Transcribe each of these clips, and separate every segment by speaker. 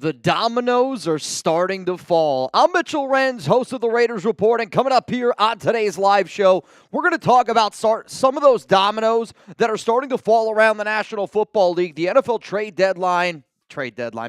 Speaker 1: The dominoes are starting to fall. I'm Mitchell Renz, host of the Raiders Report, and coming up here on today's live show, we're going to talk about some of those dominoes that are starting to fall around the National Football League. The NFL trade deadline,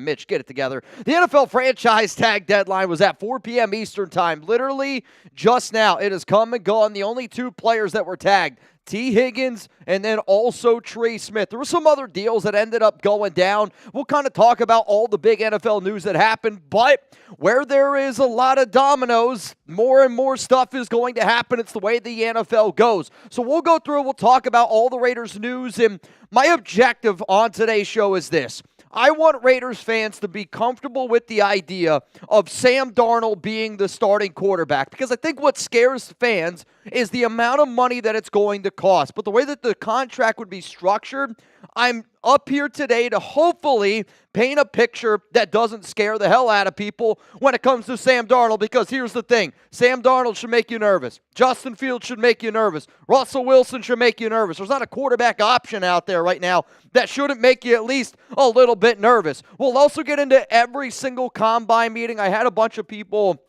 Speaker 1: Mitch, get it together. The NFL franchise tag deadline was at 4 p.m. Eastern time. Literally just now. It has come and gone. The only two players that were tagged, T. Higgins and then also Trey Smith. There were some other deals that ended up going down. We'll kind of talk about all the big NFL news that happened, but where there is a lot of dominoes, more and more stuff is going to happen. It's the way the NFL goes. So we'll go through, we'll talk about all the Raiders news, and my objective on today's show is this. I want Raiders fans to be comfortable with the idea of Sam Darnold being the starting quarterback, because I think what scares fans is the amount of money that it's going to cost. But the way that the contract would be structured, I'm up here today to hopefully paint a picture that doesn't scare the hell out of people when it comes to Sam Darnold, because here's the thing. Sam Darnold should make you nervous. Justin Fields should make you nervous. Russell Wilson should make you nervous. There's not a quarterback option out there right now that shouldn't make you at least a little bit nervous. We'll also get into every single combine meeting. I had a bunch of people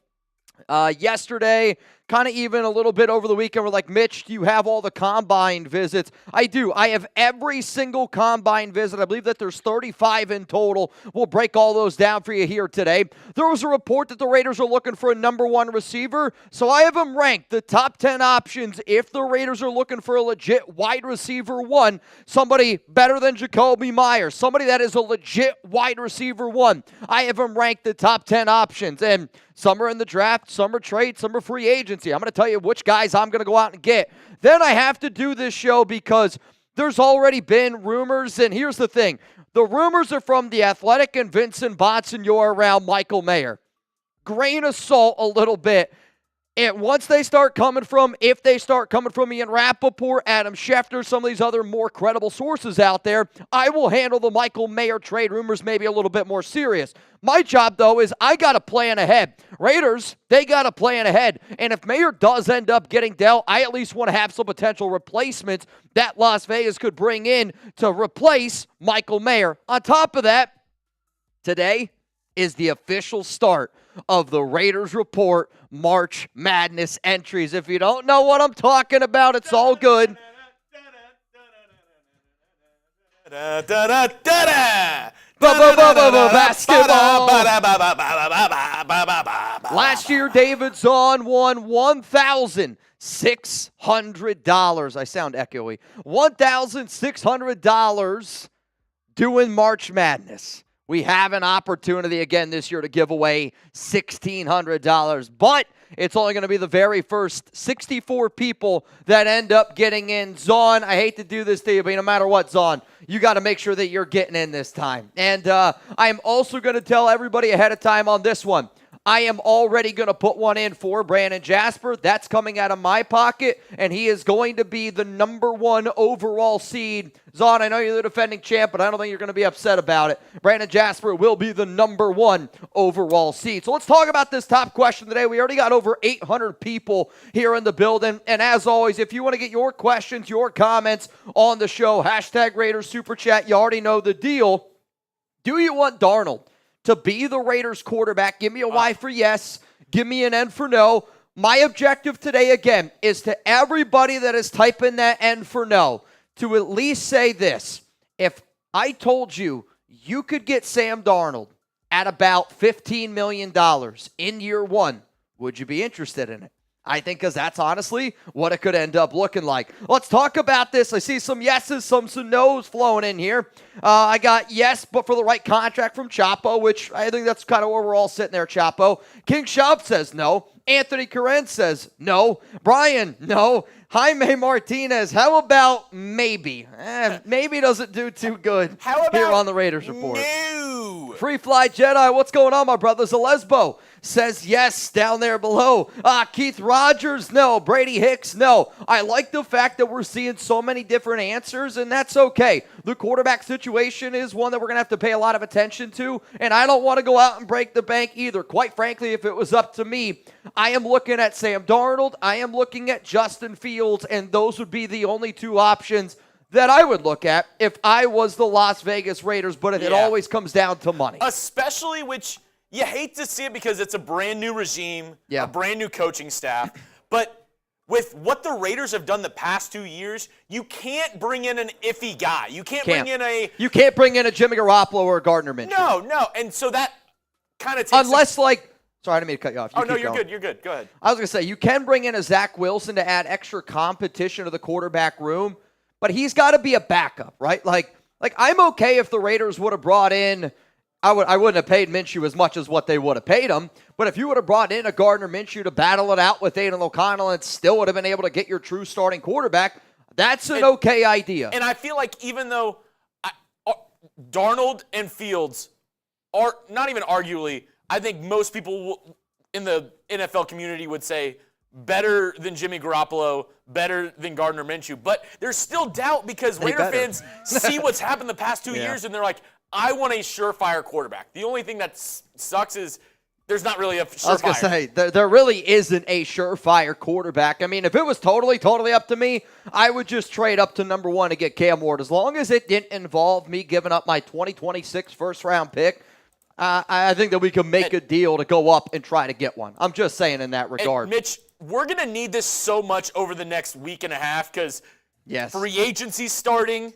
Speaker 1: yesterday, kind of even a little bit over the weekend, we're like, Mitch, do you have all the combine visits? I do. I have every single combine visit. I believe that there's 35 in total. We'll break all those down for you here today. There was a report that the Raiders are looking for a number one receiver, so I have them ranked the top 10 options if the Raiders are looking for a legit wide receiver one, somebody better than Jacoby Myers, somebody that is a legit wide receiver one. I have them ranked the top 10 options, and some are in the draft, some are trade, some are free agency. I'm going to tell you which guys I'm going to go out and get. Then I have to do this show because there's already been rumors, and here's the thing. The rumors are from The Athletic and Vincent Bonsignore around Michael Mayer. Grain of salt a little bit. And once they start coming from, if they start coming from Ian Rappaport, Adam Schefter, some of these other more credible sources out there, I will handle the Michael Mayer trade rumors maybe a little bit more serious. My job, though, is I got to plan ahead. Raiders, they got to plan ahead. And if Mayer does end up getting dealt, I at least want to have some potential replacements that Las Vegas could bring in to replace Michael Mayer. On top of that, today is the official start of the Raiders Report March Madness entries. If you don't know what I'm talking about, it's all good. Basketball. Last year, David Zahn won $1,600. I sound echoey. $1,600 doing March Madness. We have an opportunity again this year to give away $1,600, but it's only going to be the very first 64 people that end up getting in. Zahn, I hate to do this to you, but no matter what, Zahn, you got to make sure that you're getting in this time. And I'm also going to tell everybody ahead of time on this one. I am already going to put one in for Brandon Jasper. That's coming out of my pocket, and he is going to be the number one overall seed. Zahn, I know you're the defending champ, but I don't think you're going to be upset about it. Brandon Jasper will be the number one overall seed. So let's talk about this top question today. We already got over 800 people here in the building, and as always, if you want to get your questions, your comments on the show, hashtag Raiders Super Chat, you already know the deal. Do you want Darnold to be the Raiders quarterback? Give me a Y for yes. Give me an N for no. My objective today, again, is to everybody that is typing that N for no, to at least say this. If I told you you could get Sam Darnold at about $15 million in year one, would you be interested in it? I think because that's honestly what it could end up looking like. Let's talk about this. I see some yeses, some no's flowing in here. I got yes, but for the right contract from Chapo, which I think that's kind of where we're all sitting there, Chapo. King Schaub says no. Anthony Karen says no. Brian, no. Jaime Martinez, how about maybe? Maybe doesn't do too good here on the Raiders Report.
Speaker 2: No.
Speaker 1: Free Fly Jedi, what's going on, my brothers? A Lesbo says yes down there below. Keith Rogers, no. Brady Hicks, no. I like the fact that we're seeing so many different answers, and that's okay. The quarterback situation is one that we're going to have to pay a lot of attention to, and I don't want to go out and break the bank either. Quite frankly, if it was up to me, I am looking at Sam Darnold, I am looking at Justin Fields, and those would be the only two options that I would look at if I was the Las Vegas Raiders, but it always comes down to money.
Speaker 2: Especially, which you hate to see it because it's a brand new regime, a brand new coaching staff, but with what the Raiders have done the past 2 years, you can't bring in an iffy guy. You can't bring in
Speaker 1: You can't bring in a Jimmy Garoppolo or a Gardner Minshew.
Speaker 2: No. And so that kind of takes
Speaker 1: Unless, sorry, I didn't mean to cut you off.
Speaker 2: You're good. You're good. Go ahead.
Speaker 1: I was going to say, you can bring in a Zach Wilson to add extra competition to the quarterback room, but he's got to be a backup, right? Like I'm okay if the Raiders would have brought in I wouldn't have paid Minshew as much as what they would have paid him. But if you would have brought in a Gardner Minshew to battle it out with Aiden O'Connell and still would have been able to get your true starting quarterback, that's an okay idea.
Speaker 2: And I feel like even though Darnold and Fields are not even arguably, I think most people in the NFL community would say better than Jimmy Garoppolo, better than Gardner Minshew. But there's still doubt because Raider fans see what's happened the past 2 years and they're like, I want a surefire quarterback. The only thing that sucks is there's not really a surefire.
Speaker 1: I was going to say, there really isn't a surefire quarterback. I mean, if it was totally up to me, I would just trade up to number 1 to get Cam Ward. As long as it didn't involve me giving up my 2026 first-round pick, I think that we can make a deal to go up and try to get one. I'm just saying in that regard.
Speaker 2: Mitch, we're going to need this so much over the next week and a half because free agency's starting.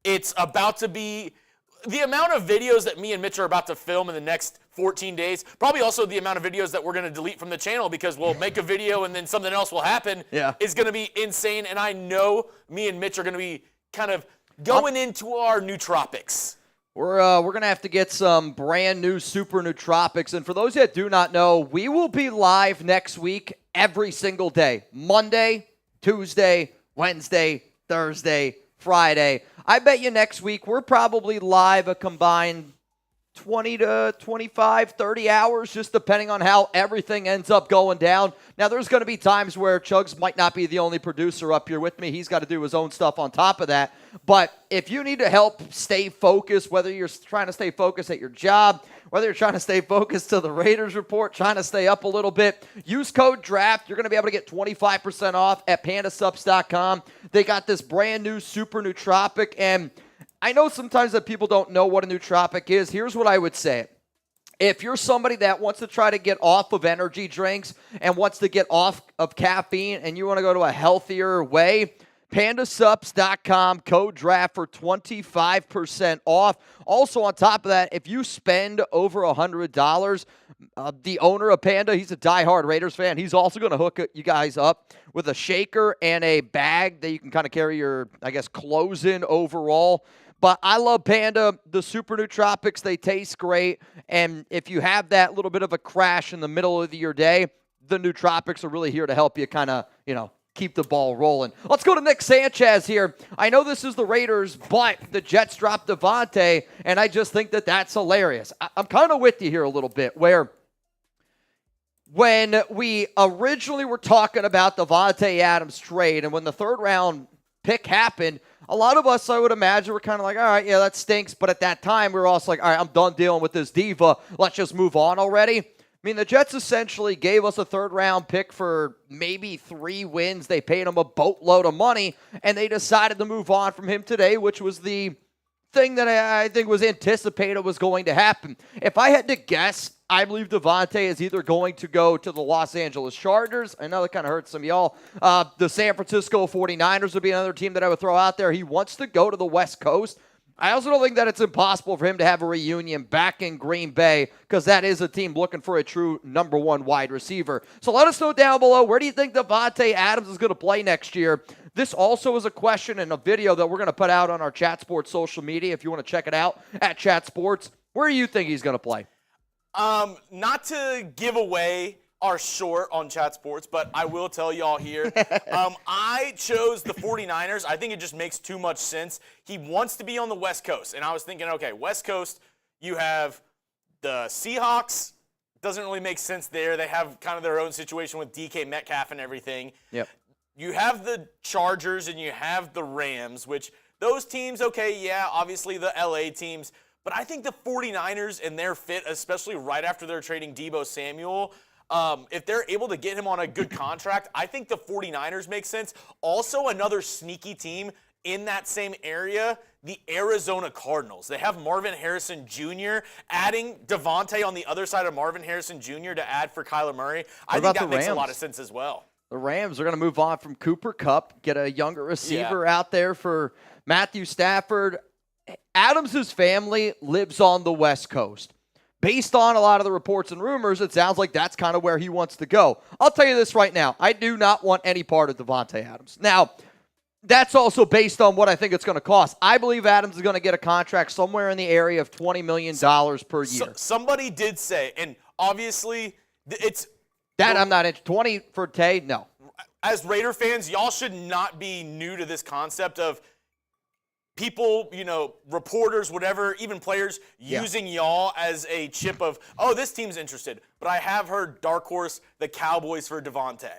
Speaker 2: It's about to be – the amount of videos that me and Mitch are about to film in the next 14 days, probably also the amount of videos that we're going to delete from the channel because we'll make a video and then something else will happen is going to be insane. And I know me and Mitch are going to be kind of going into our nootropics.
Speaker 1: We're going to have to get some brand new super nootropics. And for those that do not know, we will be live next week every single day. Monday, Tuesday, Wednesday, Thursday, Friday. I bet you next week we're probably live a combined 20 to 25, 30 hours, just depending on how everything ends up going down. Now, there's going to be times where Chugs might not be the only producer up here with me. He's got to do his own stuff on top of that. But if you need to help stay focused, whether you're trying to stay focused at your job, whether you're trying to stay focused to the Raiders report, trying to stay up a little bit, use code DRAFT. You're going to be able to get 25% off at pandasupps.com. They got this brand new super nootropic, and I know sometimes that people don't know what a nootropic is. Here's what I would say. If you're somebody that wants to try to get off of energy drinks and wants to get off of caffeine and you want to go to a healthier way, pandasupps.com, code DRAFT for 25% off. Also, on top of that, if you spend over $100, the owner of Panda, he's a diehard Raiders fan. He's also going to hook you guys up with a shaker and a bag that you can kind of carry your, clothes in overall. But I love Panda, the super nootropics. They taste great. And if you have that little bit of a crash in the middle of your day, the nootropics are really here to help you kind of, keep the ball rolling. Let's go to Nick Sanchez here. I know this is the Raiders, but the Jets dropped Davante, and I just think that that's hilarious. I'm kind of with you here a little bit, where when we originally were talking about the Davante Adams trade and when the third-round pick happened, a lot of us, I would imagine, were kind of like, all right, yeah, that stinks. But at that time, we were also like, all right, I'm done dealing with this diva. Let's just move on already. I mean, the Jets essentially gave us a third-round pick for maybe 3 wins. They paid him a boatload of money, and they decided to move on from him today, which was the thing that I think was anticipated was going to happen. If I had to guess, I believe Davante is either going to go to the Los Angeles Chargers. I know that kind of hurts some of y'all. The San Francisco 49ers would be another team that I would throw out there. He wants to go to the West Coast. I also don't think that it's impossible for him to have a reunion back in Green Bay because that is a team looking for a true number 1 wide receiver. So let us know down below, where do you think Davante Adams is going to play next year? This also is a question and a video that we're going to put out on our Chat Sports social media if you want to check it out at Chat Sports. Where do you think he's going to play?
Speaker 2: Not to give away our short on Chat Sports, but I will tell y'all here, I chose the 49ers. I think it just makes too much sense. He wants to be on the West Coast, and I was thinking, okay, West Coast, you have the Seahawks. Doesn't really make sense there. They have kind of their own situation with DK Metcalf and everything.
Speaker 1: Yep.
Speaker 2: You have the Chargers and you have the Rams, which those teams, okay, yeah, obviously the LA teams, but I think the 49ers and their fit, especially right after they're trading Deebo Samuel, if they're able to get him on a good contract, I think the 49ers make sense. Also, another sneaky team in that same area, the Arizona Cardinals. They have Marvin Harrison Jr. Adding Davante on the other side of Marvin Harrison Jr. to add for Kyler Murray, I think that makes a lot of sense as well.
Speaker 1: The Rams are going to move on from Cooper Kupp, get a younger receiver out there for Matthew Stafford. Adams' family lives on the West Coast. Based on a lot of the reports and rumors, it sounds like that's kind of where he wants to go. I'll tell you this right now. I do not want any part of Davante Adams. Now, that's also based on what I think it's going to cost. I believe Adams is going to get a contract somewhere in the area of $20 million per year.
Speaker 2: Somebody did say, and obviously it's...
Speaker 1: That I'm not into. 20 for Tay, no.
Speaker 2: As Raider fans, y'all should not be new to this concept of people, reporters, whatever, even players, using y'all as a chip of, oh, this team's interested. But I have heard dark horse, the Cowboys for Davante,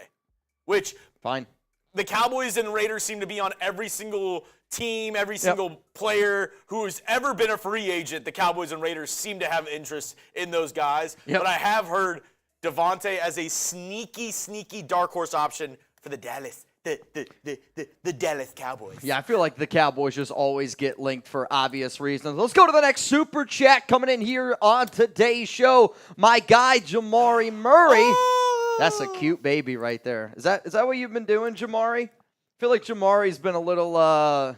Speaker 2: which
Speaker 1: fine.
Speaker 2: The Cowboys and Raiders seem to be on every single team, every single player who's ever been a free agent. The Cowboys and Raiders seem to have interest in those guys. But I have heard Davante as a sneaky, sneaky dark horse option for the Dallas Cowboys.
Speaker 1: Yeah, I feel like the Cowboys just always get linked for obvious reasons. Let's go to the next super chat coming in here on today's show. My guy, Jamari Murray. Oh! That's a cute baby right there. Is that what you've been doing, Jamari? I feel like Jamari's been a little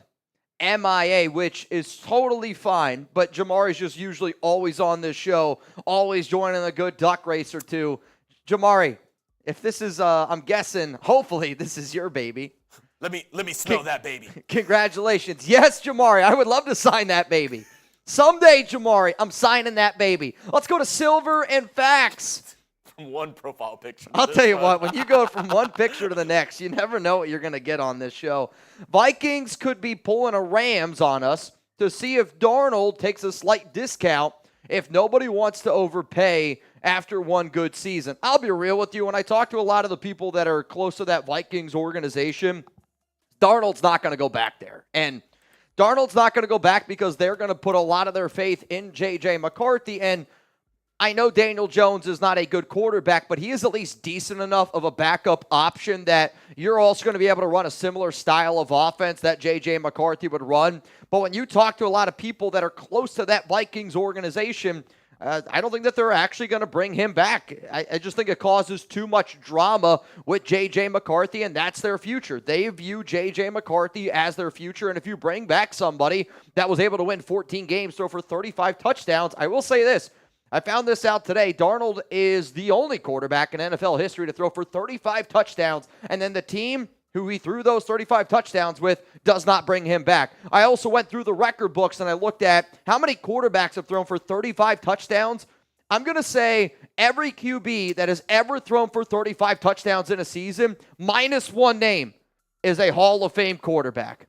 Speaker 1: MIA, which is totally fine, but Jamari's just usually always on this show, always joining a good duck race or two. Jamari, if this is, I'm guessing, hopefully this is your baby.
Speaker 2: Let me smell that baby.
Speaker 1: Congratulations. Yes, Jamari, I would love to sign that baby. Someday, Jamari, I'm signing that baby. Let's go to Silver and Facts.
Speaker 2: From one profile picture.
Speaker 1: I'll tell you what, when you go from one picture to the next, you never know what you're going to get on this show. Vikings could be pulling a Rams on us to see if Darnold takes a slight discount if nobody wants to overpay after one good season. I'll be real with you. When I talk to a lot of the people that are close to that Vikings organization, Darnold's not going to go back there. And Darnold's not going to go back because they're going to put a lot of their faith in J.J. McCarthy. And I know Daniel Jones is not a good quarterback, but he is at least decent enough of a backup option that you're also going to be able to run a similar style of offense that J.J. McCarthy would run. But when you talk to a lot of people that are close to that Vikings organization, I don't think that they're actually going to bring him back. I just think it causes too much drama with J.J. McCarthy, and that's their future. They view J.J. McCarthy as their future, and if you bring back somebody that was able to win 14 games, throw for 35 touchdowns, I will say this. I found this out today. Darnold is the only quarterback in NFL history to throw for 35 touchdowns, and then the team who he threw those 35 touchdowns with does not bring him back. I also went through the record books, and I looked at how many quarterbacks have thrown for 35 touchdowns. I'm going to say every QB that has ever thrown for 35 touchdowns in a season, minus one name, is a Hall of Fame quarterback.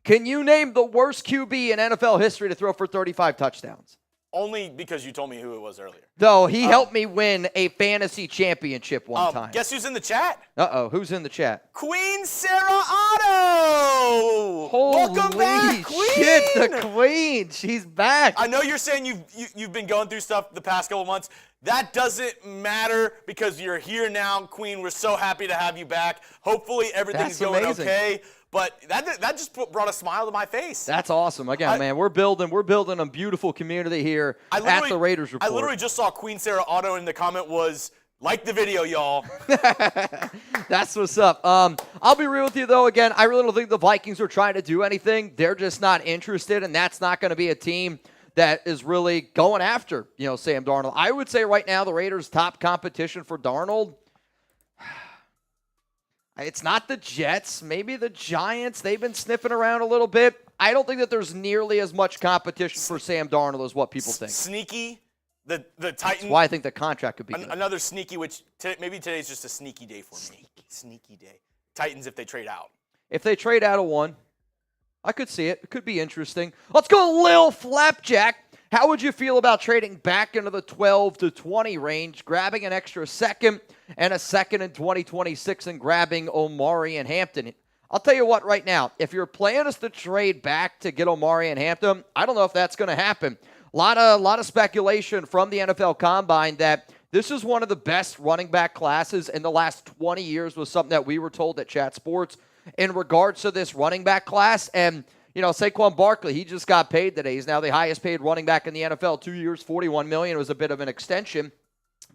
Speaker 1: Can you name the worst QB in NFL history to throw for 35 touchdowns?
Speaker 2: Only because you told me who it was earlier.
Speaker 1: Though he helped me win a fantasy championship one time.
Speaker 2: Guess who's in the chat?
Speaker 1: Uh-oh, who's in the chat?
Speaker 2: Queen Sarah Otto! Welcome back, Queen!
Speaker 1: Shit, the Queen! She's back!
Speaker 2: I know you're saying you've been going through stuff the past couple months. That doesn't matter because you're here now, Queen. We're so happy to have you back. Hopefully everything's going okay. But that just brought a smile to my face.
Speaker 1: That's awesome. Again, man, we're building a beautiful community here at the Raiders Report.
Speaker 2: I literally just saw Queen Sarah Otto, and the comment was, like the video, y'all.
Speaker 1: That's what's up. I'll be real with you, though. Again, I really don't think the Vikings are trying to do anything. They're just not interested, and that's not going to be a team that is really going after, Sam Darnold. I would say right now the Raiders' top competition for Darnold, it's not the Jets, maybe the Giants. They've been sniffing around a little bit. I don't think that there's nearly as much competition for Sam Darnold as what people think.
Speaker 2: Sneaky, the Titans. That's
Speaker 1: why I think the contract could be good.
Speaker 2: Another sneaky, which maybe today's just a sneaky day for me. Sneaky day. Titans if they trade out.
Speaker 1: If they trade out of one, I could see it. It could be interesting. Let's go Lil Flapjack. How would you feel about trading back into the 12 to 20 range, grabbing an extra second and a second in 2026 and grabbing Omari and Hampton? I'll tell you what right now, if your plan is to trade back to get Omari and Hampton, I don't know if that's going to happen. A lot of speculation from the NFL Combine that this is one of the best running back classes in the last 20 years was something that we were told at Chat Sports. in regards to this running back class. And, Saquon Barkley, he just got paid today. He's now the highest paid running back in the NFL. 2 years, $41 million. It was a bit of an extension.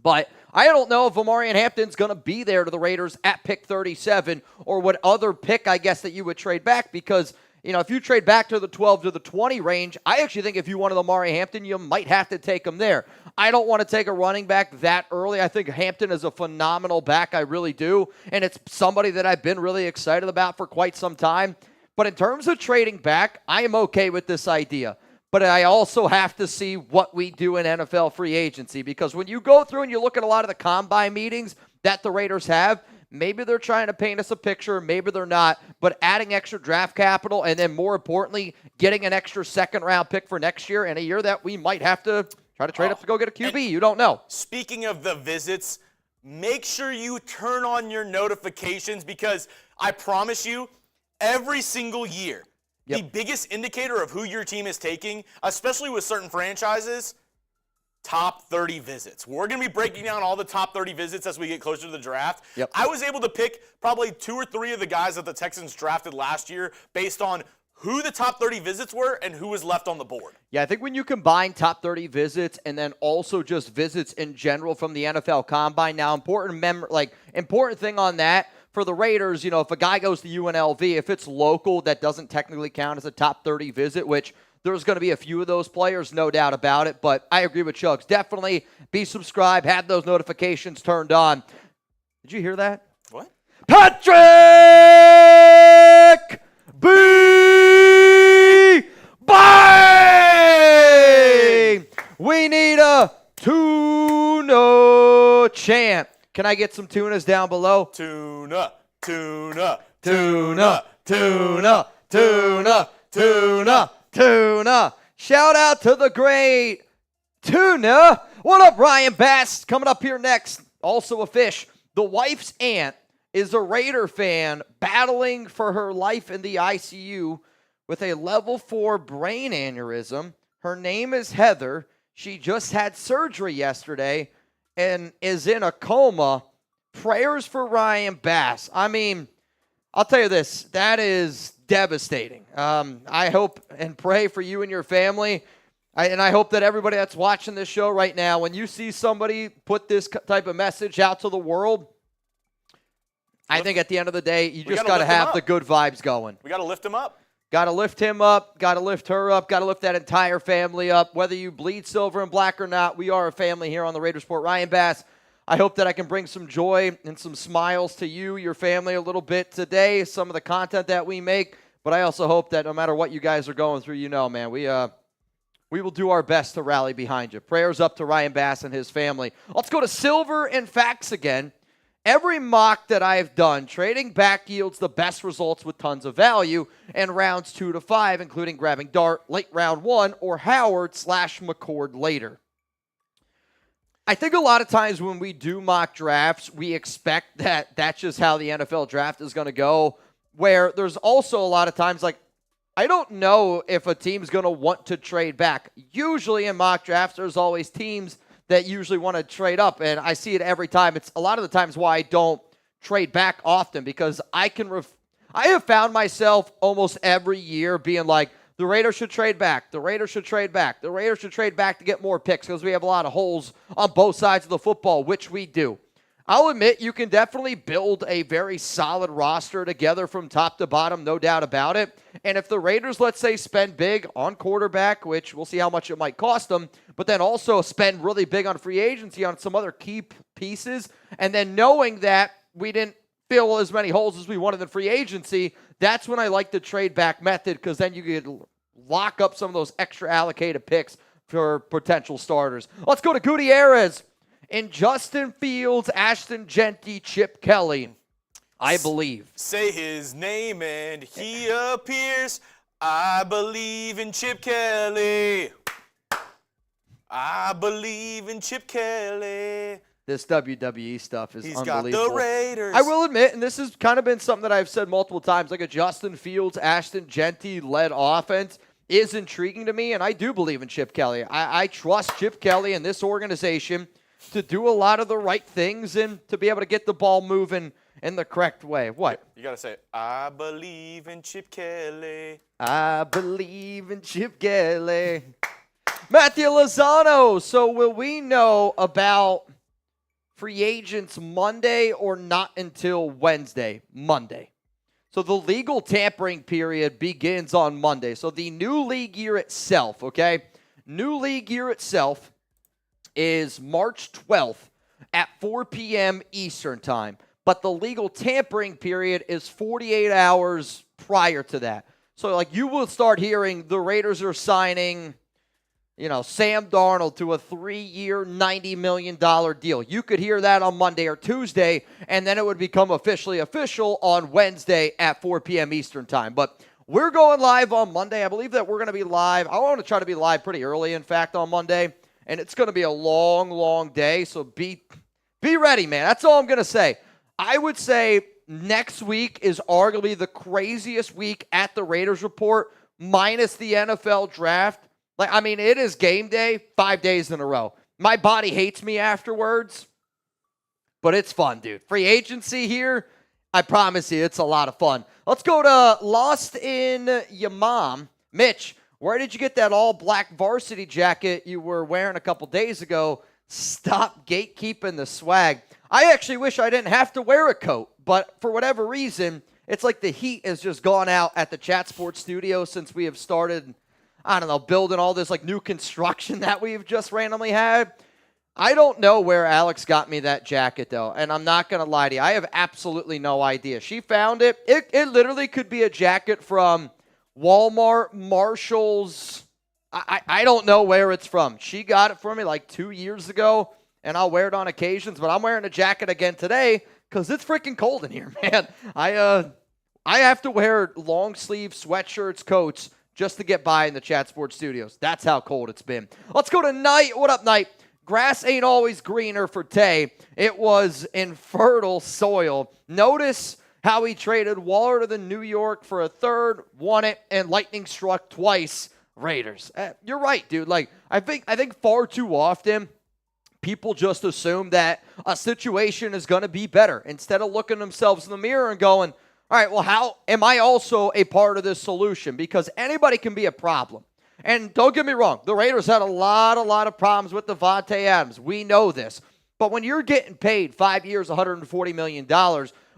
Speaker 1: But I don't know if Omarion Hampton's going to be there to the Raiders at pick 37 or what other pick, I guess, that you would trade back because, if you trade back to the 12 to the 20 range, I actually think if you wanted Omarion Hampton, you might have to take him there. I don't want to take a running back that early. I think Hampton is a phenomenal back. I really do. And it's somebody that I've been really excited about for quite some time. But in terms of trading back, I am okay with this idea. But I also have to see what we do in NFL free agency because when you go through and you look at a lot of the combine meetings that the Raiders have, maybe they're trying to paint us a picture, maybe they're not, but adding extra draft capital and then more importantly, getting an extra second-round pick for next year and a year that we might have to try to trade up to go get a QB. You don't know.
Speaker 2: Speaking of the visits, make sure you turn on your notifications because I promise you, every single year, the biggest indicator of who your team is taking, especially with certain franchises, top 30 visits. We're going to be breaking down all the top 30 visits as we get closer to the draft. I was able to pick probably 2 or 3 of the guys that the Texans drafted last year based on who the top 30 visits were and who was left on the board.
Speaker 1: Yeah, I think when you combine top 30 visits and then also just visits in general from the NFL Combine, now important thing on that, for the Raiders, if a guy goes to UNLV, if it's local, that doesn't technically count as a top 30 visit, which there's going to be a few of those players, no doubt about it. But I agree with Chugs. Definitely be subscribed, have those notifications turned on. Did you hear that?
Speaker 2: What?
Speaker 1: Patrick B. Bang! We need a tuna chant. Can I get some tunas down below?
Speaker 2: Tuna, tuna,
Speaker 1: tuna, tuna, tuna, tuna, tuna. Shout out to the great Tuna. What up, Ryan Bass? Coming up here next, also a fish. The wife's aunt is a Raider fan battling for her life in the ICU with a level 4 brain aneurysm. Her name is Heather. She just had surgery yesterday and is in a coma. Prayers for Ryan Bass. I mean, I'll tell you this. That is devastating. I hope and pray for you and your family. And I hope that everybody that's watching this show right now, when you see somebody put this type of message out to the world, I think at the end of the day, you just got to have the good vibes going.
Speaker 2: We got to lift him up.
Speaker 1: Got to lift him up, got to lift her up, got to lift that entire family up. Whether you bleed silver and black or not, we are a family here on the Raiders Report. Ryan Bass, I hope that I can bring some joy and some smiles to you, your family a little bit today, some of the content that we make. But I also hope that no matter what you guys are going through, man, we will do our best to rally behind you. Prayers up to Ryan Bass and his family. Let's go to silver and facts again. Every mock that I've done, trading back yields the best results with tons of value in rounds 2 to 5, including grabbing Dart late round 1 or Howard/McCord later. I think a lot of times when we do mock drafts, we expect that that's just how the NFL draft is going to go, where there's also a lot of times I don't know if a team's going to want to trade back. Usually in mock drafts, there's always teams that usually want to trade up, and I see it every time. It's a lot of the times why I don't trade back often because I have found myself almost every year being like, the Raiders should trade back. The Raiders should trade back. The Raiders should trade back to get more picks because we have a lot of holes on both sides of the football, which we do. I'll admit you can definitely build a very solid roster together from top to bottom, no doubt about it. And if the Raiders, let's say, spend big on quarterback, which we'll see how much it might cost them, but then also spend really big on free agency on some other key pieces, and then knowing that we didn't fill as many holes as we wanted in free agency, that's when I like the trade back method because then you could lock up some of those extra allocated picks for potential starters. Let's go to Gutierrez. And Justin Fields, Ashton Genty, Chip Kelly, I believe.
Speaker 2: Say his name and he appears. I believe in Chip Kelly. I believe in Chip Kelly.
Speaker 1: This WWE stuff is unbelievable.
Speaker 2: He's got the Raiders.
Speaker 1: I will admit, and this has kind of been something that I've said multiple times, like a Justin Fields, Ashton Genty-led offense is intriguing to me, and I do believe in Chip Kelly. I trust Chip Kelly and this organization to do a lot of the right things and to be able to get the ball moving in the correct way. What?
Speaker 2: You got to say, I believe in Chip Kelly.
Speaker 1: I believe in Chip Kelly. Matthew Lozano. So will we know about free agents Monday or not until Wednesday? Monday. So the legal tampering period begins on Monday. So the new league year itself, okay? New league year itself is March 12th at 4 p.m. Eastern time. But the legal tampering period is 48 hours prior to that. So, like, you will start hearing the Raiders are signing, Sam Darnold to a 3-year, $90 million deal. You could hear that on Monday or Tuesday, and then it would become officially official on Wednesday at 4 p.m. Eastern time. But we're going live on Monday. I believe that we're going to be live. I want to try to be live pretty early, in fact, on Monday. And it's going to be a long, long day, so be ready, man. That's all I'm going to say. I would say next week is arguably the craziest week at the Raiders Report, minus the NFL draft. It is game day 5 days in a row. My body hates me afterwards, but it's fun, dude. Free agency here, I promise you, it's a lot of fun. Let's go to Lost in Your Mom. Mitch, where did you get that all-black varsity jacket you were wearing a couple days ago? Stop gatekeeping the swag. I actually wish I didn't have to wear a coat, but for whatever reason, it's like the heat has just gone out at the Chat Sports studio since we have started, building all this new construction that we've just randomly had. I don't know where Alex got me that jacket, though, and I'm not going to lie to you. I have absolutely no idea. She found it. It literally could be a jacket from Walmart, Marshall's. I don't know where it's from. She got it for me 2 years ago, and I'll wear it on occasions, but I'm wearing a jacket again today because it's freaking cold in here, man. I have to wear long-sleeve sweatshirts, coats, just to get by in the Chat Sports studios. That's how cold it's been. Let's go to Knight. What up, Knight? Grass ain't always greener for Tay. It was infertile soil. Notice how he traded Waller to the New York for a third, won it, and lightning struck twice. Raiders. You're right, dude. I think far too often people just assume that a situation is going to be better instead of looking themselves in the mirror and going, all right, well, how am I also a part of this solution? Because anybody can be a problem. And don't get me wrong, the Raiders had a lot of problems with Davante Adams. We know this. But when you're getting paid 5 years, $140 million,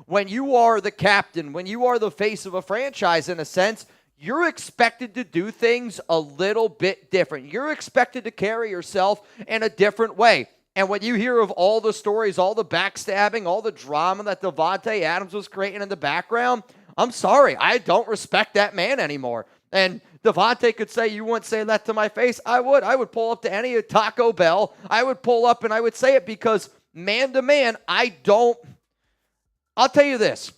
Speaker 1: when you are the captain, when you are the face of a franchise in a sense, you're expected to do things a little bit different. You're expected to carry yourself in a different way. And when you hear of all the stories, all the backstabbing, all the drama that Davante Adams was creating in the background, I'm sorry, I don't respect that man anymore. And Davante could say, you wouldn't say that to my face. I would. I would pull up to any Taco Bell. I would pull up and I would say it because man to man, I'll tell you this.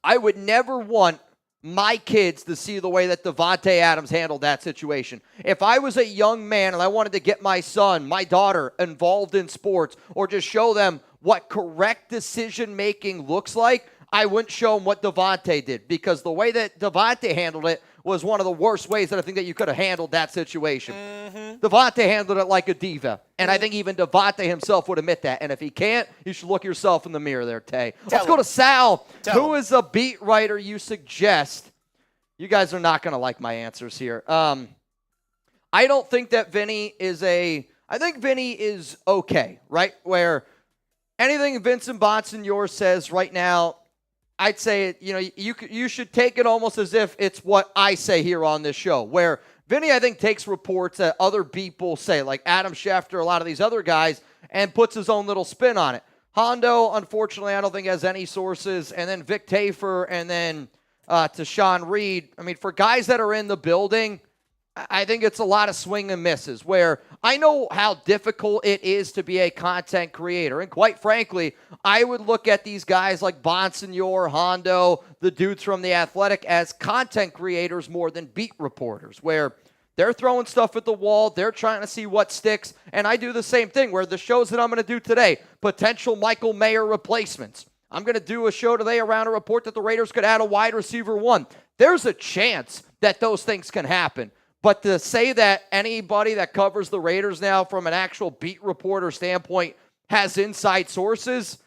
Speaker 1: I would never want my kids to see the way that Davante Adams handled that situation. If I was a young man and I wanted to get my son, my daughter involved in sports or just show them what correct decision-making looks like, I wouldn't show them what Davante did because the way that Davante handled it was one of the worst ways that I think that you could have handled that situation. Davante handled it like a diva, and I think even Davante himself would admit that. And if he can't, you should look yourself in the mirror there, Tay. Let's go to Sal. Who is a beat writer you suggest? You guys are not going to like my answers here. I don't think that Vinny is I think Vinny is okay, right? Where anything Vincent Bonsignor says right now, I'd say, you should take it almost as if it's what I say here on this show, where Vinny, I think, takes reports that other people say, like Adam Schefter, a lot of these other guys, and puts his own little spin on it. Hondo, unfortunately, I don't think has any sources, and then Vic Tafer, and then to Sean Reed. I mean, for guys that are in the building, I think it's a lot of swing and misses, where I know how difficult it is to be a content creator. And quite frankly, I would look at these guys like Bonsignor, Hondo, the dudes from The Athletic as content creators more than beat reporters, where they're throwing stuff at the wall. They're trying to see what sticks. And I do the same thing, where the shows that I'm going to do today, potential Michael Mayer replacements. I'm going to do a show today around a report that the Raiders could add a wide receiver one. There's a chance that those things can happen. But to say that anybody that covers the Raiders now from an actual beat reporter standpoint has inside sources,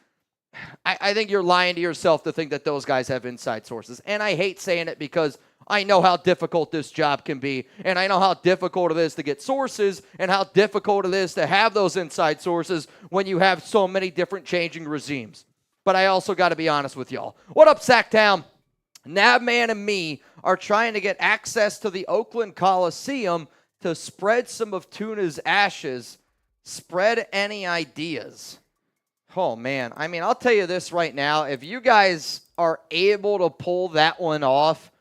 Speaker 1: I think you're lying to yourself to think that those guys have inside sources. And I hate saying it because I know how difficult this job can be, and I know how difficult it is to get sources and how difficult it is to have those inside sources when you have so many different changing regimes. But I also got to be honest with y'all. What up, Sacktown? Nabman and me are trying to get access to the Oakland Coliseum to spread some of Tuna's ashes. Spread any ideas? Oh, man. I mean, I'll tell you this right now. If you guys are able to pull that one off,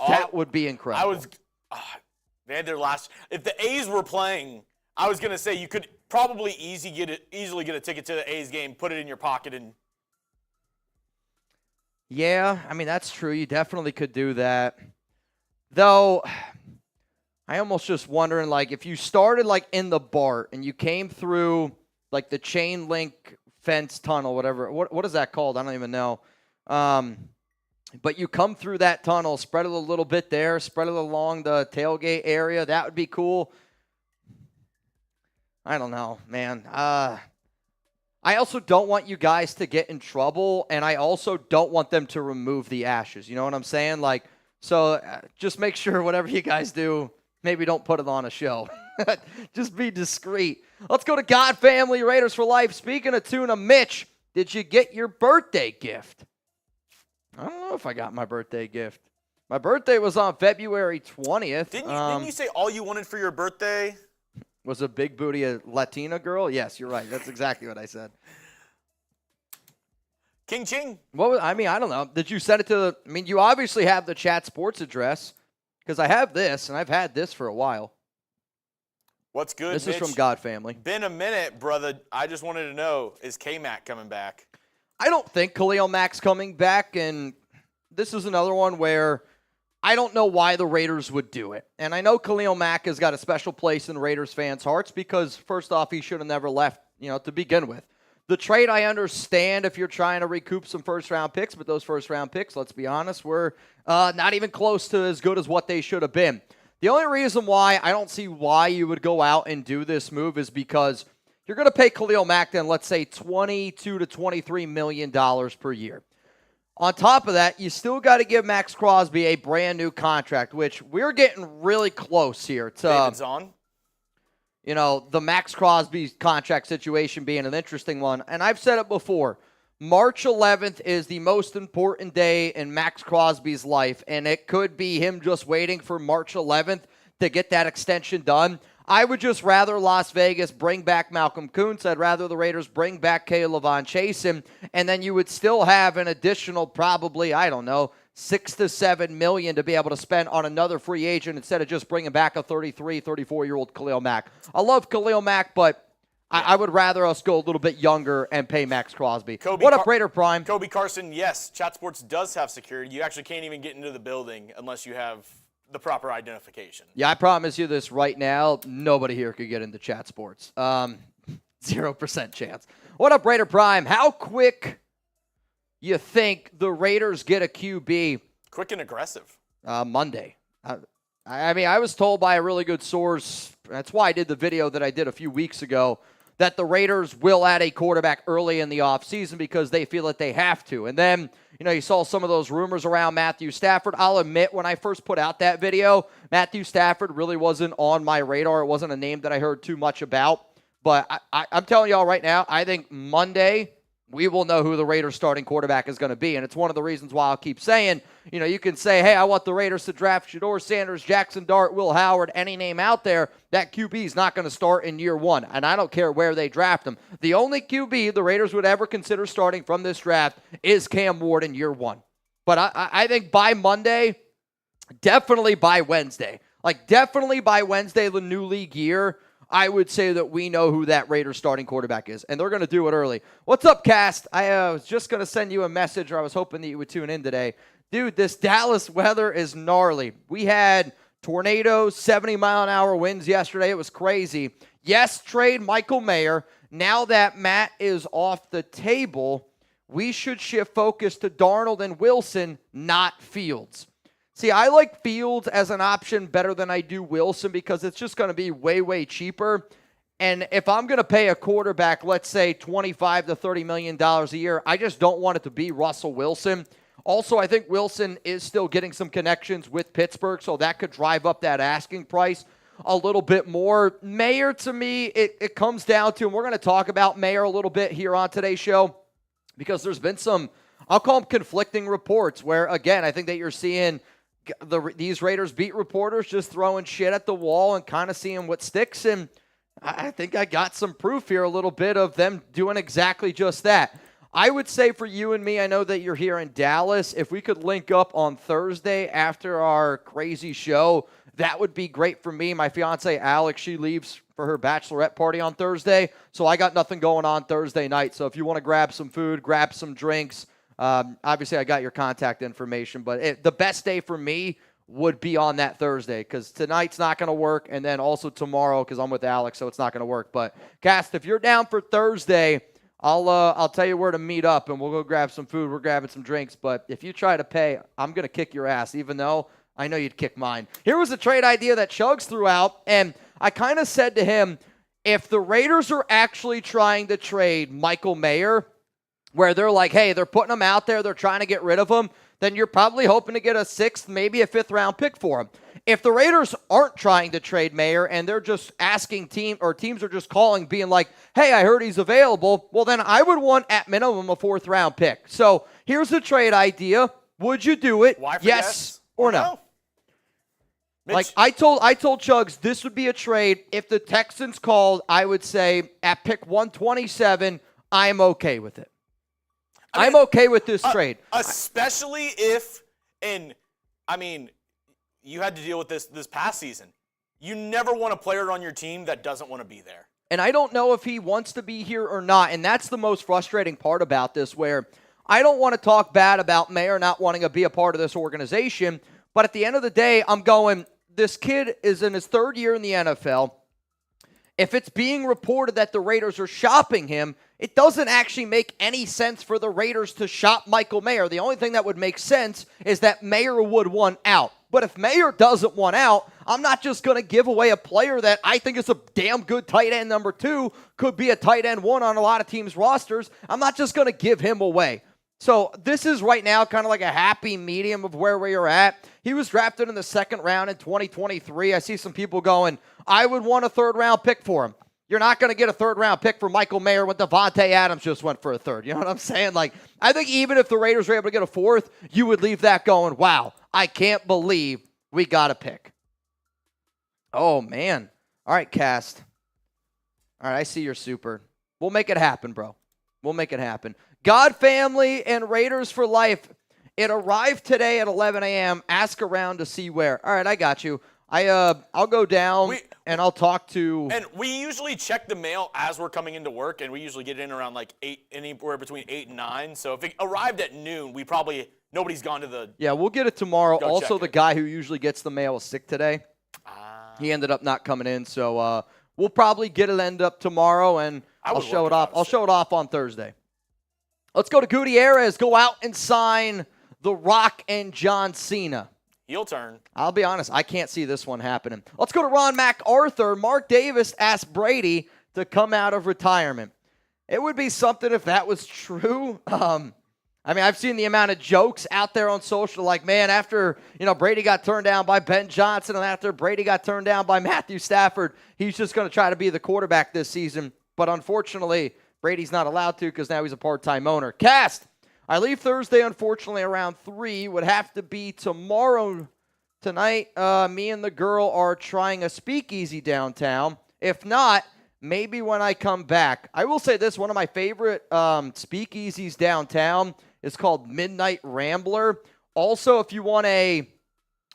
Speaker 1: that would be incredible.
Speaker 2: They had their last. If the A's were playing, I was going to say you could probably easily get a ticket to the A's game, put it in your pocket, and.
Speaker 1: Yeah, I mean, that's true. You definitely could do that. Though, I almost just wondering, like, if you started, like, in the BART and you came through, like, the chain link fence tunnel, whatever. What is that called? I don't even know. But you come through that tunnel, spread it a little bit there, spread it along the tailgate area. That would be cool. I don't know, man. I also don't want you guys to get in trouble, and I also don't want them to remove the ashes. You know what I'm saying? Like, so just make sure whatever you guys do, maybe don't put it on a show. Just be discreet. Let's go to God Family Raiders for Life. Speaking of tuna, Mitch, did you get your birthday gift? I don't know if I got my birthday gift. My birthday was on February 20th.
Speaker 2: Didn't you say all you wanted for your birthday
Speaker 1: was a big booty Latina girl? Yes, you're right. That's exactly what I said.
Speaker 2: King Ching.
Speaker 1: I don't know. Did you send it to you obviously have the Chat Sports address because I have this, and I've had this for a while.
Speaker 2: What's good,
Speaker 1: This
Speaker 2: Mitch?
Speaker 1: is from God Family.
Speaker 2: Been a minute, brother. I just wanted to know, is K-Mac coming back?
Speaker 1: I don't think Khalil Mack's coming back, and this is another one where I don't know why the Raiders would do it. And I know Khalil Mack has got a special place in Raiders fans' hearts because, first off, he should have never left, to begin with. The trade, I understand if you're trying to recoup some first-round picks, but those first-round picks, let's be honest, were not even close to as good as what they should have been. The only reason why I don't see why you would go out and do this move is because you're going to pay Khalil Mack then, let's say, $22 to $23 million per year. On top of that, you still got to give Max Crosby a brand new contract, which we're getting really close here to
Speaker 2: David's on.
Speaker 1: The Max Crosby contract situation being an interesting one. And I've said it before, March 11th is the most important day in Max Crosby's life, and it could be him just waiting for March 11th to get that extension done. I would just rather Las Vegas bring back Malcolm Kuntz. I'd rather the Raiders bring back Caleb Von Chasen, and then you would still have an additional probably, $6 to $7 million to be able to spend on another free agent instead of just bringing back a 33, 34-year-old Khalil Mack. I love Khalil Mack, but I would rather us go a little bit younger and pay Max Crosby. What up, Raider Prime?
Speaker 2: Kobe Carson, yes, Chat Sports does have security. You actually can't even get into the building unless you have the proper identification.
Speaker 1: Yeah, I promise you this right now. Nobody here could get into Chat Sports. 0% chance. What up, Raider Prime? How quick you think the Raiders get a QB?
Speaker 2: Quick and aggressive.
Speaker 1: Monday. I was told by a really good source, that's why I did the video that I did a few weeks ago, that the Raiders will add a quarterback early in the offseason because they feel that they have to. And then, you saw some of those rumors around Matthew Stafford. I'll admit, when I first put out that video, Matthew Stafford really wasn't on my radar. It wasn't a name that I heard too much about. But I'm telling y'all right now, I think Monday we will know who the Raiders starting quarterback is going to be. And it's one of the reasons why I'll keep saying, you can say, hey, I want the Raiders to draft Shedeur Sanders, Jackson Dart, Will Howard, any name out there. That QB is not going to start in year one. And I don't care where they draft him. The only QB the Raiders would ever consider starting from this draft is Cam Ward in year one. But I think by Monday, definitely by Wednesday, the new league year, I would say that we know who that Raiders starting quarterback is, and they're going to do it early. What's up, Cast? I was just going to send you a message, or I was hoping that you would tune in today. Dude, this Dallas weather is gnarly. We had tornadoes, 70-mile-an-hour winds yesterday. It was crazy. Yes, trade Michael Mayer. Now that Matt is off the table, we should shift focus to Darnold and Wilson, not Fields. See, I like Fields as an option better than I do Wilson because it's just going to be way, way cheaper. And if I'm going to pay a quarterback, let's say $25 to $30 million a year, I just don't want it to be Russell Wilson. Also, I think Wilson is still getting some connections with Pittsburgh, so that could drive up that asking price a little bit more. Mayer, to me, it comes down to, and we're going to talk about Mayer a little bit here on today's show, because there's been some, I'll call them conflicting reports, where, again, I think that you're seeing these Raiders beat reporters just throwing shit at the wall and kind of seeing what sticks, and I think I got some proof here a little bit of them doing exactly just that. I would say for you and me, I know that you're here in Dallas. If we could link up on Thursday after our crazy show, that would be great for me. My fiance, Alex, she leaves for her bachelorette party on Thursday, so I got nothing going on Thursday night. So if you want to grab some food, grab some drinks, obviously I got your contact information. But the best day for me would be on that Thursday, because tonight's not going to work, and then also tomorrow because I'm with Alex, so it's not going to work. But, Cast, if you're down for Thursday, I'll tell you where to meet up, and we'll go grab some food. We're grabbing some drinks. But if you try to pay, I'm going to kick your ass, even though I know you'd kick mine. Here was a trade idea that Chugs threw out, and I kind of said to him, if the Raiders are actually trying to trade Michael Mayer, where they're like, hey, they're putting him out there, they're trying to get rid of him, then you're probably hoping to get a 6th, maybe a 5th-round pick for him. If the Raiders aren't trying to trade Mayer and they're just asking teams are just calling, being like, hey, I heard he's available, well, then I would want at minimum a 4th-round pick. So here's the trade idea. Would you do it? Yes or no? Like I told Chugs, this would be a trade. If the Texans called, I would say at pick 127, I'm okay with it. I'm okay with this trade.
Speaker 2: Especially if, and I mean, you had to deal with this past season. You never want a player on your team that doesn't want to be there.
Speaker 1: And I don't know if he wants to be here or not. And that's the most frustrating part about this, where I don't want to talk bad about Mayer not wanting to be a part of this organization. But at the end of the day, I'm going, this kid is in his 3rd year in the NFL. If it's being reported that the Raiders are shopping him, it doesn't actually make any sense for the Raiders to shop Michael Mayer. The only thing that would make sense is that Mayer would want out. But if Mayer doesn't want out, I'm not just going to give away a player that I think is a damn good tight end number 2, could be a tight end 1 on a lot of teams' rosters. I'm not just going to give him away. So this is right now kind of like a happy medium of where we are at. He was drafted in the 2nd round in 2023. I see some people going, I would want a 3rd-round pick for him. You're not going to get a 3rd-round pick for Michael Mayer when Davante Adams just went for a 3rd. You know what I'm saying? Like, I think even if the Raiders were able to get a 4th, you would leave that going, wow, I can't believe we got a pick. Oh, man. All right, Cast. All right, I see you're super. We'll make it happen, bro. We'll make it happen. God Family and Raiders for Life. It arrived today at 11 a.m. Ask around to see where. All right, I got you. I'll go down and I'll talk to.
Speaker 2: And we usually check the mail as we're coming into work, and we usually get in around like 8, anywhere between 8 and 9. So if it arrived at noon, nobody's gone to the.
Speaker 1: Yeah, we'll get it tomorrow. Also, the guy who usually gets the mail is sick today. He ended up not coming in, so we'll probably get it end up tomorrow, and I'll show it off. I'll show it off on Thursday. Let's go to Gutierrez. Go out and sign The Rock and John Cena.
Speaker 2: Heel turn.
Speaker 1: I'll be honest, I can't see this one happening. Let's go to Ron MacArthur. Mark Davis asked Brady to come out of retirement. It would be something if that was true. I mean, I've seen the amount of jokes out there on social, like, man, after, Brady got turned down by Ben Johnson and after Brady got turned down by Matthew Stafford, he's just going to try to be the quarterback this season. But unfortunately, Brady's not allowed to because now he's a part-time owner. Cast, I leave Thursday, unfortunately, around 3. Would have to be tomorrow. Tonight, me and the girl are trying a speakeasy downtown. If not, maybe when I come back. I will say this, one of my favorite speakeasies downtown is called Midnight Rambler. Also, if you want a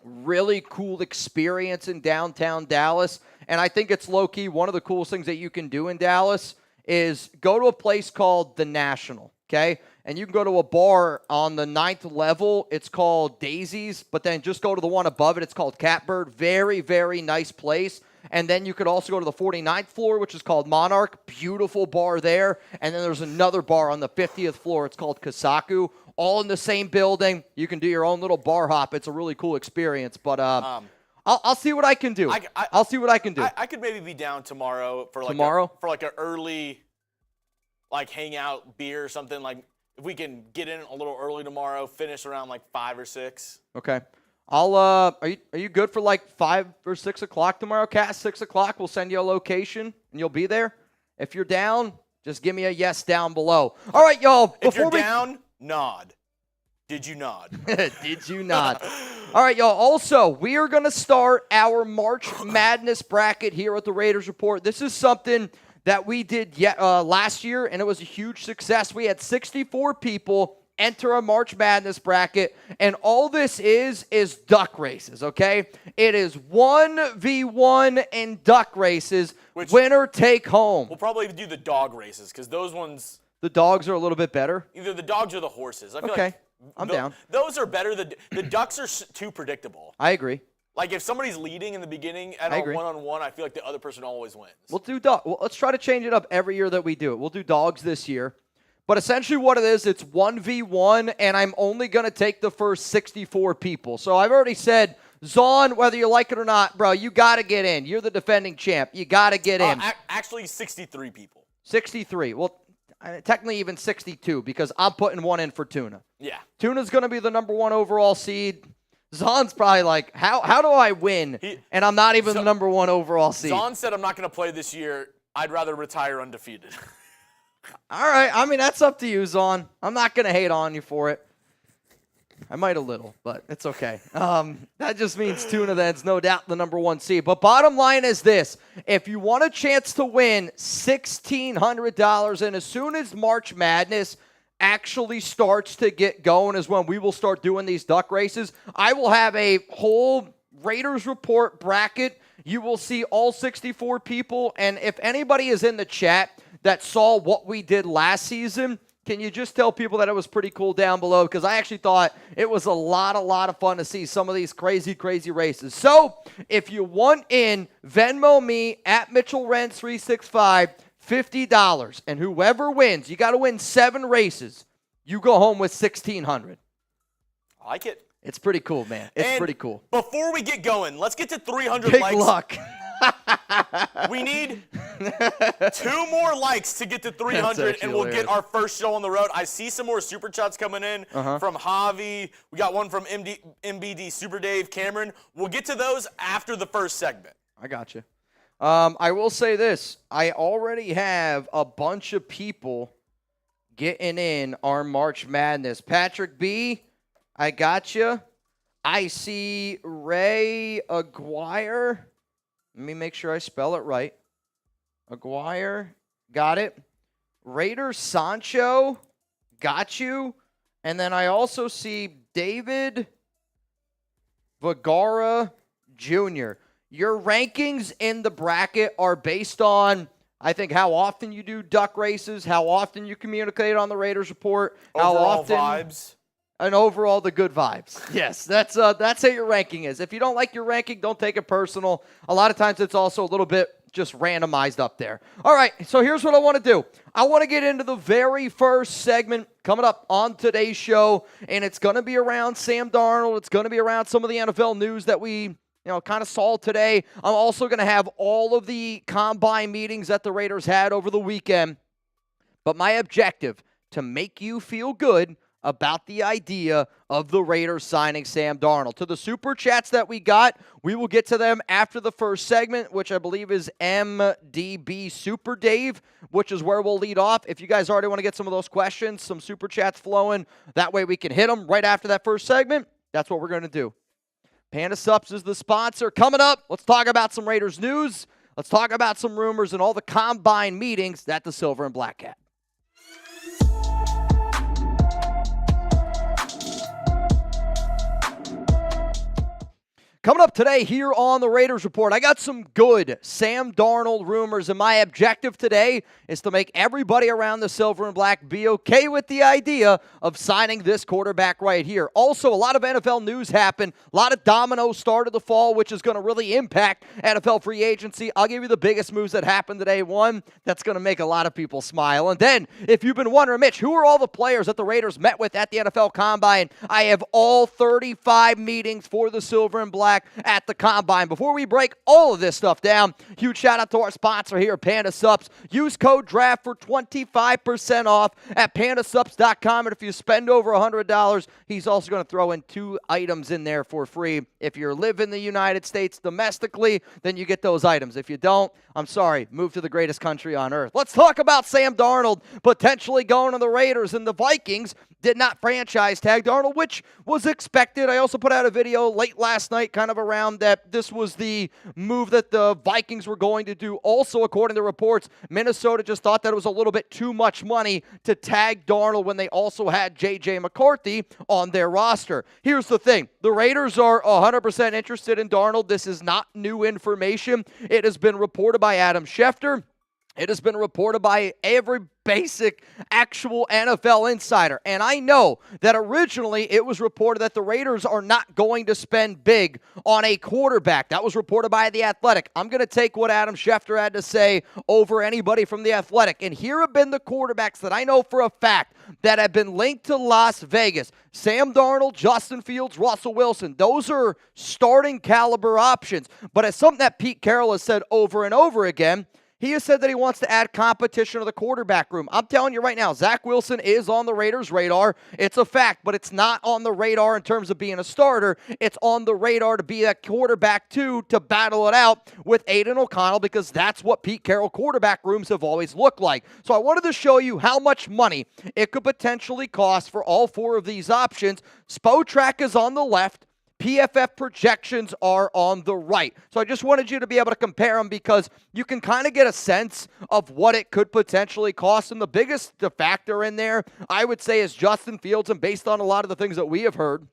Speaker 1: really cool experience in downtown Dallas, and I think it's low-key one of the coolest things that you can do in Dallas, is go to a place called The National, okay? And you can go to a bar on the 9th level. It's called Daisy's, but then just go to the one above it. It's called Catbird. Very, very nice place. And then you could also go to the 49th floor, which is called Monarch. Beautiful bar there. And then there's another bar on the 50th floor. It's called Kasaku. All in the same building. You can do your own little bar hop. It's a really cool experience. But I'll see what I can do. I'll see what I can do.
Speaker 2: I could maybe be down tomorrow for like an early like hangout beer or something. Like if we can get in a little early tomorrow, finish around like 5 or 6.
Speaker 1: Okay. Are you good for like 5 or 6 o'clock tomorrow, Cat? 6 o'clock, we'll send you a location and you'll be there. If you're down, just give me a yes down below. All right, y'all.
Speaker 2: If you're down, nod. Did you nod?
Speaker 1: Did you nod? All right, y'all. Also, we are going to start our March Madness bracket here at the Raiders Report. This is something that we did last year, and it was a huge success. We had 64 people enter a March Madness bracket, and all this is duck races, okay? It is 1v1 in duck races, winner take home.
Speaker 2: We'll probably do the dog races because those ones...
Speaker 1: The dogs are a little bit better?
Speaker 2: Either the dogs or the horses. I feel
Speaker 1: okay,
Speaker 2: like
Speaker 1: I'm down.
Speaker 2: Those are better. The ducks are too predictable.
Speaker 1: I agree.
Speaker 2: Like if somebody's leading in the beginning at a one-on-one, I feel like the other person always wins.
Speaker 1: We'll do dog. Well, let's try to change it up every year that we do it. We'll do dogs this year. But essentially what it is, it's 1v1, and I'm only going to take the first 64 people. So I've already said, Zahn, whether you like it or not, bro, you got to get in. You're the defending champ. You got to get in.
Speaker 2: Actually, 63 people.
Speaker 1: 63. Well, technically even 62 because I'm putting one in for Tuna.
Speaker 2: Yeah.
Speaker 1: Tuna's going to be the number 1 overall seed. Zahn's probably like, how do I win? And I'm not even the number 1 overall seed.
Speaker 2: Zahn said I'm not going to play this year. I'd rather retire undefeated.
Speaker 1: All right. I mean, that's up to you, Zahn. I'm not going to hate on you for it. I might a little, but it's okay. That just means Tuna then's no doubt the number 1 seed. But bottom line is this. If you want a chance to win $1,600, and as soon as March Madness actually starts to get going is when we will start doing these duck races, I will have a whole Raiders Report bracket. You will see all 64 people. And if anybody is in the chat that saw what we did last season, can you just tell people that it was pretty cool down below? Because I actually thought it was a lot of fun to see some of these crazy races. So if you want in, Venmo me at Mitchell Renz 365, $50. And whoever wins, you got to win 7 races. You go home with $1,600.
Speaker 2: I like it.
Speaker 1: It's pretty cool, man. It's pretty cool.
Speaker 2: Before we get going, let's get to 300
Speaker 1: Big
Speaker 2: likes.
Speaker 1: luck.
Speaker 2: We need 2 more likes to get to 300, and we'll get our first show on the road. I see some more super chats coming in from Javi. We got one from MBD Super Dave Cameron. We'll get to those after the first segment.
Speaker 1: I got you. I will say this. I already have a bunch of people getting in our March Madness. Patrick B., I got you. I see Ray Aguirre. Let me make sure I spell it right. Aguirre, got it. Raider Sancho, got you. And then I also see David Vergara Jr. Your rankings in the bracket are based on, I think, how often you do duck races, how often you communicate on the Raiders Report, how often
Speaker 2: vibes.
Speaker 1: And overall, the good vibes. Yes, that's how your ranking is. If you don't like your ranking, don't take it personal. A lot of times it's also a little bit just randomized up there. All right, so here's what I want to do. I want to get into the very first segment coming up on today's show, and it's going to be around Sam Darnold. It's going to be around some of the NFL news that we kind of saw today. I'm also going to have all of the combine meetings that the Raiders had over the weekend. But my objective, to make you feel good about the idea of the Raiders signing Sam Darnold. To the super chats that we got, we will get to them after the first segment, which I believe is MDB Super Dave, which is where we'll lead off. If you guys already want to get some of those questions, some super chats flowing, that way we can hit them right after that first segment. That's what we're going to do. Panda Supps is the sponsor. Coming up, let's talk about some Raiders news. Let's talk about some rumors and all the combine meetings that the Silver and Black had. Coming up today here on the Raiders Report, I got some good Sam Darnold rumors, and my objective today is to make everybody around the Silver and Black be okay with the idea of signing this quarterback right here. Also, a lot of NFL news happened. A lot of dominoes started the fall, which is going to really impact NFL free agency. I'll give you the biggest moves that happened today. One that's going to make a lot of people smile. And then, if you've been wondering, Mitch, who are all the players that the Raiders met with at the NFL Combine? I have all 35 meetings for the Silver and Black. Cadillac at the Combine. Before we break all of this stuff down, huge shout out to our sponsor here, Panda Supps. Use code DRAFT for 25% off at pandasupps.com. And if you spend over $100, he's also going to throw in 2 items in there for free. If you live in the United States domestically, then you get those items. If you don't, I'm sorry, move to the greatest country on earth. Let's talk about Sam Darnold potentially going to the Raiders, and the Vikings did not franchise tag Darnold, which was expected. I also put out a video late last night kind of around that this was the move that the Vikings were going to do. Also, according to reports, Minnesota just thought that it was a little bit too much money to tag Darnold when they also had J.J. McCarthy on their roster. Here's the thing. The Raiders are 100% interested in Darnold. This is not new information. It has been reported by Adam Schefter. It has been reported by every basic actual NFL insider. And I know that originally it was reported that the Raiders are not going to spend big on a quarterback. That was reported by The Athletic. I'm going to take what Adam Schefter had to say over anybody from The Athletic. And here have been the quarterbacks that I know for a fact that have been linked to Las Vegas. Sam Darnold, Justin Fields, Russell Wilson. Those are starting caliber options. But it's something that Pete Carroll has said over and over again. He has said that he wants to add competition to the quarterback room. I'm telling you right now, Zach Wilson is on the Raiders' radar. It's a fact, but it's not on the radar in terms of being a starter. It's on the radar to be that quarterback, too, to battle it out with Aiden O'Connell, because that's what Pete Carroll quarterback rooms have always looked like. So I wanted to show you how much money it could potentially cost for all 4 of these options. Spotrac is on the left. PFF projections are on the right. So I just wanted you to be able to compare them because you can kind of get a sense of what it could potentially cost. And the biggest factor in there, I would say, is Justin Fields. And based on a lot of the things that we have heard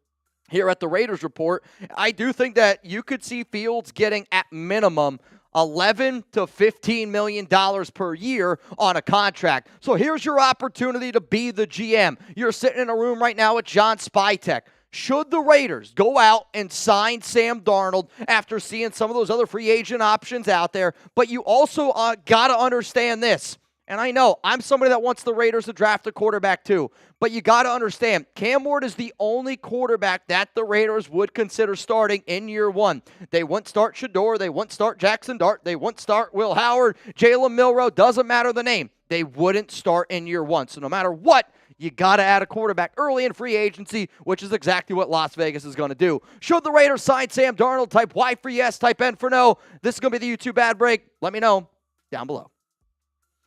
Speaker 1: here at the Raiders Report, I do think that you could see Fields getting at minimum $11 to $15 million per year on a contract. So here's your opportunity to be the GM. You're sitting in a room right now with John Spytek. Should the Raiders go out and sign Sam Darnold after seeing some of those other free agent options out there? But you also got to understand this. And I know I'm somebody that wants the Raiders to draft a quarterback too. But you got to understand, Cam Ward is the only quarterback that the Raiders would consider starting in year 1. They wouldn't start Shador. They wouldn't start Jackson Dart. They wouldn't start Will Howard, Jalen Milroe. Doesn't matter the name. They wouldn't start in year 1. So no matter what, you got to add a quarterback early in free agency, which is exactly what Las Vegas is going to do. Should the Raiders sign Sam Darnold? Type Y for yes, type N for no. This is going to be the YouTube ad break. Let me know down below.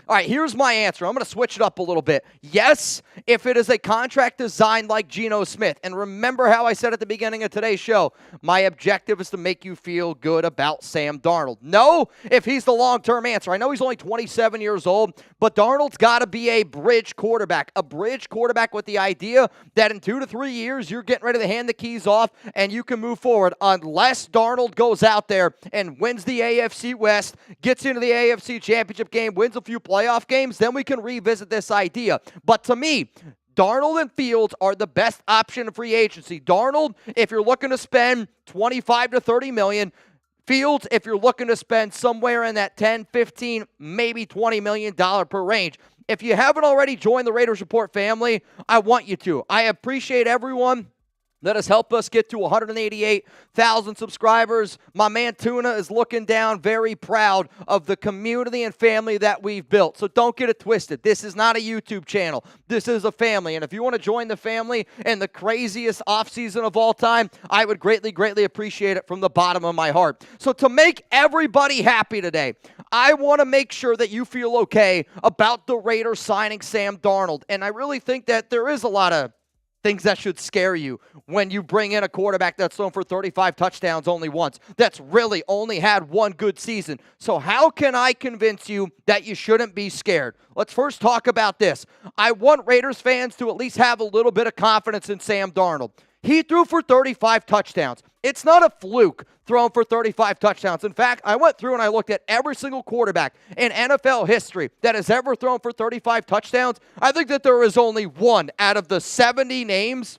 Speaker 1: All right, here's my answer. I'm going to switch it up a little bit. Yes, if it is a contract designed like Geno Smith. And remember how I said at the beginning of today's show, my objective is to make you feel good about Sam Darnold. No, if he's the long-term answer. I know he's only 27 years old, but Darnold's got to be a bridge quarterback. A bridge quarterback with the idea that in 2 to 3 years, you're getting ready to hand the keys off and you can move forward. Unless Darnold goes out there and wins the AFC West, gets into the AFC Championship game, wins a few playoff games, then we can revisit this idea. But to me, Darnold and Fields are the best option in free agency. Darnold, if you're looking to spend $25 to $30 million. Fields, if you're looking to spend somewhere in that $10, $15, maybe $20 million per range. If you haven't already joined the Raiders Report family, I want you to. I appreciate everyone that has helped us get to 188,000 subscribers. My man Tuna is looking down, very proud of the community and family that we've built. So don't get it twisted. This is not a YouTube channel. This is a family. And if you want to join the family in the craziest offseason of all time, I would greatly, greatly appreciate it from the bottom of my heart. So to make everybody happy today, I want to make sure that you feel okay about the Raiders signing Sam Darnold. And I really think that there is a lot of things that should scare you when you bring in a quarterback that's thrown for 35 touchdowns only once, that's really only had one good season. So how can I convince you that you shouldn't be scared? Let's first talk about this. I want Raiders fans to at least have a little bit of confidence in Sam Darnold. He threw for 35 touchdowns. It's not a fluke throwing for 35 touchdowns. In fact, I went through and I looked at every single quarterback in NFL history that has ever thrown for 35 touchdowns. I think that there is only one out of the 70 names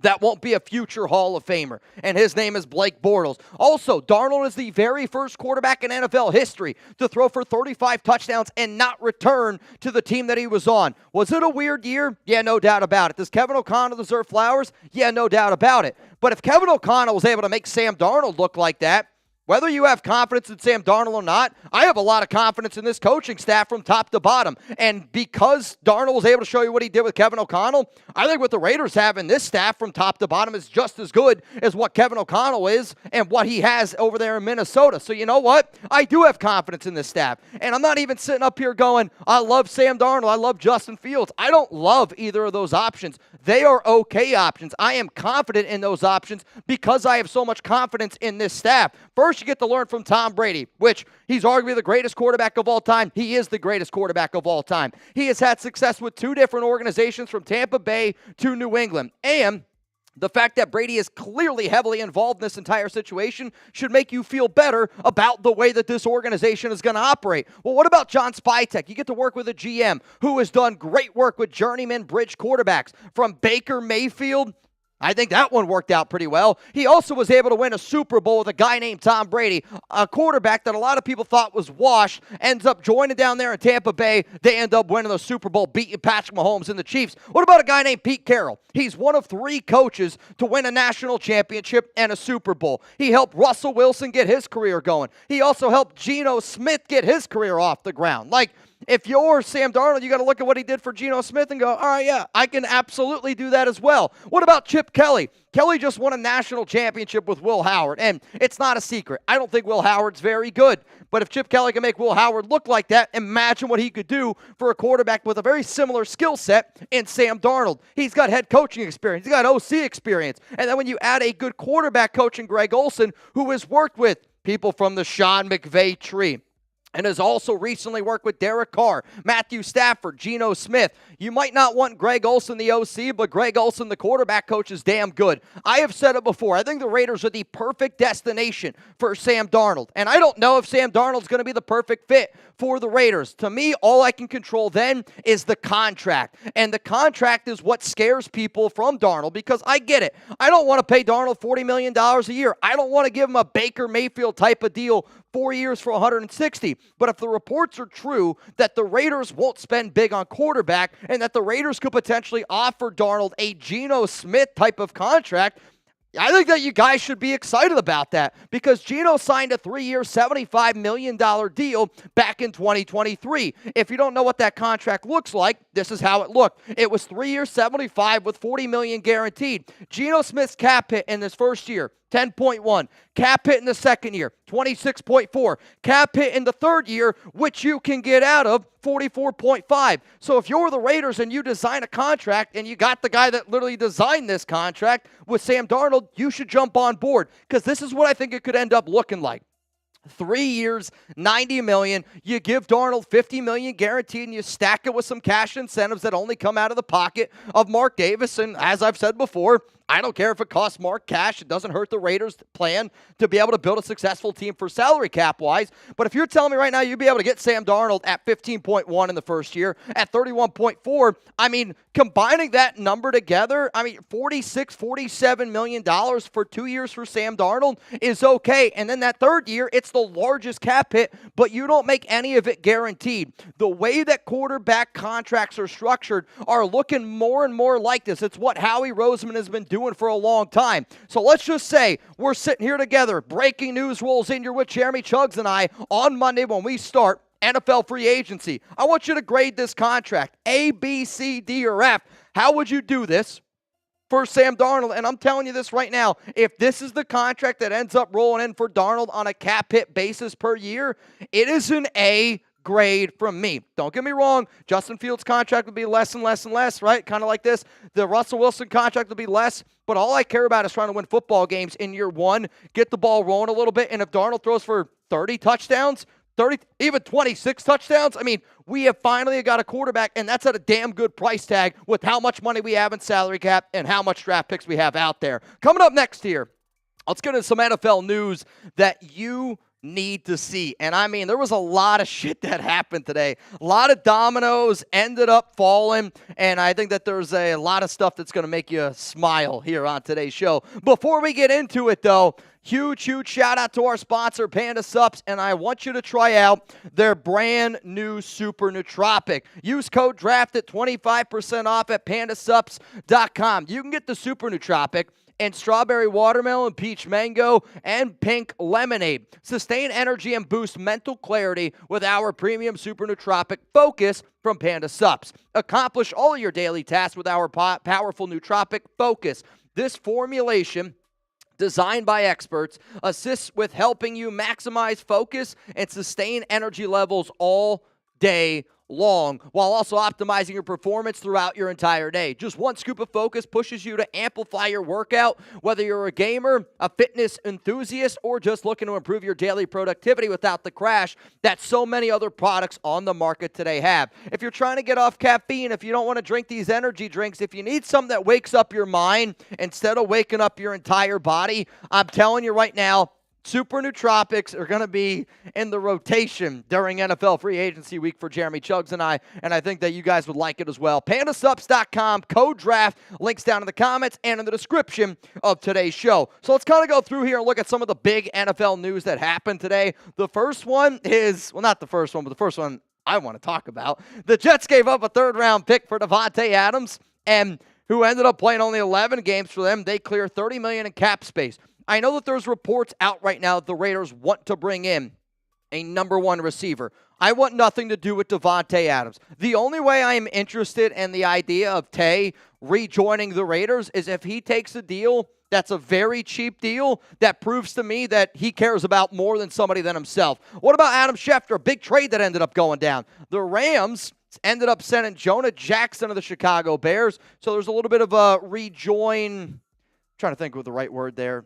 Speaker 1: that won't be a future Hall of Famer, and his name is Blake Bortles. Also, Darnold is the very first quarterback in NFL history to throw for 35 touchdowns and not return to the team that he was on. Was it a weird year? Yeah, no doubt about it. Does Kevin O'Connell deserve flowers? Yeah, no doubt about it. But if Kevin O'Connell was able to make Sam Darnold look like that, whether you have confidence in Sam Darnold or not, I have a lot of confidence in this coaching staff from top to bottom. And because Darnold was able to show you what he did with Kevin O'Connell, I think what the Raiders have in this staff from top to bottom is just as good as what Kevin O'Connell is and what he has over there in Minnesota. So you know what? I do have confidence in this staff. And I'm not even sitting up here going, I love Sam Darnold, I love Justin Fields. I don't love either of those options. They are okay options. I am confident in those options because I have so much confidence in this staff. First, you get to learn from Tom Brady, which he's arguably the greatest quarterback of all time. He is the greatest quarterback of all time. He has had success with two different organizations from Tampa Bay to New England. And the fact that Brady is clearly heavily involved in this entire situation should make you feel better about the way that this organization is going to operate. Well, what about John Spytek? You get to work with a GM who has done great work with journeyman bridge quarterbacks from Baker Mayfield. I think that one worked out pretty well. He also was able to win a Super Bowl with a guy named Tom Brady, a quarterback that a lot of people thought was washed, ends up joining down there in Tampa Bay. They end up winning the Super Bowl, beating Patrick Mahomes and the Chiefs. What about a guy named Pete Carroll? He's one of 3 coaches to win a national championship and a Super Bowl. He helped Russell Wilson get his career going. He also helped Geno Smith get his career off the ground. Like, if you're Sam Darnold, you got to look at what he did for Geno Smith and go, all right, yeah, I can absolutely do that as well. What about Chip Kelly? Kelly just won a national championship with Will Howard, and it's not a secret. I don't think Will Howard's very good, but if Chip Kelly can make Will Howard look like that, imagine what he could do for a quarterback with a very similar skill set in Sam Darnold. He's got head coaching experience. He's got OC experience. And then when you add a good quarterback coach in Greg Olsen, who has worked with people from the Sean McVay tree, and has also recently worked with Derek Carr, Matthew Stafford, Geno Smith. You might not want Greg Olsen, the OC, but Greg Olsen, the quarterback coach, is damn good. I have said it before. I think the Raiders are the perfect destination for Sam Darnold. And I don't know if Sam Darnold's going to be the perfect fit for the Raiders. To me, all I can control then is the contract. And the contract is what scares people from Darnold, because I get it. I don't want to pay Darnold $40 million a year. I don't want to give him a Baker Mayfield type of deal, 4 years for 160. But if the reports are true that the Raiders won't spend big on quarterback and that the Raiders could potentially offer Darnold a Geno Smith type of contract, I think that you guys should be excited about that, because Geno signed a 3-year, $75 million deal back in 2023. If you don't know what that contract looks like, this is how it looked. It was 3 years, $75 with $40 million guaranteed. Geno Smith's cap hit in this first year, 10.1. Cap hit in the second year, 26.4. Cap hit in the third year, which you can get out of, 44.5. So if you're the Raiders and you design a contract and you got the guy that literally designed this contract with Sam Darnold, you should jump on board, because this is what I think it could end up looking like. 3 years, $90 million. You give Darnold $50 million guaranteed, and you stack it with some cash incentives that only come out of the pocket of Mark Davis. And as I've said before, I don't care if it costs Mark cash. It doesn't hurt the Raiders' plan to be able to build a successful team for salary cap-wise. But if you're telling me right now you'd be able to get Sam Darnold at 15.1 in the first year, at 31.4, I mean, combining that number together, I mean, $47 million for 2 years for Sam Darnold is okay. And then that third year, it's the largest cap hit, but you don't make any of it guaranteed. The way that quarterback contracts are structured are looking more and more like this. It's what Howie Roseman has been doing for a long time. So let's just say we're sitting here together. Breaking news rolls in. You're with Jeremy Chuggs and I on Monday when we start NFL free agency. I want you to grade this contract, A, B, C, D, or F. How would you do this for Sam Darnold? And I'm telling you this right now, if this is the contract that ends up rolling in for Darnold on a cap hit basis per year, it is an A grade from me. Don't get me wrong, Justin Fields' contract would be less and less and less, right? Kind of like this. The Russell Wilson contract would be less, but all I care about is trying to win football games in year one, get the ball rolling a little bit, and if Darnold throws for 30 touchdowns, 30, even 26 touchdowns, I mean, we have finally got a quarterback, and that's at a damn good price tag with how much money we have in salary cap and how much draft picks we have out there. Coming up next here, let's get into some NFL news that you need to see. And I mean, there was a lot of shit that happened today. A lot of dominoes ended up falling, and I think that there's a lot of stuff that's going to make you smile here on today's show. Before we get into it, though, huge shout out to our sponsor, Panda Supps, and I want you to try out their brand new Super Nootropic. Use code DRAFT at 25% off at pandasupps.com. You can get the Super Nootropic and strawberry watermelon, peach mango, and pink lemonade. Sustain energy and boost mental clarity with our premium Super Nootropic Focus from Panda Supps. Accomplish all of your daily tasks with our powerful Nootropic Focus. This formulation, designed by experts, assists with helping you maximize focus and sustain energy levels all day long, while also optimizing your performance throughout your entire day. Just one scoop of focus pushes you to amplify your workout, whether you're a gamer, a fitness enthusiast, or just looking to improve your daily productivity without the crash that so many other products on the market today have. If you're trying to get off caffeine, if you don't want to drink these energy drinks, if you need something that wakes up your mind instead of waking up your entire body, I'm telling you right now, Super Nootropics are going to be in the rotation during NFL free agency week for Jeremy Chuggs and I think that you guys would like it as well. Pandasupps.com, code DRAFT, links down in the comments and in the description of today's show. So let's kind of go through here and look at some of the big NFL news that happened today. The first one is, well, not the first one, but the first one I want to talk about. The Jets gave up a third-round pick for Davante Adams, and who ended up playing only 11 games for them. They clear $30 million in cap space. I know that there's reports out right now that the Raiders want to bring in a number one receiver. I want nothing to do with Davante Adams. The only way I am interested in the idea of Tay rejoining the Raiders is if he takes a deal that's a very cheap deal that proves to me that he cares about more than somebody than himself. What about Adam Schefter? A big trade that ended up going down. The Rams ended up sending Jonah Jackson to the Chicago Bears, so there's a little bit of a trying to think of the right word there.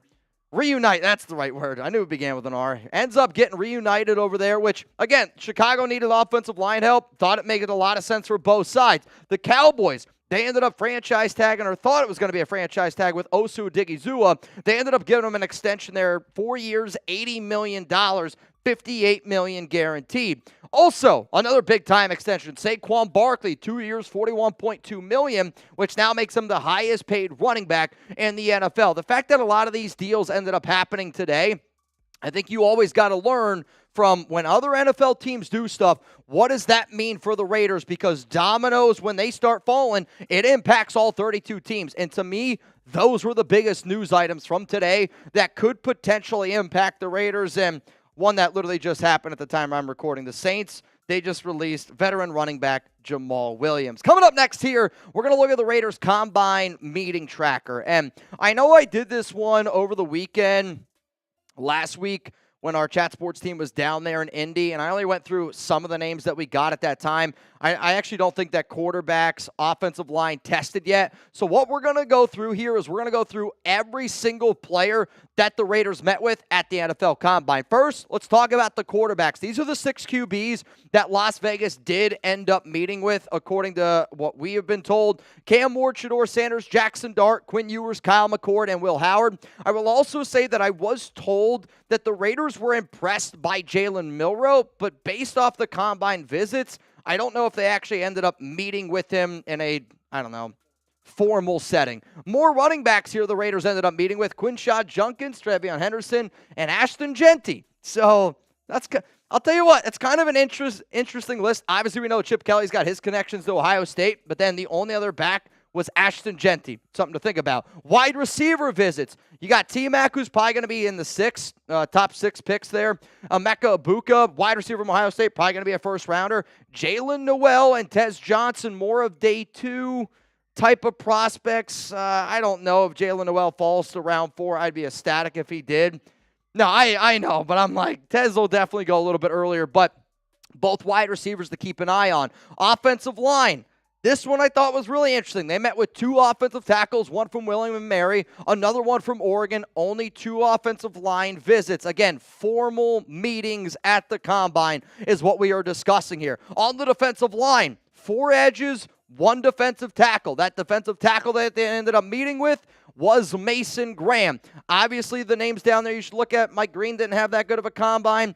Speaker 1: Reunite, that's the right word. I knew it began with an R. Ends up getting reunited over there, which, again, Chicago needed offensive line help. Thought it made a lot of sense for both sides. The Cowboys, they ended up franchise tagging, or thought it was going to be a franchise tag with Osu Odigizua. They ended up giving him an extension there, 4 years, $80 million, $58 million guaranteed. Also, another big-time extension, Saquon Barkley, 2 years, $41.2 million, which now makes him the highest-paid running back in the NFL. The fact that a lot of these deals ended up happening today, I think you always got to learn from when other NFL teams do stuff, what does that mean for the Raiders? Because dominoes, when they start falling, it impacts all 32 teams. And to me, those were the biggest news items from today that could potentially impact the Raiders. And one that literally just happened at the time I'm recording. The Saints, they just released veteran running back Jamal Williams. Coming up next here, we're going to look at the Raiders Combine meeting tracker. And I know I did this one over the weekend last week when our Chat Sports team was down there in Indy, and I only went through some of the names that we got at that time. I actually don't think that quarterbacks, offensive line tested yet. So what we're going to go through here is we're going to go through every single player that the Raiders met with at the NFL Combine. First, let's talk about the quarterbacks. These are the 6 QBs that Las Vegas did end up meeting with, according to what we have been told. Cam Ward, Shedeur Sanders, Jackson Dart, Quinn Ewers, Kyle McCord, and Will Howard. I will also say that I was told that the Raiders were impressed by Jalen Milroe, but based off the Combine visits, I don't know if they actually ended up meeting with him in a, formal setting. More running backs here the Raiders ended up meeting with: Quinshad Junkins, Trevion Henderson, and Ashton Genty. So I'll tell you what, it's kind of an interesting list. Obviously, we know Chip Kelly's got his connections to Ohio State, but then the only other back was Ashton Genty. Something to think about. Wide receiver visits. You got T-Mac, who's probably going to be in the top 6 picks there. Emeka Ibuka, wide receiver from Ohio State, probably going to be a first-rounder. Jalen Noel and Tez Johnson, more of day 2 type of prospects. I don't know if Jalen Noel falls to round 4. I'd be ecstatic if he did. No, I know, but I'm like, Tez will definitely go a little bit earlier, but both wide receivers to keep an eye on. Offensive line. This one I thought was really interesting. They met with 2 offensive tackles, one from William & Mary, another one from Oregon, only 2 offensive line visits. Again, formal meetings at the Combine is what we are discussing here. On the defensive line, 4 edges, 1 defensive tackle. That defensive tackle that they ended up meeting with was Mason Graham. Obviously, the names down there you should look at. Mike Green didn't have that good of a combine.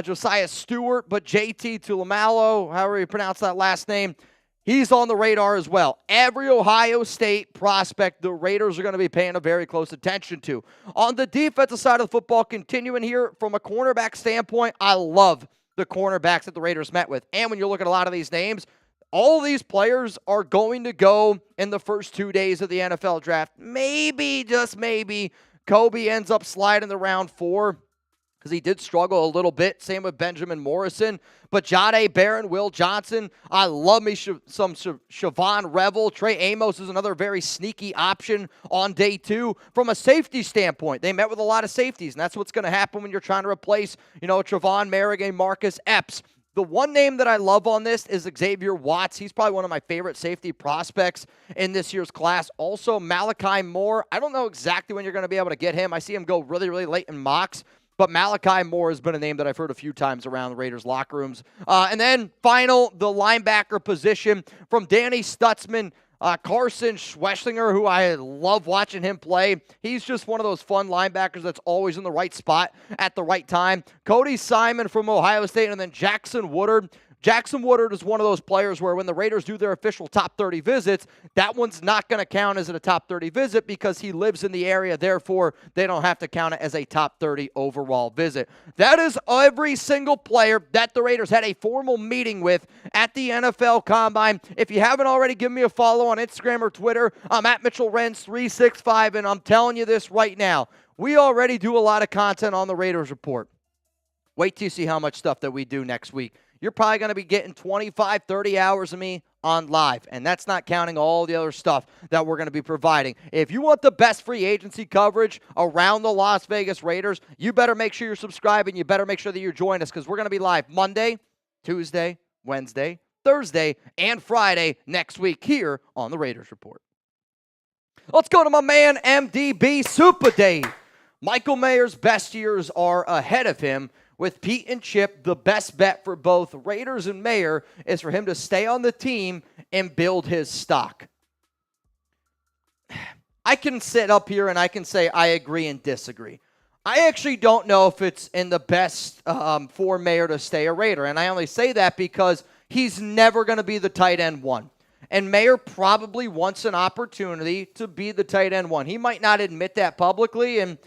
Speaker 1: Josiah Stewart, but JT Tulamalo, however you pronounce that last name, he's on the radar as well. Every Ohio State prospect the Raiders are going to be paying a very close attention to. On the defensive side of the football, continuing here from a cornerback standpoint, I love the cornerbacks that the Raiders met with. And when you look at a lot of these names, all of these players are going to go in the first 2 days of the NFL draft. Maybe, just maybe, Kobe ends up sliding to round 4 because he did struggle a little bit. Same with Benjamin Morrison. But Jahdae Barron, Will Johnson, I love me some Siobhan Revel. Trey Amos is another very sneaky option on day 2. From a safety standpoint, they met with a lot of safeties, and that's what's going to happen when you're trying to replace, Trevon Merrick and Marcus Epps. The one name that I love on this is Xavier Watts. He's probably one of my favorite safety prospects in this year's class. Also, Malachi Moore. I don't know exactly when you're going to be able to get him. I see him go really, really late in mocks. But Malachi Moore has been a name that I've heard a few times around the Raiders' locker rooms. And then, final, the linebacker position from Danny Stutzman. Carson Schwechlinger, who I love watching him play. He's just one of those fun linebackers that's always in the right spot at the right time. Cody Simon from Ohio State, and then Jackson Woodard. Jackson Woodard is one of those players where when the Raiders do their official top 30 visits, that one's not going to count as a top 30 visit because he lives in the area. Therefore, they don't have to count it as a top 30 overall visit. That is every single player that the Raiders had a formal meeting with at the NFL Combine. If you haven't already, give me a follow on Instagram or Twitter. I'm at Mitchell Renz 365, and I'm telling you this right now. We already do a lot of content on the Raiders Report. Wait till you see how much stuff that we do next week. You're probably going to be getting 25, 30 hours of me on live, and that's not counting all the other stuff that we're going to be providing. If you want the best free agency coverage around the Las Vegas Raiders, you better make sure you're subscribing. You better make sure that you're joining us because we're going to be live Monday, Tuesday, Wednesday, Thursday, and Friday next week here on the Raiders Report. Let's go to my man, MDB Super Dave. Michael Mayer's best years are ahead of him. With Pete and Chip, the best bet for both Raiders and Mayer is for him to stay on the team and build his stock. I can sit up here and I can say I agree and disagree. I actually don't know if it's in the best for Mayer to stay a Raider, and I only say that because he's never going to be the tight end one. And Mayer probably wants an opportunity to be the tight end one. He might not admit that publicly, and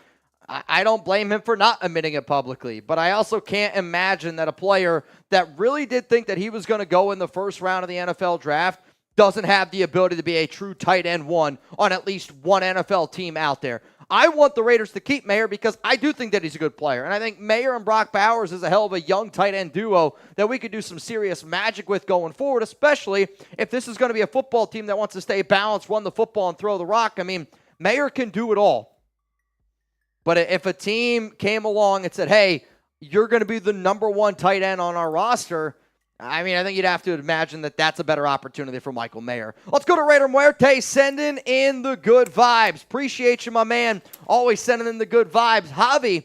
Speaker 1: I don't blame him for not admitting it publicly, but I also can't imagine that a player that really did think that he was going to go in the first round of the NFL draft doesn't have the ability to be a true tight end one on at least one NFL team out there. I want the Raiders to keep Mayer because I do think that he's a good player, and I think Mayer and Brock Bowers is a hell of a young tight end duo that we could do some serious magic with going forward, especially if this is going to be a football team that wants to stay balanced, run the football, and throw the rock. I mean, Mayer can do it all. But if a team came along and said, hey, you're going to be the number one tight end on our roster, I mean, I think you'd have to imagine that that's a better opportunity for Michael Mayer. Let's go to Raider Muerte, sending in the good vibes. Appreciate you, my man. Always sending in the good vibes. Javi,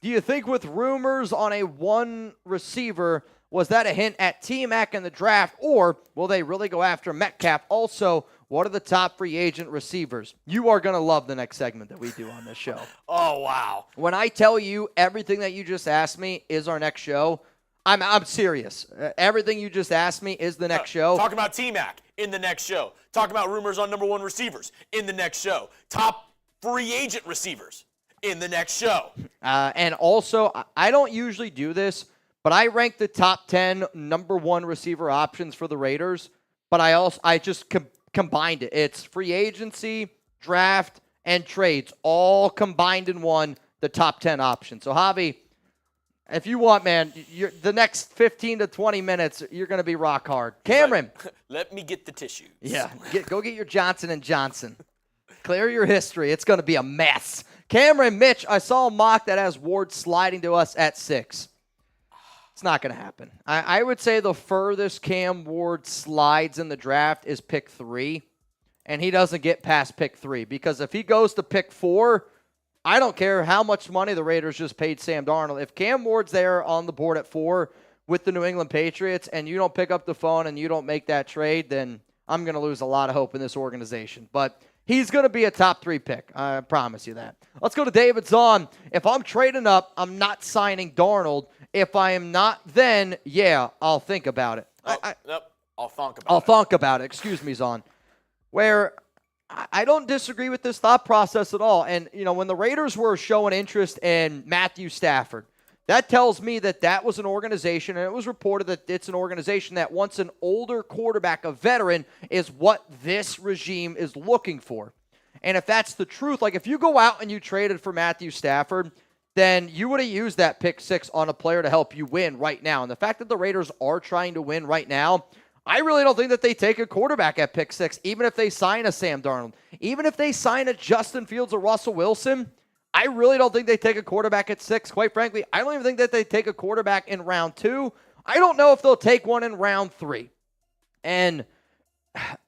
Speaker 1: do you think with rumors on a one receiver, was that a hint at T-Mac in the draft, or will they really go after Metcalf? Also, what are the top free agent receivers? You are going to love the next segment that we do on this show.
Speaker 2: Oh, wow.
Speaker 1: When I tell you everything that you just asked me is our next show, I'm serious. Everything you just asked me is the next show.
Speaker 2: Talk about T-Mac in the next show. Talk about rumors on number one receivers in the next show. Top free agent receivers in the next show.
Speaker 1: And also, I don't usually do this, but I rank the top 10 number one receiver options for the Raiders, but I just combined it. It's free agency, draft, and trades, all combined in one, the top 10 options. So, Javi, if you want, man, the next 15 to 20 minutes, you're going to be rock hard. Cameron.
Speaker 2: Let me get the tissues.
Speaker 1: Yeah, go get your Johnson & Johnson. Clear your history. It's going to be a mess. Cameron, Mitch, I saw a mock that has Ward sliding to us at 6. It's not going to happen. I would say the furthest Cam Ward slides in the draft is pick 3, and he doesn't get past pick 3 because if he goes to pick 4, I don't care how much money the Raiders just paid Sam Darnold. If Cam Ward's there on the board at 4 with the New England Patriots and you don't pick up the phone and you don't make that trade, then I'm going to lose a lot of hope in this organization. But He's going to be a top 3 pick. I promise you that. Let's go to David Zahn. If I'm trading up, I'm not signing Darnold. If I am not, then, yeah, I'll think about it.
Speaker 2: Nope. I'll
Speaker 1: thunk about it. Excuse me, Zahn. Where I don't disagree with this thought process at all. And, when the Raiders were showing interest in Matthew Stafford, that tells me that was an organization, and it was reported that it's an organization that wants an older quarterback, a veteran, is what this regime is looking for. And if that's the truth, like if you go out and you traded for Matthew Stafford, then you would have used that pick 6 on a player to help you win right now. And the fact that the Raiders are trying to win right now, I really don't think that they take a quarterback at pick 6, even if they sign a Sam Darnold. Even if they sign a Justin Fields or Russell Wilson, I really don't think they take a quarterback at 6. Quite frankly, I don't even think that they take a quarterback in round 2. I don't know if they'll take one in round 3. And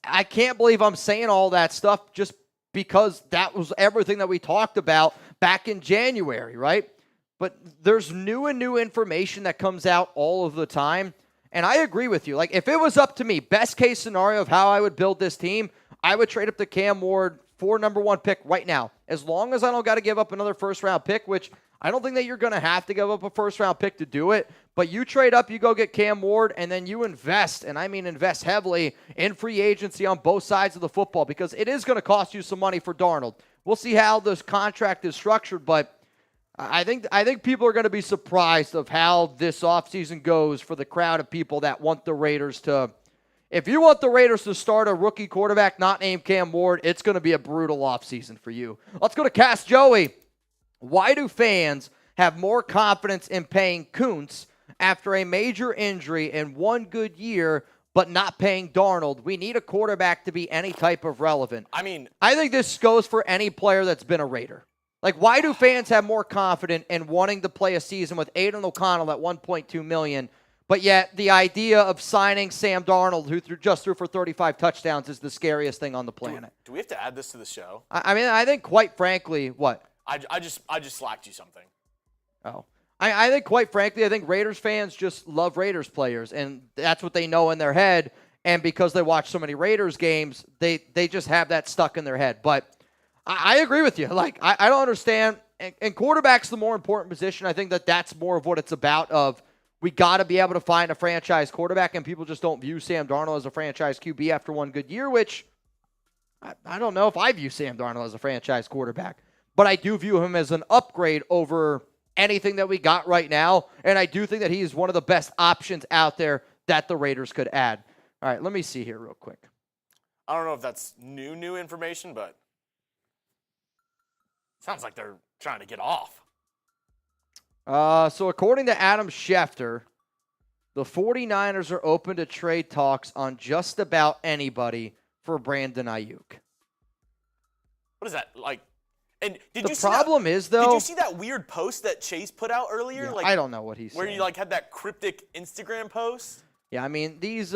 Speaker 1: I can't believe I'm saying all that stuff just because that was everything that we talked about back in January, right? But there's new information that comes out all of the time. And I agree with you. Like, if it was up to me, best case scenario of how I would build this team, I would trade up to Cam Ward for number 1 pick right now. As long as I don't got to give up another first-round pick, which I don't think that you're going to have to give up a first-round pick to do it. But you trade up, you go get Cam Ward, and then you invest, and I mean invest heavily in free agency on both sides of the football because it is going to cost you some money for Darnold. We'll see how this contract is structured, but I think people are going to be surprised of how this offseason goes for the crowd of people that want the Raiders to. If you want the Raiders to start a rookie quarterback not named Cam Ward, it's going to be a brutal offseason for you. Let's go to Cast Joey. Why do fans have more confidence in paying Kuntz after a major injury and 1 good year, but not paying Darnold? We need a quarterback to be any type of relevant.
Speaker 2: I mean,
Speaker 1: I think this goes for any player that's been a Raider. Like, why do fans have more confidence in wanting to play a season with Aiden O'Connell at $1.2 million, but yet the idea of signing Sam Darnold, who just threw for 35 touchdowns, is the scariest thing on the planet?
Speaker 2: Do we have to add this to the show?
Speaker 1: I mean, I think quite frankly, what?
Speaker 2: I just slacked you something.
Speaker 1: Oh. I think quite frankly, I think Raiders fans just love Raiders players, and that's what they know in their head. And because they watch so many Raiders games, they just have that stuck in their head. But I agree with you. Like, I don't understand. And quarterback's the more important position. I think that's more of what it's about of we got to be able to find a franchise quarterback, and people just don't view Sam Darnold as a franchise QB after 1 good year, which I don't know if I view Sam Darnold as a franchise quarterback. But I do view him as an upgrade over anything that we got right now, and I do think that he is one of the best options out there that the Raiders could add. All right, let me see here real quick.
Speaker 2: I don't know if that's new information, but sounds like they're trying to get off.
Speaker 1: So according to Adam Schefter, the 49ers are open to trade talks on just about anybody for Brandon Ayuk.
Speaker 2: What is that like? And
Speaker 1: did you
Speaker 2: see that weird post that Chase put out earlier?
Speaker 1: Yeah, I don't know what he said.
Speaker 2: Where you had that cryptic Instagram post?
Speaker 1: Yeah, I mean, these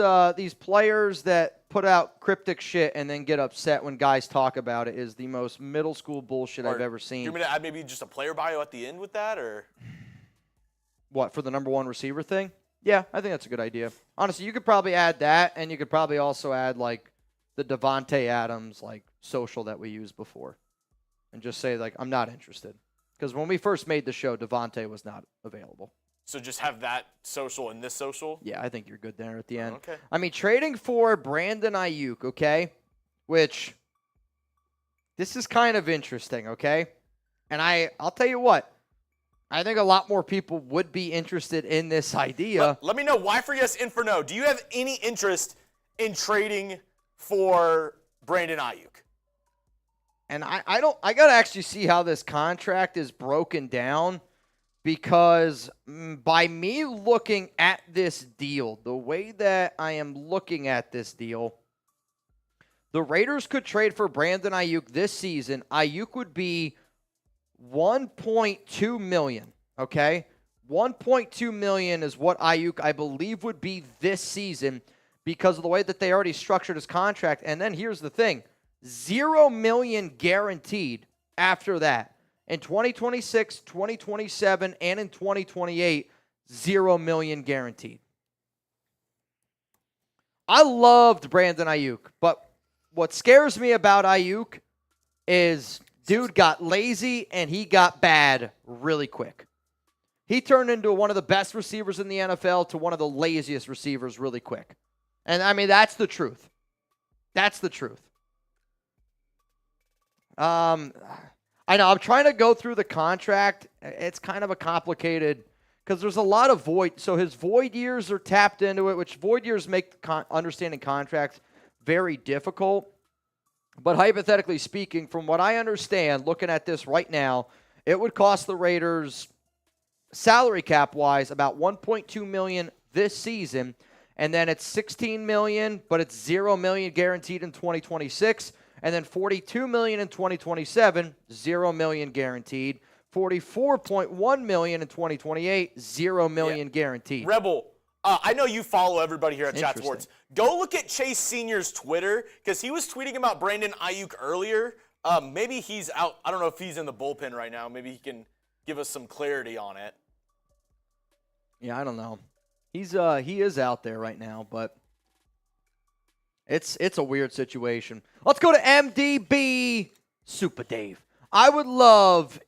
Speaker 1: players that put out cryptic shit and then get upset when guys talk about it is the most middle school bullshit I've ever seen.
Speaker 2: Do you want me to add maybe just a player bio at the end with that, or
Speaker 1: what, for the number 1 receiver thing? Yeah, I think that's a good idea. Honestly, you could probably add that, and you could probably also add like the Davante Adams like social that we used before. And just say, like, I'm not interested. Because when we first made the show, Davante was not available.
Speaker 2: So just have that social and this social?
Speaker 1: Yeah, I think you're good there at the end.
Speaker 2: Okay.
Speaker 1: I mean, trading for Brandon Ayuk, okay? Which, this is kind of interesting, okay? And I'll tell you what. I think a lot more people would be interested in this idea.
Speaker 2: Let me know why for yes and for no. Do you have any interest in trading for Brandon Ayuk?
Speaker 1: And I got to actually see how this contract is broken down, because by me looking at this deal, the way that I am looking at this deal, the Raiders could trade for Brandon Ayuk this season. Ayuk would be $1.2 million, okay? $1.2 million is what Ayuk, I believe, would be this season because of the way that they already structured his contract. And then here's the thing. $0 million guaranteed after that. In 2026, 2027, and in 2028, $0 million guaranteed. I loved Brandon Ayuk, but what scares me about Ayuk is dude got lazy and he got bad really quick. He turned into one of the best receivers in the NFL to one of the laziest receivers really quick. And, I mean, that's the truth. That's the truth. I know. I'm trying to go through the contract. It's kind of a complicated because there's a lot of void. So his void years are tapped into it, which void years make understanding contracts very difficult. But hypothetically speaking, from what I understand, looking at this right now, it would cost the Raiders salary cap wise about $1.2 million this season, and then it's $16 million, but it's $0 million guaranteed in 2026, and then $42 million in 2027, $0 million guaranteed, $44.1 million in 2028, $0 million guaranteed.
Speaker 2: Rebel, I know you follow everybody here at Chat Sports. Go look at Chase Sr.'s Twitter, because he was tweeting about Brandon Ayuk earlier. Maybe he's out. I don't know if he's in the bullpen right now. Maybe he can give us some clarity on it.
Speaker 1: Yeah, I don't know. He is out there right now, but it's a weird situation. Let's go to MDB Super Dave. I would love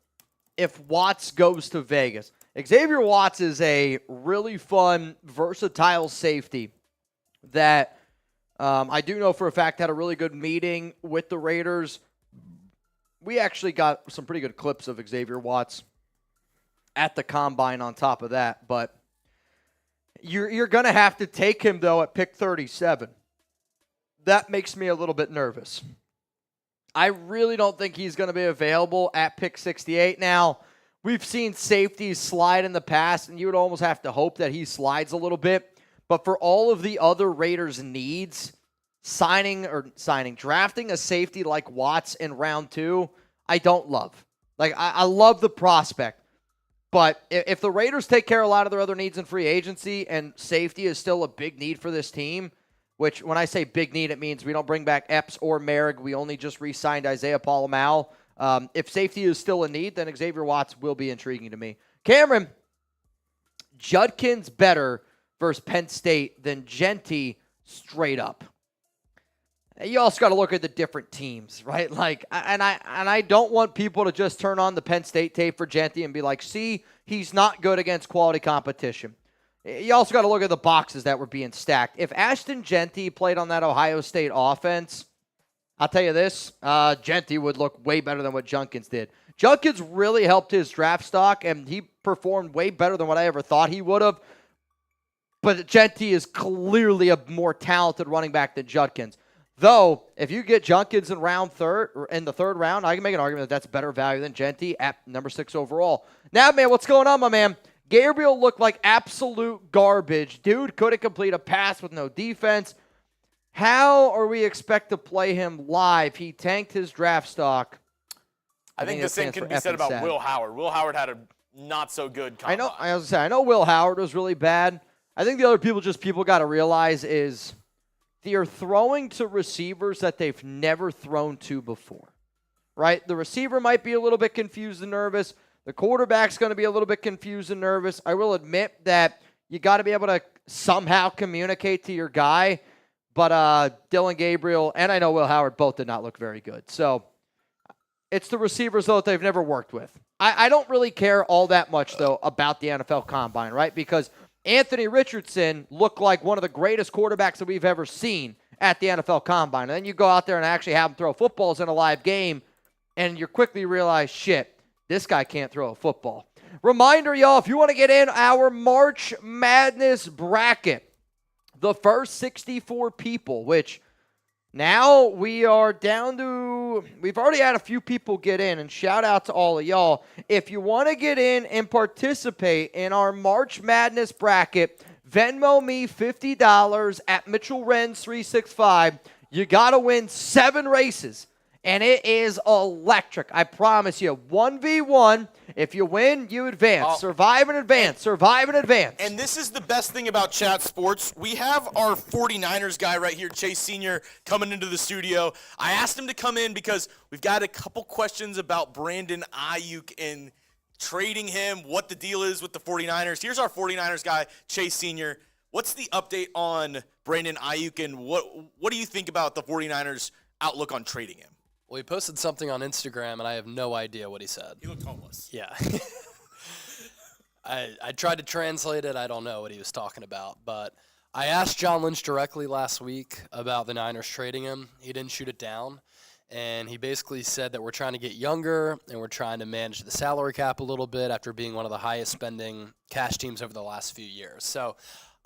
Speaker 1: if Watts goes to Vegas. Xavier Watts is a really fun, versatile safety that I do know for a fact had a really good meeting with the Raiders. We actually got some pretty good clips of Xavier Watts at the Combine on top of that, but you're going to have to take him, though, at pick 37. That makes me a little bit nervous. I really don't think he's going to be available at pick 68. Now, we've seen safeties slide in the past, and you would almost have to hope that he slides a little bit. But for all of the other Raiders' needs, drafting a safety like Watts in round 2, I don't love. Like, I love the prospect. But if the Raiders take care of a lot of their other needs in free agency and safety is still a big need for this team, which when I say big need, it means we don't bring back Epps or Merrick. We only just re-signed Isaiah Palomau. If safety is still a need, then Xavier Watts will be intriguing to me. Cameron, Judkins better versus Penn State than Genty straight up. You also got to look at the different teams, right? Like, and I don't want people to just turn on the Penn State tape for Genty and be like, see, he's not good against quality competition. You also got to look at the boxes that were being stacked. If Ashton Genty played on that Ohio State offense, I'll tell you this, Genty would look way better than what Judkins did. Judkins really helped his draft stock, and he performed way better than what I ever thought he would have. But Genty is clearly a more talented running back than Judkins. Though, if you get Judkins in the third round, I can make an argument that that's better value than Genty at number 6 overall. Now, man, what's going on, my man? Gabriel looked like absolute garbage. Dude couldn't complete a pass with no defense. How are we expect to play him live? He tanked his draft stock.
Speaker 2: I think the same can be said about Will Howard. Will Howard had a not-so-good combine.
Speaker 1: I know Will Howard was really bad. I think the other people got to realize is they're throwing to receivers that they've never thrown to before, right? The receiver might be a little bit confused and nervous. The quarterback's going to be a little bit confused and nervous. I will admit that you got to be able to somehow communicate to your guy, but Dylan Gabriel and I know Will Howard both did not look very good. So it's the receivers, though, that they've never worked with. I don't really care all that much, though, about the NFL Combine, right? Because Anthony Richardson looked like one of the greatest quarterbacks that we've ever seen at the NFL Combine. And then you go out there and actually have him throw footballs in a live game, and you quickly realize, shit, this guy can't throw a football. Reminder, y'all, if you want to get in our March Madness bracket, the first 64 people, which now we are down to, we've already had a few people get in, and shout out to all of y'all. If you want to get in and participate in our March Madness bracket, Venmo me $50 at Mitchell Renz 365. You got to win 7 races. And it is electric. I promise you. 1v1. If you win, you advance. Survive and advance. Survive and advance.
Speaker 2: And this is the best thing about Chat Sports. We have our 49ers guy right here, Chase Sr., coming into the studio. I asked him to come in because we've got a couple questions about Brandon Ayuk and trading him, what the deal is with the 49ers. Here's our 49ers guy, Chase Sr. What's the update on Brandon Ayuk, and what do you think about the 49ers' outlook on trading him?
Speaker 3: Well, he posted something on Instagram, and I have no idea what he said.
Speaker 2: He looked homeless.
Speaker 3: Yeah. I tried to translate it. I don't know what he was talking about. But I asked John Lynch directly last week about the Niners trading him. He didn't shoot it down. And he basically said that we're trying to get younger and we're trying to manage the salary cap a little bit after being one of the highest spending cash teams over the last few years. So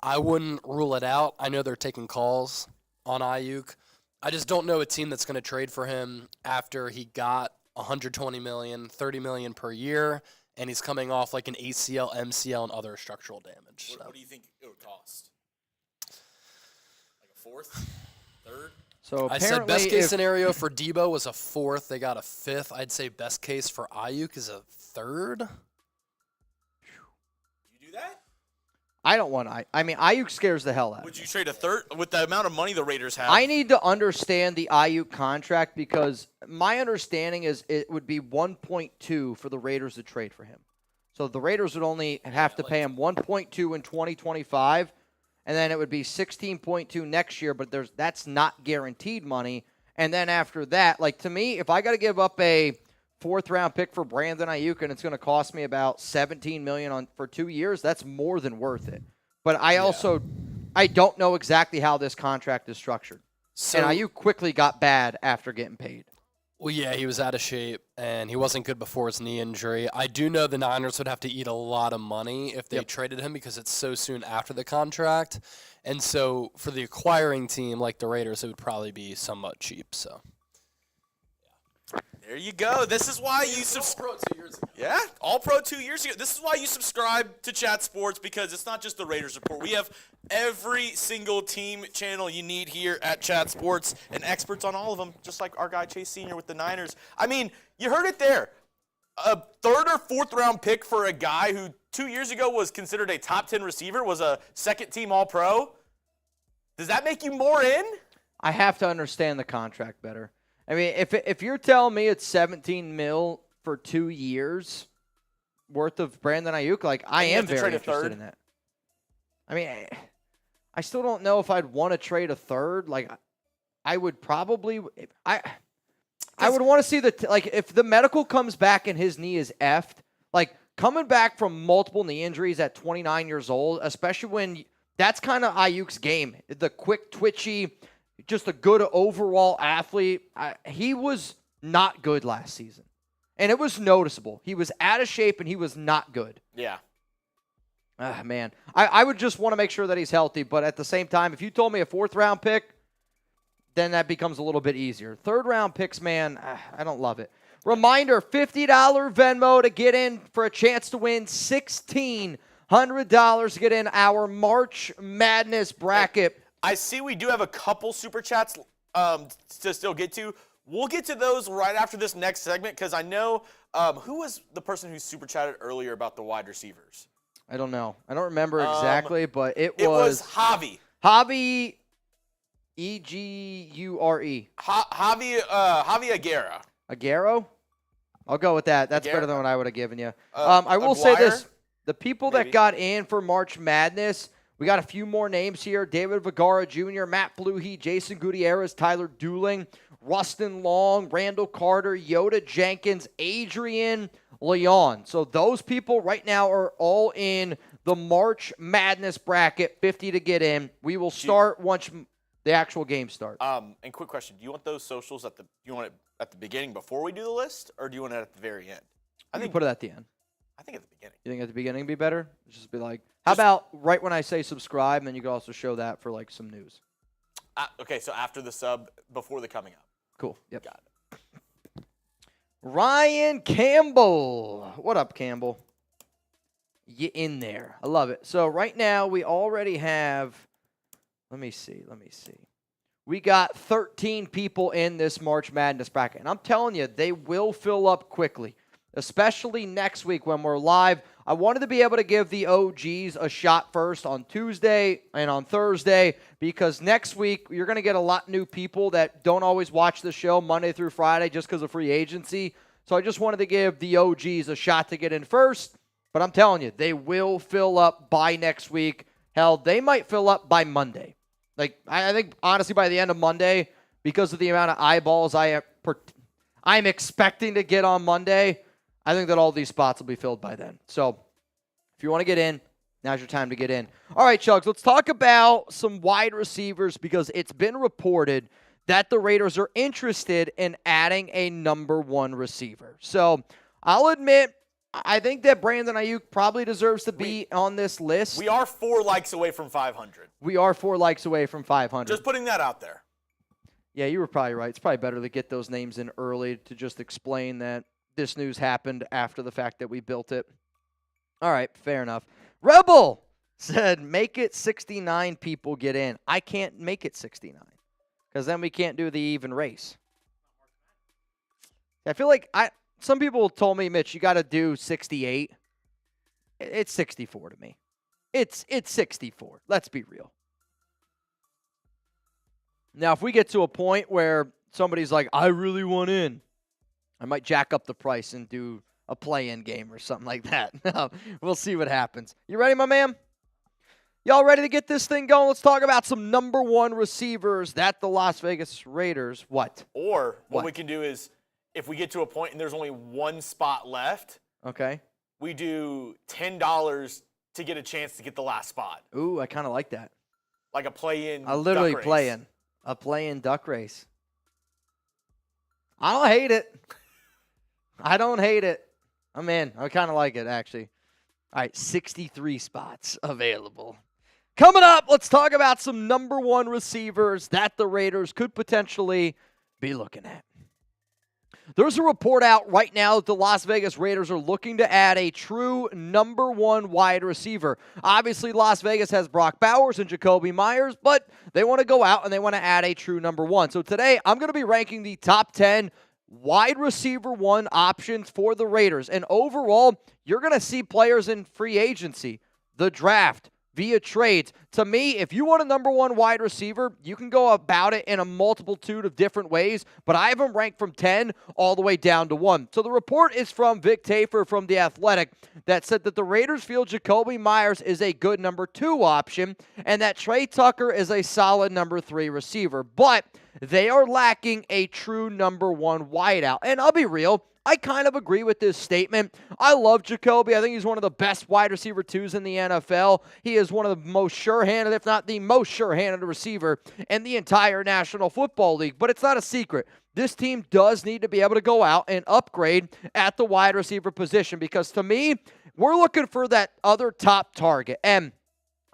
Speaker 3: I wouldn't rule it out. I know they're taking calls on Ayuk. I just don't know a team that's going to trade for him after he got $120 million, $30 million per year, and he's coming off like an ACL, MCL, and other structural damage.
Speaker 2: What do you think it would cost? Like a fourth? Third?
Speaker 1: So
Speaker 3: I said best case scenario for Debo was a fourth. They got a fifth. I'd say best case for Ayuk is a third.
Speaker 2: You do that?
Speaker 1: I don't want I mean, Ayuk scares the hell out of me.
Speaker 2: Would you trade a third with the amount of money the Raiders have?
Speaker 1: I need to understand the Ayuk contract because my understanding is it would be 1.2 for the Raiders to trade for him. So the Raiders would only have to pay him 1.2 in 2025, and then it would be 16.2 next year, but that's not guaranteed money. And then after that, like to me, if I got to give up a fourth-round pick for Brandon Ayuk and it's going to cost me about $17 million for 2 years, that's more than worth it. But I don't know exactly how this contract is structured. So, and Ayuk quickly got bad after getting paid.
Speaker 3: Well, yeah, he was out of shape, and he wasn't good before his knee injury. I do know the Niners would have to eat a lot of money if they traded him because it's so soon after the contract. And so for the acquiring team like the Raiders, it would probably be somewhat cheap. So.
Speaker 2: There you go. This is why you subscribe. Yeah, All Pro 2 years ago. This is why you subscribe to Chat Sports, because it's not just the Raiders Report. We have every single team channel you need here at Chat Sports and experts on all of them, just like our guy Chase Sr. with the Niners. I mean, you heard it there. A third or fourth round pick for a guy who 2 years ago was considered a top 10 receiver, was a second team All Pro. Does that make you more in?
Speaker 1: I have to understand the contract better. I mean, if you're telling me it's $17 million for 2 years worth of Brandon Ayuk, like I am very interested in that. I mean, I still don't know if I'd want to trade a third. Like, I would probably I would want to see if the medical comes back and his knee is effed, like coming back from multiple knee injuries at 29 years old, especially when that's kind of Ayuk's game, the quick, twitchy. Just a good overall athlete. He was not good last season. And it was noticeable. He was out of shape and he was not good.
Speaker 2: Yeah.
Speaker 1: Man. I would just want to make sure that he's healthy. But at the same time, if you told me a fourth-round pick, then that becomes a little bit easier. Third-round picks, man, I don't love it. Reminder, $50 Venmo to get in for a chance to win $1,600 to get in our March Madness bracket.
Speaker 2: I see we do have a couple Super Chats to still get to. We'll get to those right after this next segment because I know who was the person who Super Chatted earlier about the wide receivers?
Speaker 1: I don't know. I don't remember exactly, but it
Speaker 2: was Javi.
Speaker 1: Javi, E-G-U-R-E.
Speaker 2: Javi Aguero.
Speaker 1: Aguero? I'll go with that. That's better than what I would have given you. I will say this. The people that got in for March Madness, we got a few more names here. David Vergara Jr., Matt Bluhe, Jason Gutierrez, Tyler Dooling, Rustin Long, Randall Carter, Yoda Jenkins, Adrian Leon. So those people right now are all in the March Madness bracket, 50 to get in. We will start once the actual game starts.
Speaker 2: And quick question. Do you want those socials do you want it at the beginning before we do the list, or do you want it at the very end?
Speaker 1: I think put it at the end.
Speaker 2: I think at the beginning.
Speaker 1: You think at the beginning would be better? Just be like, how about right when I say subscribe, and then you can also show that for like some news.
Speaker 2: Okay, so after the sub, before the coming up.
Speaker 1: Cool. Yep.
Speaker 2: Got it.
Speaker 1: Ryan Campbell. What up, Campbell? You in there. I love it. So right now we already have, let me see. We got 13 people in this March Madness bracket. And I'm telling you, they will fill up quickly, especially next week when we're live. I wanted to be able to give the OGs a shot first on Tuesday and on Thursday because next week you're going to get a lot of new people that don't always watch the show Monday through Friday just because of free agency. So I just wanted to give the OGs a shot to get in first. But I'm telling you, they will fill up by next week. Hell, they might fill up by Monday. Like, I think, honestly, by the end of Monday, because of the amount of eyeballs I have, I'm expecting to get on Monday. I think that all these spots will be filled by then. So if you want to get in, now's your time to get in. All right, Chugs, let's talk about some wide receivers because it's been reported that the Raiders are interested in adding a number 1 receiver. So I'll admit, I think that Brandon Ayuk probably deserves to be on this list.
Speaker 2: We are 4 likes away from 500.
Speaker 1: We are 4 likes away from 500.
Speaker 2: Just putting that out there.
Speaker 1: Yeah, you were probably right. It's probably better to get those names in early to just explain that this news happened after the fact that we built it. All right, fair enough. Rebel said, make it 69 people get in. I can't make it 69 because then we can't do the even race. I feel like some people told me, Mitch, you got to do 68. It's 64 to me. It's 64. Let's be real. Now, if we get to a point where somebody's like, I really want in, I might jack up the price and do a play-in game or something like that. We'll see what happens. You ready, my man? Y'all ready to get this thing going? Let's talk about some number 1 receivers that the Las Vegas Raiders, what?
Speaker 2: Or what we can do is, if we get to a point and there's only 1 spot left,
Speaker 1: okay,
Speaker 2: we do $10 to get a chance to get the last spot.
Speaker 1: Ooh, I kind of like that.
Speaker 2: Like a play-in
Speaker 1: literally play-in. A play-in duck race. I don't hate it. I don't hate it. I'm in. I kind of like it, actually. All right, 63 spots available. Coming up, let's talk about some number 1 receivers that the Raiders could potentially be looking at. There's a report out right now that the Las Vegas Raiders are looking to add a true number 1 wide receiver. Obviously, Las Vegas has Brock Bowers and Jacoby Myers, but they want to go out and they want to add a true number 1. So today, I'm going to be ranking the top 10 wide receiver 1 options for the Raiders. And overall, you're going to see players in free agency, the draft, via trades. To me, if you want a number 1 wide receiver, you can go about it in a multitude of different ways, but I have them ranked from 10 all the way down to 1. So the report is from Vic Tafur from The Athletic that said that the Raiders feel Jacoby Myers is a good number 2 option and that Trey Tucker is a solid number 3 receiver, but they are lacking a true number 1 wideout. And I'll be real, I kind of agree with this statement. I love Jacoby. I think he's one of the best wide receiver 2s in the NFL. He is one of the most sure-handed, if not the most sure-handed receiver in the entire National Football League. But it's not a secret. This team does need to be able to go out and upgrade at the wide receiver position because to me, we're looking for that other top target. And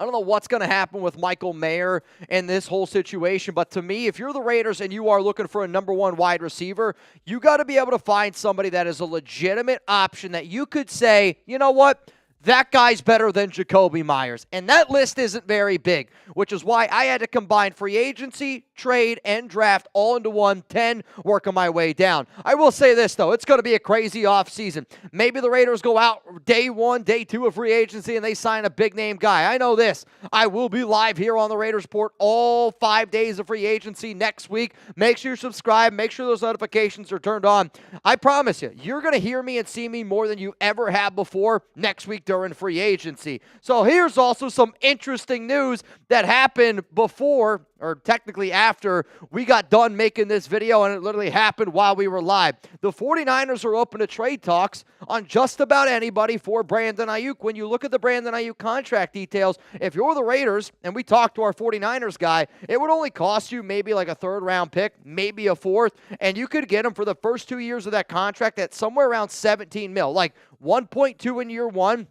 Speaker 1: I don't know what's going to happen with Michael Mayer and this whole situation, but to me, if you're the Raiders and you are looking for a number 1 wide receiver, you got to be able to find somebody that is a legitimate option that you could say, you know what? That guy's better than Jacoby Myers. And that list isn't very big, which is why I had to combine free agency, trade, and draft all into 110, working my way down. I will say this, though. It's going to be a crazy offseason. Maybe the Raiders go out day 1, day 2 of free agency, and they sign a big-name guy. I know this. I will be live here on the Raiders Report all 5 days of free agency next week. Make sure you subscribe. Make sure those notifications are turned on. I promise you, you're going to hear me and see me more than you ever have before next week during free agency. So here's also some interesting news that happened before, or technically after, we got done making this video, and it literally happened while we were live. The 49ers are open to trade talks on just about anybody for Brandon Ayuk. When you look at the Brandon Ayuk contract details, if you're the Raiders, and we talked to our 49ers guy, it would only cost you maybe like a 3rd-round pick, maybe a 4th, and you could get him for the first 2 years of that contract at somewhere around $17 million, like 1.2 in year 1,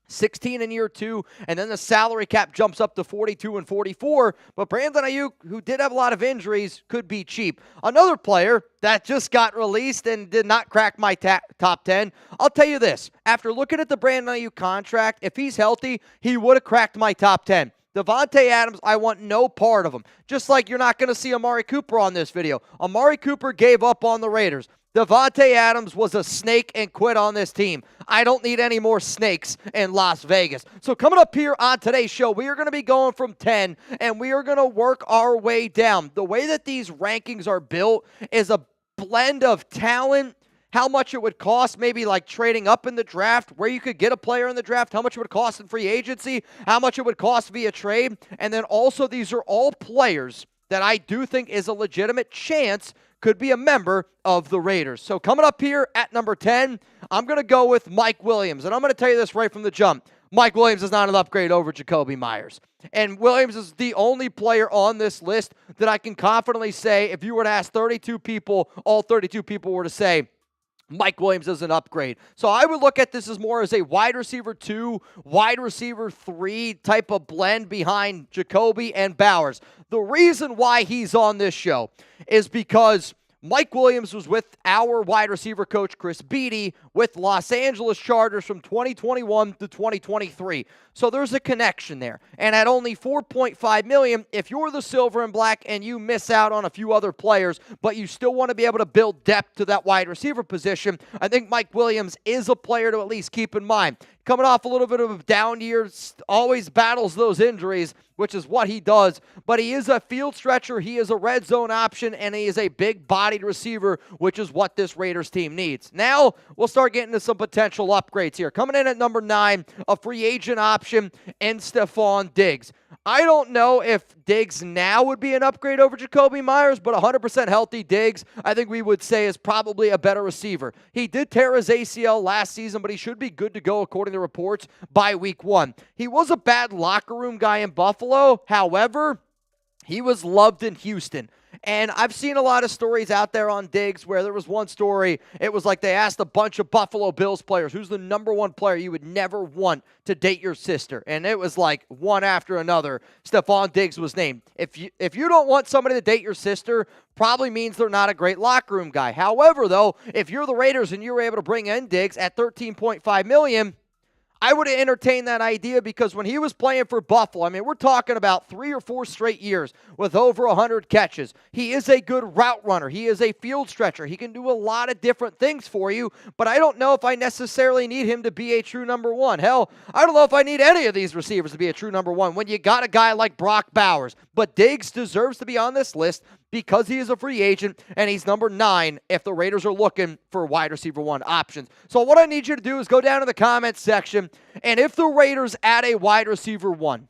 Speaker 1: 16 in year 2, and then the salary cap jumps up to 42 and 44. But Brandon Ayuk, who did have a lot of injuries, could be cheap. Another player that just got released and did not crack my top 10, I'll tell you this. After looking at the Brandon Ayuk contract, if he's healthy, he would have cracked my top 10. Davante Adams, I want no part of him. Just like you're not going to see Amari Cooper on this video. Amari Cooper gave up on the Raiders. Davante Adams was a snake and quit on this team. I don't need any more snakes in Las Vegas. So coming up here on today's show, we are going to be going from 10, and we are going to work our way down. The way that these rankings are built is a blend of talent, how much it would cost, maybe like trading up in the draft, where you could get a player in the draft, how much it would cost in free agency, how much it would cost via trade, and then also these are all players that I do think is a legitimate chance could be a member of the Raiders. So coming up here at number 10, I'm going to go with Mike Williams. And I'm going to tell you this right from the jump. Mike Williams is not an upgrade over Jakobi Meyers. And Williams is the only player on this list that I can confidently say, if you were to ask 32 people, all 32 people were to say, Mike Williams is an upgrade. So I would look at this as more as a wide receiver 2, wide receiver 3 type of blend behind Jakobi and Bowers. The reason why he's on this show is because Mike Williams was with our wide receiver coach, Chris Beatty, with Los Angeles Chargers from 2021 to 2023. So there's a connection there. And at only $4.5 million, if you're the silver and black and you miss out on a few other players, but you still want to be able to build depth to that wide receiver position, I think Mike Williams is a player to at least keep in mind. Coming off a little bit of a down year, always battles those injuries, which is what he does. But he is a field stretcher, he is a red zone option, and he is a big-bodied receiver, which is what this Raiders team needs. Now, we'll start getting to some potential upgrades here. Coming in at number 9, a free agent option, and Stephon Diggs. I don't know if Diggs now would be an upgrade over Jakobi Meyers, but 100% healthy Diggs, I think we would say, is probably a better receiver. He did tear his ACL last season, but he should be good to go according to reports by week 1. He was a bad locker room guy in Buffalo. However, he was loved in Houston. And I've seen a lot of stories out there on Diggs where there was one story, it was like they asked a bunch of Buffalo Bills players, who's the number 1 player you would never want to date your sister? And it was like one after another, Stephon Diggs was named. If you don't want somebody to date your sister, probably means they're not a great locker room guy. However, though, if you're the Raiders and you were able to bring in Diggs at $13.5 million, I would have entertained that idea because when he was playing for Buffalo, I mean, we're talking about 3 or 4 straight years with over 100 catches. He is a good route runner. He is a field stretcher. He can do a lot of different things for you, but I don't know if I necessarily need him to be a true number 1. Hell, I don't know if I need any of these receivers to be a true number 1 when you got a guy like Brock Bowers. But Diggs deserves to be on this list because he is a free agent, and he's number 9 if the Raiders are looking for wide receiver 1 options. So what I need you to do is go down to the comments section, and if the Raiders add a wide receiver 1,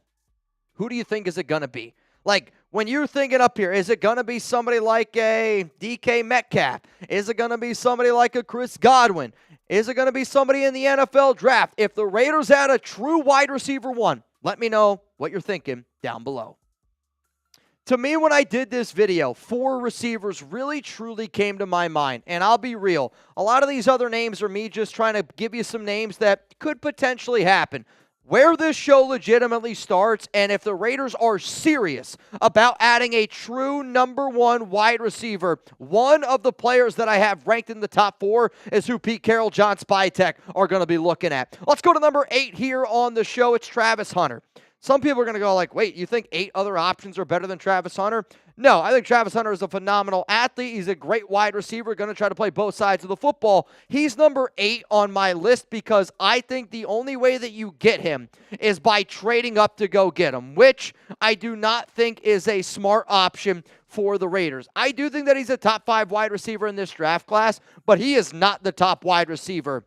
Speaker 1: who do you think is it going to be? Like, when you're thinking up here, is it going to be somebody like a DK Metcalf? Is it going to be somebody like a Chris Godwin? Is it going to be somebody in the NFL draft? If the Raiders add a true wide receiver 1, let me know what you're thinking down below. To me, when I did this video, 4 receivers really, truly came to my mind. And I'll be real, a lot of these other names are me just trying to give you some names that could potentially happen. Where this show legitimately starts, and if the Raiders are serious about adding a true number 1 wide receiver, one of the players that I have ranked in the top 4 is who Pete Carroll John Spytek are going to be looking at. Let's go to number 8 here on the show. It's Travis Hunter. Some people are going to go like, wait, you think 8 other options are better than Travis Hunter? No, I think Travis Hunter is a phenomenal athlete. He's a great wide receiver, going to try to play both sides of the football. He's number 8 on my list because I think the only way that you get him is by trading up to go get him, which I do not think is a smart option for the Raiders. I do think that he's a top 5 wide receiver in this draft class, but he is not the top wide receiver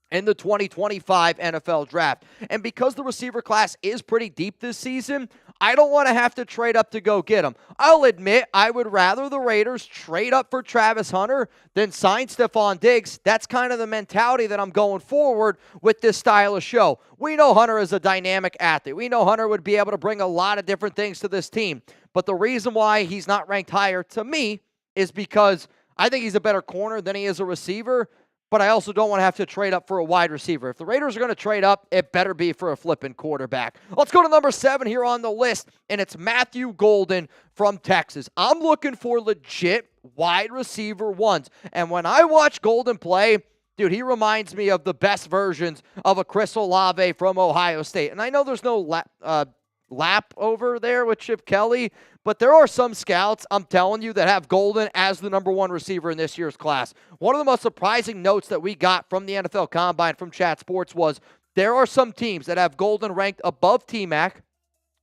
Speaker 1: in the 2025 NFL draft. And because the receiver class is pretty deep this season, I don't want to have to trade up to go get him. I'll admit I would rather the Raiders trade up for Travis Hunter than sign Stephon Diggs. That's kind of the mentality that I'm going forward with this style of show. We know Hunter is a dynamic athlete. We know Hunter would be able to bring a lot of different things to this team. But the reason why he's not ranked higher to me is because I think he's a better corner than he is a receiver. But I also don't want to have to trade up for a wide receiver. If the Raiders are going to trade up, it better be for a flipping quarterback. Let's go to number 7 here on the list, and it's Matthew Golden from Texas. I'm looking for legit wide receiver 1s. And when I watch Golden play, dude, he reminds me of the best versions of a Chris Olave from Ohio State. And I know there's no lap over there with Chip Kelly, but there are some scouts, I'm telling you, that have Golden as the number 1 receiver in this year's class. One of the most surprising notes that we got from the NFL Combine from Chat Sports was there are some teams that have Golden ranked above T-Mac,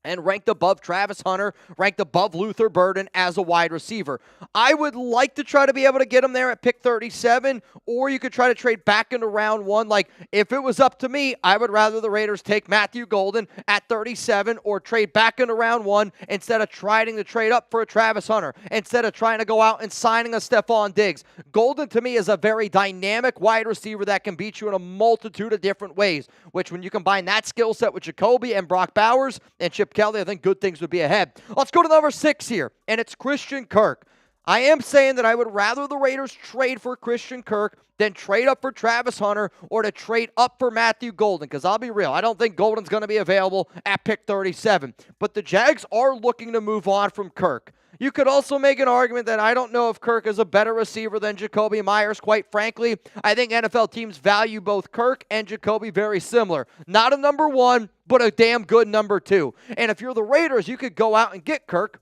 Speaker 1: and ranked above Travis Hunter, ranked above Luther Burden as a wide receiver. I would like to try to be able to get him there at pick 37, or you could try to trade back into round 1. Like, if it was up to me, I would rather the Raiders take Matthew Golden at 37 or trade back into round 1 instead of trying to trade up for a Travis Hunter, instead of trying to go out and signing a Stephon Diggs. Golden, to me, is a very dynamic wide receiver that can beat you in a multitude of different ways, which when you combine that skill set with Jacoby and Brock Bowers and Chip Kelly, I think good things would be ahead. Let's go to number 6 here, and it's Christian Kirk. I am saying that I would rather the Raiders trade for Christian Kirk than trade up for Travis Hunter or to trade up for Matthew Golden, because I'll be real, I don't think Golden's going to be available at pick 37. But the Jags are looking to move on from Kirk. You could also make an argument that I don't know if Kirk is a better receiver than Jacoby Myers, quite frankly. I think NFL teams value both Kirk and Jacoby very similar. Not a number 1, but a damn good number 2. And if you're the Raiders, you could go out and get Kirk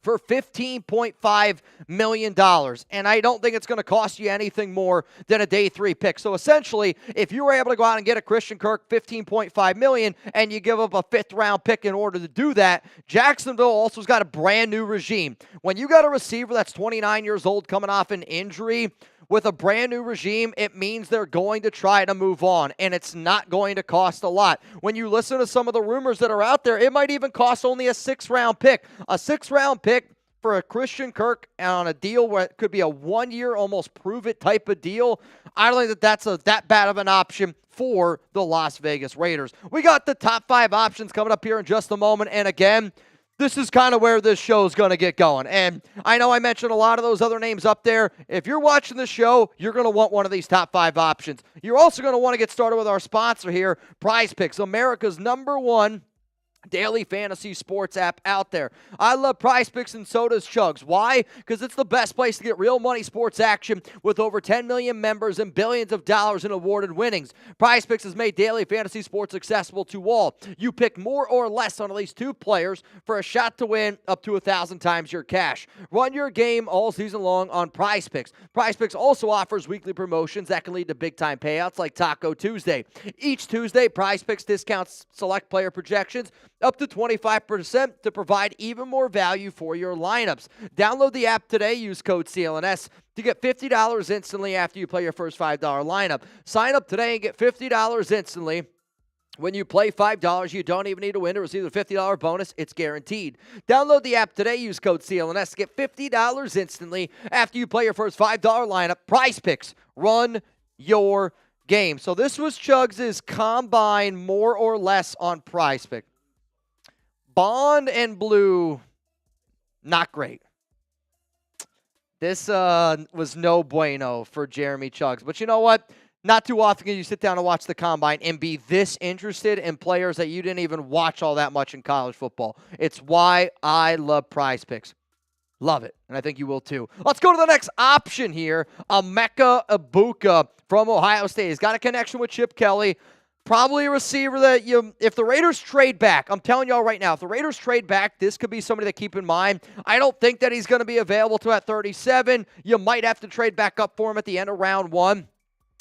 Speaker 1: for $15.5 million. And I don't think it's going to cost you anything more than a day 3 pick. So essentially, if you were able to go out and get a Christian Kirk $15.5 million and you give up a 5th round pick in order to do that, Jacksonville also has got a brand new regime. When you got a receiver that's 29 years old coming off an injury, with a brand new regime, it means they're going to try to move on, and it's not going to cost a lot. When you listen to some of the rumors that are out there, it might even cost only a 6th-round pick. A 6th-round pick for a Christian Kirk on a deal where it could be a 1-year, almost prove-it type of deal. I don't think that that's that bad of an option for the Las Vegas Raiders. We got the top 5 options coming up here in just a moment, and again, this is kind of where this show is going to get going. And I know I mentioned a lot of those other names up there. If you're watching the show, you're going to want one of these top 5 options. You're also going to want to get started with our sponsor here, Prize Picks, America's #1 daily fantasy sports app out there. I love Prize Picks, and so does Chugs. Why? Because it's the best place to get real money sports action with over 10 million members and billions of dollars in awarded winnings. Prize Picks has made daily fantasy sports accessible to all. You pick more or less on at least 2 players for a shot to win up to 1,000 times your cash. Run your game all season long on Prize Picks. Prize Picks also offers weekly promotions that can lead to big-time payouts like Taco Tuesday. Each Tuesday, Prize Picks discounts select player projections up to 25% to provide even more value for your lineups. Download the app today. Use code CLNS to get $50 instantly after you play your first $5 lineup. Sign up today and get $50 instantly. When you play $5, you don't even need to win to receive the $50 bonus. It's guaranteed. Download the app today. Use code CLNS to get $50 instantly after you play your first $5 lineup. Prize Picks. Run your game. So this was Chugs' combine more or less on Prize Picks. Bond and blue, not great. This was no bueno for Jeremy Chugs. But you know what? Not too often can you sit down and watch the combine and be this interested in players that you didn't even watch all that much in college football. It's why I love Prize Picks. Love it, and I think you will too. Let's go to the next option here. Emeka Egbuka from Ohio State. He's got a connection with Chip Kelly. Probably a receiver that if the Raiders trade back, I'm telling y'all right now, if the Raiders trade back, this could be somebody to keep in mind. I don't think that he's going to be available to at 37. You might have to trade back up for him at the end of round 1.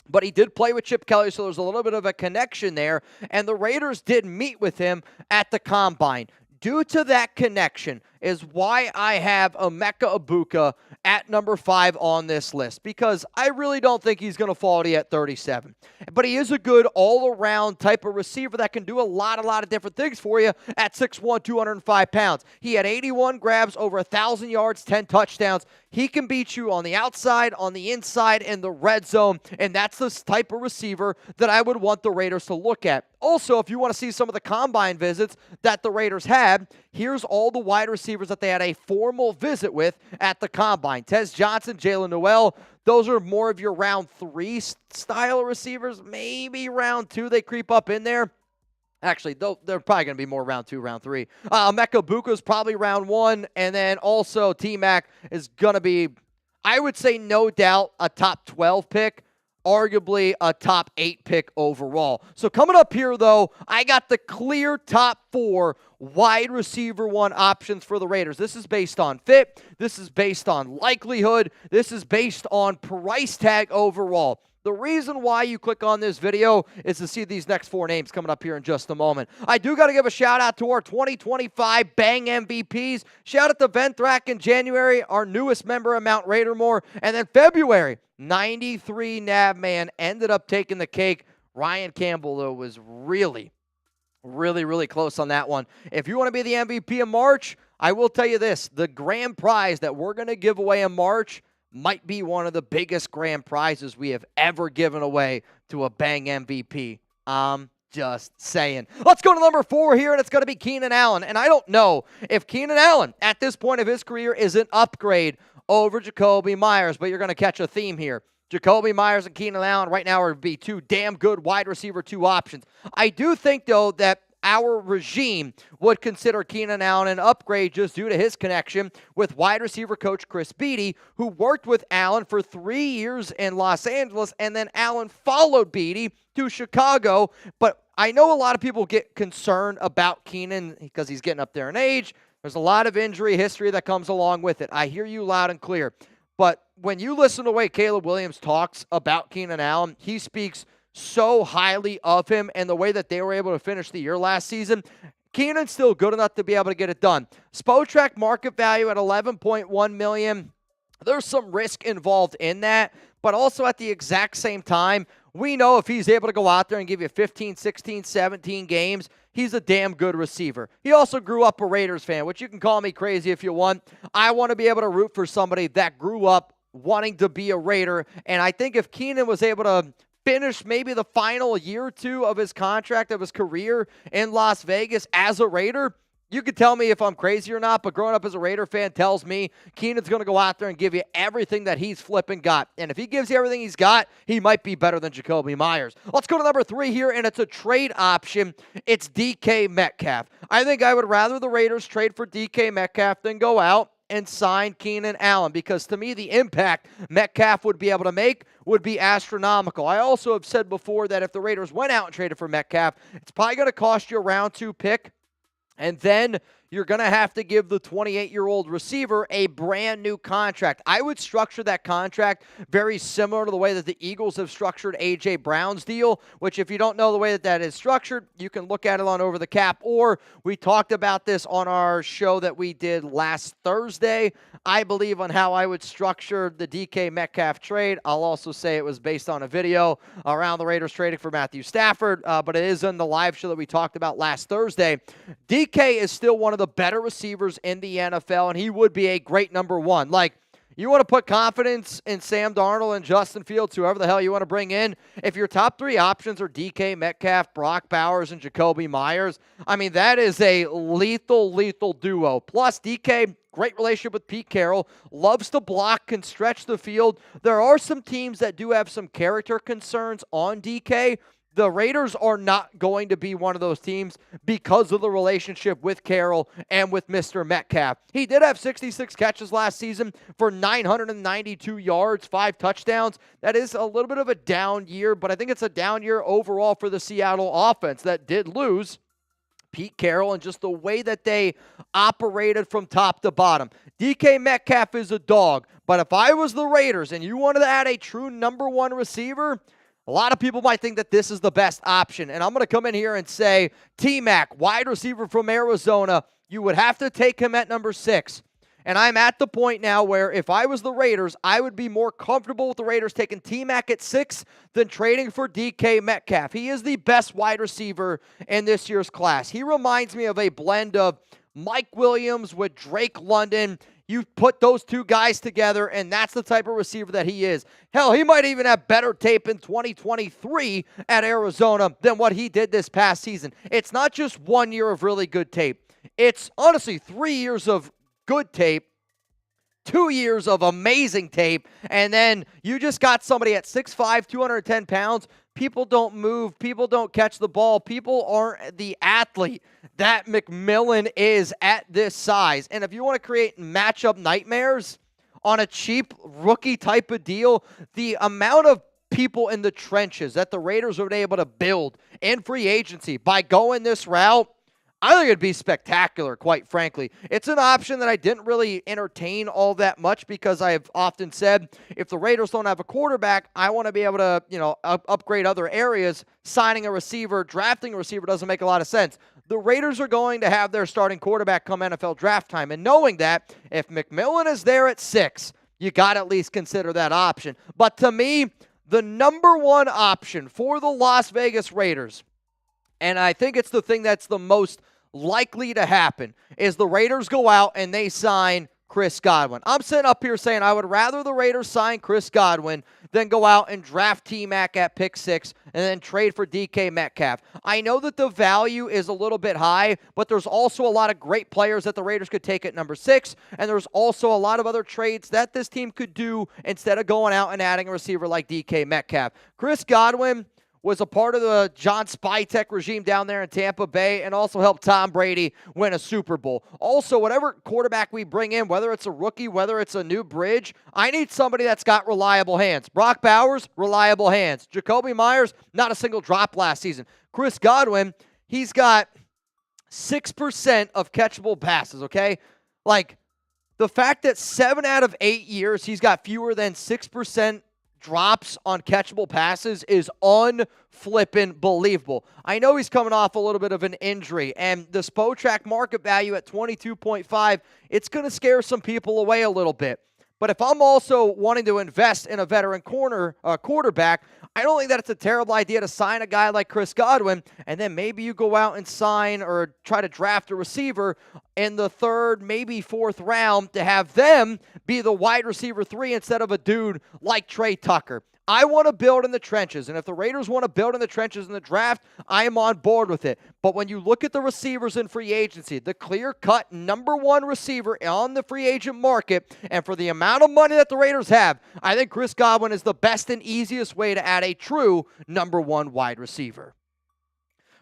Speaker 1: But he did play with Chip Kelly, so there's a little bit of a connection there. And the Raiders did meet with him at the combine. Due to that connection is why I have Emeka Egbuka at number 5 on this list, because I really don't think he's going to fall to you at 37. But he is a good all-around type of receiver that can do a lot of different things for you at 6'1", 205 pounds. He had 81 grabs, over 1,000 yards, 10 touchdowns. He can beat you on the outside, on the inside, in the red zone, and that's the type of receiver that I would want the Raiders to look at. Also, if you want to see some of the combine visits that the Raiders had, here's all the wide receivers that they had a formal visit with at the combine. Tez Johnson, Jalen Noel, those are more of your round 3 style receivers. Maybe round 2 they creep up in there. Actually, they're probably going to be more round 2, round 3. Emeka Egbuka is probably round 1, and then also T-Mac is going to be, I would say no doubt, a top 12 pick. arguably a top 8 pick overall. So coming up here, though, I got the clear top 4 wide receiver 1 options for the Raiders. This is based on fit. This is based on likelihood. This is based on price tag overall. The reason why you click on this video is to see these next 4 names coming up here in just a moment. I do got to give a shout out to our 2025 Bang MVPs. Shout out to Venthrak in January, our newest member of Mount Raidermore. And then February, 93 Navman ended up taking the cake. Ryan Campbell, though, was really close on that one. If you want to be the MVP in March, I will tell you this. The grand prize that we're going to give away in March might be one of the biggest grand prizes we have ever given away to a Bang MVP. I'm just saying. Let's go to number 4 here, and it's going to be Keenan Allen. And I don't know if Keenan Allen, at this point of his career, is an upgrade over Jakobi Meyers, but you're going to catch a theme here. Jakobi Meyers and Keenan Allen right now would be 2 damn good wide receiver 2 options. I do think, though, that our regime would consider Keenan Allen an upgrade just due to his connection with wide receiver coach Chris Beatty, who worked with Allen for 3 years in Los Angeles, and then Allen followed Beatty to Chicago. But I know a lot of people get concerned about Keenan because he's getting up there in age. There's a lot of injury history that comes along with it. I hear you loud and clear. But when you listen to the way Caleb Williams talks about Keenan Allen, he speaks so highly of him and the way that they were able to finish the year last season. Keenan's still good enough to be able to get it done. Spotrac market value at $11.1 million. There's some risk involved in that, but also at the exact same time, we know if he's able to go out there and give you 15, 16, 17 games, he's a damn good receiver. He also grew up a Raiders fan, which you can call me crazy if you want. I want to be able to root for somebody that grew up wanting to be a Raider, and I think if Keenan was able to finish maybe the final year or 2 of his contract, of his career in Las Vegas as a Raider, you could tell me if I'm crazy or not, but growing up as a Raider fan tells me Keenan's going to go out there and give you everything that he's flipping got. And if he gives you everything he's got, he might be better than Jakobi Meyers. Let's go to number 3 here, and it's a trade option. It's DK Metcalf. I think I would rather the Raiders trade for DK Metcalf than go out and sign Keenan Allen, because to me the impact Metcalf would be able to make would be astronomical. I also have said before that if the Raiders went out and traded for Metcalf, it's probably going to cost you a round 2 pick, and then you're going to have to give the 28-year-old receiver a brand new contract. I would structure that contract very similar to the way that the Eagles have structured A.J. Brown's deal, which if you don't know the way that that is structured, you can look at it on Over the Cap, or we talked about this on our show that we did last Thursday. I believe on how I would structure the DK Metcalf trade. I'll also say it was based on a video around the Raiders trading for Matthew Stafford, but it is in the live show that we talked about last Thursday. DK is still one of the better receivers in the NFL, and he would be a great number 1. Like, you want to put confidence in Sam Darnold and Justin Fields, whoever the hell you want to bring in. If your top 3 options are DK Metcalf, Brock Bowers, and Jakobi Meyers, I mean, that is a lethal duo. Plus, DK, great relationship with Pete Carroll, loves to block, can stretch the field. There are some teams that do have some character concerns on DK. The Raiders are not going to be one of those teams because of the relationship with Carroll and with Mr. Metcalf. He did have 66 catches last season for 992 yards, 5 touchdowns. That is a little bit of a down year, but I think it's a down year overall for the Seattle offense that did lose Pete Carroll and just the way that they operated from top to bottom. DK Metcalf is a dog, but if I was the Raiders and you wanted to add a true number 1 receiver, a lot of people might think that this is the best option, and I'm going to come in here and say T-Mac, wide receiver from Arizona, you would have to take him at number 6. And I'm at the point now where if I was the Raiders, I would be more comfortable with the Raiders taking T-Mac at 6 than trading for DK Metcalf. He is the best wide receiver in this year's class. He reminds me of a blend of Mike Williams with Drake London. You put those 2 guys together, and that's the type of receiver that he is. Hell, he might even have better tape in 2023 at Arizona than what he did this past season. It's not just 1 year of really good tape. It's honestly 3 years of good tape, 2 years of amazing tape, and then you just got somebody at 6'5", 210 pounds. People don't move. People don't catch the ball. People aren't the athlete that McMillan is at this size. And if you want to create matchup nightmares on a cheap rookie type of deal, the amount of people in the trenches that the Raiders were able to build in free agency by going this route, I think it'd be spectacular, quite frankly. It's an option that I didn't really entertain all that much because I've often said if the Raiders don't have a quarterback, I want to be able to, upgrade other areas. Signing a receiver, drafting a receiver doesn't make a lot of sense. The Raiders are going to have their starting quarterback come NFL draft time, and knowing that, if McMillan is there at 6, you got to at least consider that option. But to me, the number one option for the Las Vegas Raiders, and I think it's the thing that's the most likely to happen, is the Raiders go out and they sign Chris Godwin. I'm sitting up here saying I would rather the Raiders sign Chris Godwin than go out and draft T-Mac at pick 6 and then trade for DK Metcalf. I know that the value is a little bit high, but there's also a lot of great players that the Raiders could take at number 6, and there's also a lot of other trades that this team could do instead of going out and adding a receiver like DK Metcalf. Chris Godwin was a part of the John Spytek regime down there in Tampa Bay and also helped Tom Brady win a Super Bowl. Also, whatever quarterback we bring in, whether it's a rookie, whether it's a new bridge, I need somebody that's got reliable hands. Brock Bowers, reliable hands. Jacoby Myers, not a single drop last season. Chris Godwin, he's got 6% of catchable passes, okay? Like, the fact that 7 out of 8 years he's got fewer than 6% drops on catchable passes is unflippin' believable. I know he's coming off a little bit of an injury, and the Spotrac market value at 22.5, it's going to scare some people away a little bit. But if I'm also wanting to invest in a veteran quarterback, I don't think that it's a terrible idea to sign a guy like Chris Godwin, and then maybe you go out and sign or try to draft a receiver in the 3rd, maybe 4th round to have them be the wide receiver 3 instead of a dude like Trey Tucker. I want to build in the trenches, and if the Raiders want to build in the trenches in the draft, I am on board with it. But when you look at the receivers in free agency, the clear-cut number 1 receiver on the free agent market, and for the amount of money that the Raiders have, I think Chris Godwin is the best and easiest way to add a true number 1 wide receiver.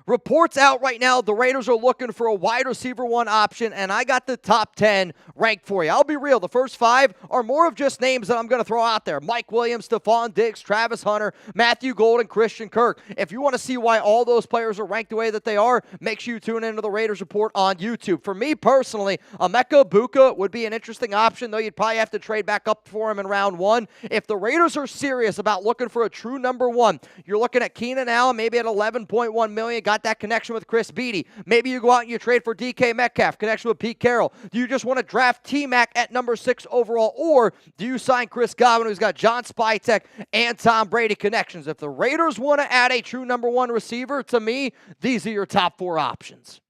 Speaker 1: Reports out right now, the Raiders are looking for a wide receiver 1 option, and I got the top 10 ranked for you. I'll be real, the first 5 are more of just names that I'm going to throw out there. Mike Williams, Stephon Diggs, Travis Hunter, Matthew Golden, Christian Kirk. If you want to see why all those players are ranked the way that they are, make sure you tune into the Raiders Report on YouTube. For me personally, Emeka Egbuka would be an interesting option, though you'd probably have to trade back up for him in round 1. If the Raiders are serious about looking for a true number 1, you're looking at Keenan Allen, maybe at $11.1 million, got that connection with Chris Beatty. Maybe you go out and you trade for DK Metcalf, connection with Pete Carroll. Do you just want to draft T-Mac at number 6 overall, or do you sign Chris Godwin, who's got John Spytek and Tom Brady connections? If the Raiders want to add a true number 1 receiver, to me, these are your top 4 options.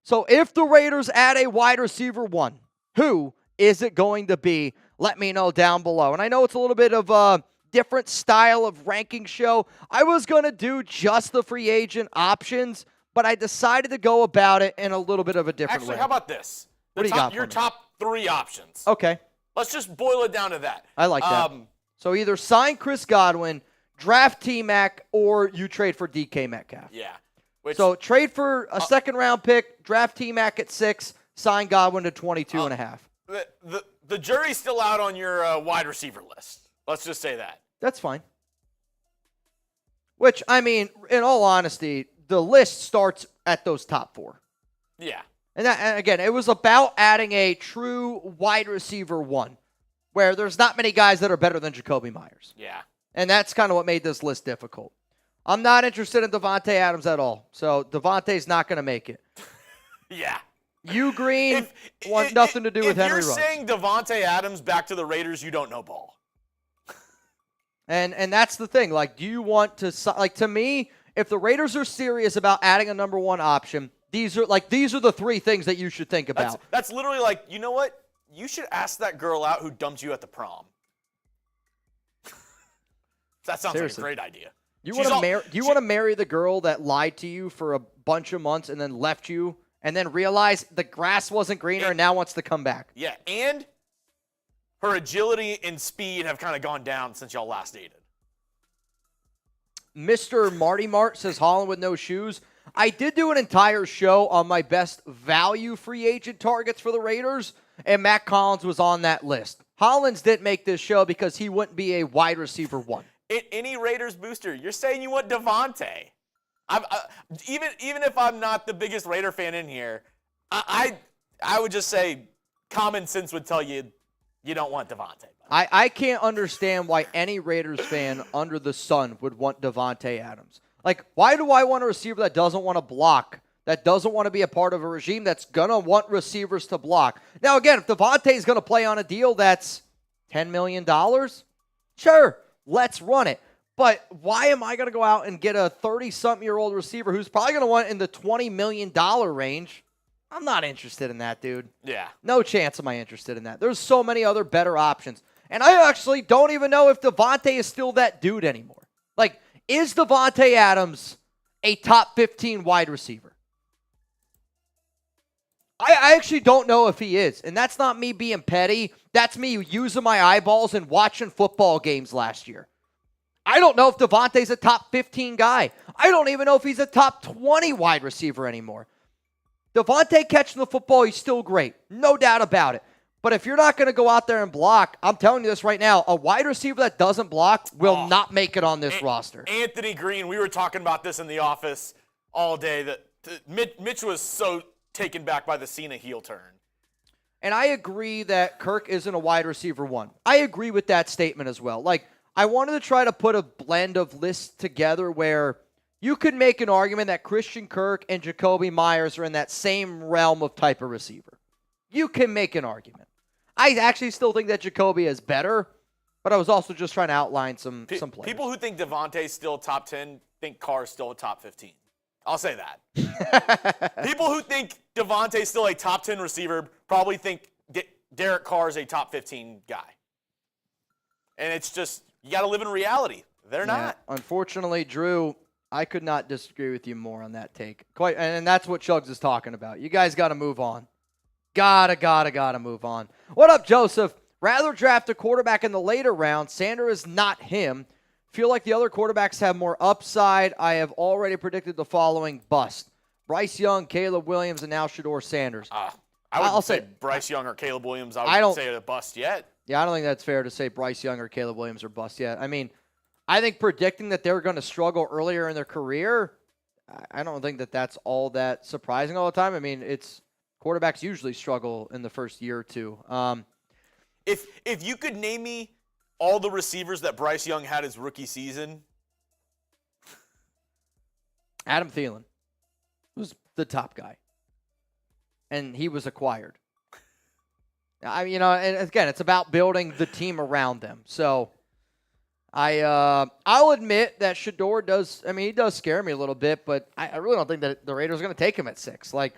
Speaker 1: So if the Raiders add a wide receiver 1, who is it going to be? Let me know down below. And I know it's a little bit of a different style of ranking show. I was going to do just the free agent options, but I decided to go about it in a little bit of a different way.
Speaker 2: Actually, how about this?
Speaker 1: What do you got?
Speaker 2: Your top 3 options.
Speaker 1: Okay.
Speaker 2: Let's just boil it down to that.
Speaker 1: I like that. So either sign Chris Godwin, draft T-Mac, or you trade for DK Metcalf.
Speaker 2: Yeah.
Speaker 1: So trade for a second-round pick, draft T-Mac at 6, sign Godwin to 22.5.
Speaker 2: The jury's still out on your wide receiver list. Let's just say that.
Speaker 1: That's fine. Which, I mean, in all honesty, the list starts at those top 4.
Speaker 2: Yeah.
Speaker 1: And again, it was about adding a true wide receiver 1, where there's not many guys that are better than Jacoby Myers.
Speaker 2: Yeah.
Speaker 1: And that's kind of what made this list difficult. I'm not interested in Davante Adams at all. So Davante's not going to make it.
Speaker 2: Yeah.
Speaker 1: You Green want nothing to do with Henry Ruggs.
Speaker 2: If you're saying Davante Adams back to the Raiders, you don't know ball.
Speaker 1: And that's the thing. Like, do you want to, like, to me, if the Raiders are serious about adding a number 1 option, these are the 3 things that you should think about.
Speaker 2: That's literally like, you know what? You should ask that girl out who dumped you at the prom. That sounds
Speaker 1: Seriously.
Speaker 2: like a great idea.
Speaker 1: Do you want to marry the girl that lied to you for a bunch of months and then left you and then realized the grass wasn't greener and now wants to come back?
Speaker 2: Yeah, and her agility and speed have kind of gone down since y'all last dated.
Speaker 1: Mr. Marty Mart says Holland with no shoes. I did do an entire show on my best value free agent targets for the Raiders. and Matt Collins was on that list. Hollins didn't make this show because he wouldn't be a wide receiver 1.
Speaker 2: Any Raiders booster, you're saying you want Davante. Even if I'm not the biggest Raider fan in here, I would just say common sense would tell you you don't want Davante.
Speaker 1: I can't understand why any Raiders fan under the sun would want Davante Adams. Like, why do I want a receiver that doesn't want to block, that doesn't want to be a part of a regime that's going to want receivers to block? Now, again, if Davante is going to play on a deal that's $10 million, sure, let's run it. But why am I going to go out and get a 30-something-year-old receiver who's probably going to want in the $20 million range? I'm not interested in that, dude.
Speaker 2: Yeah.
Speaker 1: No chance am I interested in that. There's so many other better options. And I actually don't even know if Davante is still that dude anymore. Like, is Davante Adams a top 15 wide receiver? I actually don't know if he is. And that's not me being petty. That's me using my eyeballs and watching football games last year. I don't know if Davante's a top 15 guy. I don't even know if he's a top 20 wide receiver anymore. Davante catching the football, he's still great. No doubt about it. But if you're not going to go out there and block, I'm telling you this right now, a wide receiver that doesn't block will not make it on this roster.
Speaker 2: Anthony Green, we were talking about this in the office all day. That Mitch was so taken back by the Cena heel turn.
Speaker 1: And I agree that Kirk isn't a wide receiver 1. I agree with that statement as well. Like, I wanted to try to put a blend of lists together where you could make an argument that Christian Kirk and Jacoby Myers are in that same realm of type of receiver. You can make an argument. I actually still think that Jacoby is better, but I was also just trying to outline some players.
Speaker 2: People who think Davante's still top 10 think Carr's still a top 15. I'll say that. People who think Davante's still a top 10 receiver probably think Derek Carr's a top 15 guy. And it's just, you got to live in reality. They're not.
Speaker 1: Unfortunately, Drew, I could not disagree with you more on that take. And that's what Chugs is talking about. You guys got to move on. Gotta move on. What up, Joseph? Rather draft a quarterback in the later round. Sander is not him. Feel like the other quarterbacks have more upside. I have already predicted the following bust. Bryce Young, Caleb Williams, and now Shedeur Sanders.
Speaker 2: I wouldn't say Bryce Young or Caleb Williams. I wouldn't say a bust yet.
Speaker 1: Yeah, I don't think that's fair to say Bryce Young or Caleb Williams are bust yet. I mean, I think predicting that they're going to struggle earlier in their career, I don't think that that's all that surprising all the time. I mean, quarterbacks usually struggle in the first year or two.
Speaker 2: If you could name me all the receivers that Bryce Young had his rookie season.
Speaker 1: Adam Thielen was the top guy. And he was acquired. And again, it's about building the team around them. So I'll admit that Shedeur he does scare me a little bit, but I really don't think that the Raiders are going to take him at 6. Like,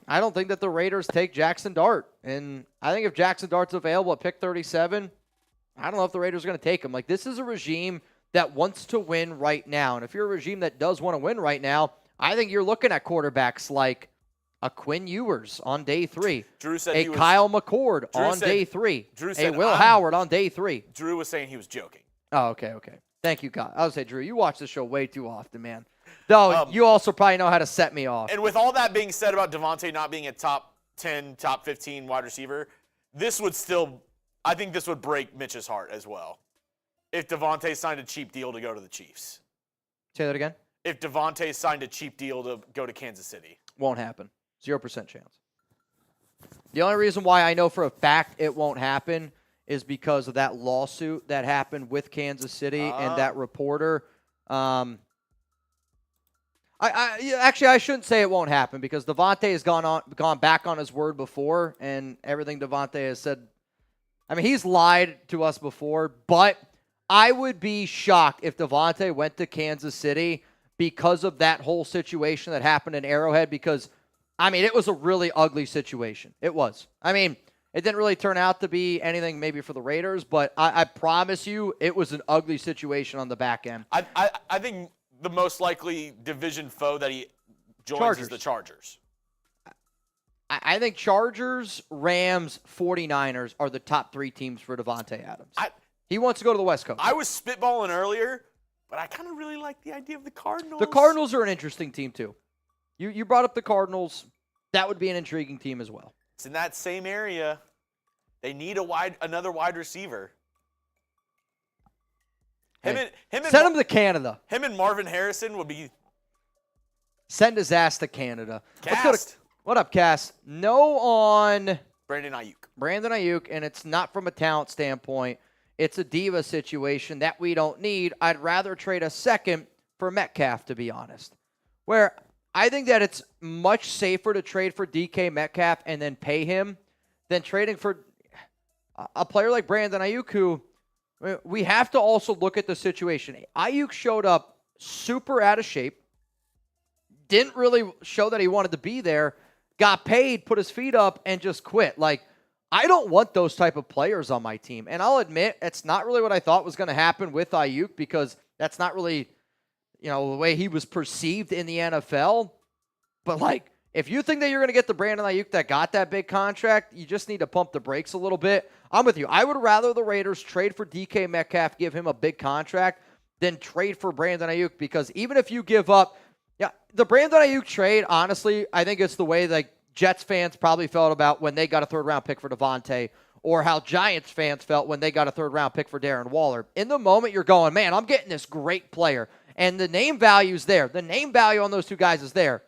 Speaker 1: I don't think that the Raiders take Jackson Dart. And I think if Jackson Dart's available at pick 37, I don't know if the Raiders are going to take him. Like, this is a regime that wants to win right now. And if you're a regime that does want to win right now, I think you're looking at quarterbacks like a Quinn Ewers on day 3,
Speaker 2: Drew said
Speaker 1: Kyle McCord on day 3, a Will Howard on day 3.
Speaker 2: Drew was saying he was joking.
Speaker 1: Oh, okay. Thank you, God. I would say, Drew, you watch this show way too often, man. Though you also probably know how to set me off.
Speaker 2: And with all that being said about Davante not being a top 10, top 15 wide receiver, I think this would break Mitch's heart as well. If Davante signed a cheap deal to go to the Chiefs.
Speaker 1: Say that again?
Speaker 2: If Davante signed a cheap deal to go to Kansas City.
Speaker 1: Won't happen. 0% chance. The only reason why I know for a fact it won't happen is because of that lawsuit that happened with Kansas City and that reporter. I shouldn't say it won't happen because Davante has gone back on his word before, and everything Davante has said. I mean, he's lied to us before, but I would be shocked if Davante went to Kansas City because of that whole situation that happened in Arrowhead because, it was a really ugly situation. It was. It didn't really turn out to be anything maybe for the Raiders, but I promise you it was an ugly situation on the back end.
Speaker 2: I think the most likely division foe that he joins is the Chargers.
Speaker 1: I think Chargers, Rams, 49ers are the top 3 teams for Davante Adams. He wants to go to the West Coast.
Speaker 2: I was spitballing earlier, but I kind of really like the idea of the Cardinals.
Speaker 1: The Cardinals are an interesting team, too. You brought up the Cardinals. That would be an intriguing team as well.
Speaker 2: It's in that same area. They need another wide receiver.
Speaker 1: Send him to Canada.
Speaker 2: Him and Marvin Harrison would be.
Speaker 1: Send his ass to Canada.
Speaker 2: Cast.
Speaker 1: What up, Cass? No on
Speaker 2: Brandon Ayuk.
Speaker 1: Brandon Ayuk, and it's not from a talent standpoint. It's a diva situation that we don't need. I'd rather trade a second for Metcalf, to be honest. Where I think that it's much safer to trade for DK Metcalf and then pay him than trading for a player like Brandon Ayuk, who we have to also look at the situation. Ayuk showed up super out of shape, didn't really show that he wanted to be there, got paid, put his feet up, and just quit. Like, I don't want those type of players on my team. And I'll admit, it's not really what I thought was going to happen with Ayuk, because that's not really, the way he was perceived in the NFL. But, like, if you think that you're going to get the Brandon Ayuk that got that big contract, you just need to pump the brakes a little bit. I'm with you. I would rather the Raiders trade for DK Metcalf, give him a big contract, than trade for Brandon Ayuk, because even if you give up, the Brandon Ayuk trade, honestly, I think it's the way like Jets fans probably felt about when they got a third-round pick for Davante, or how Giants fans felt when they got a third-round pick for Darren Waller. In the moment, you're going, man, I'm getting this great player, and the name value's there. The name value on those two guys is there.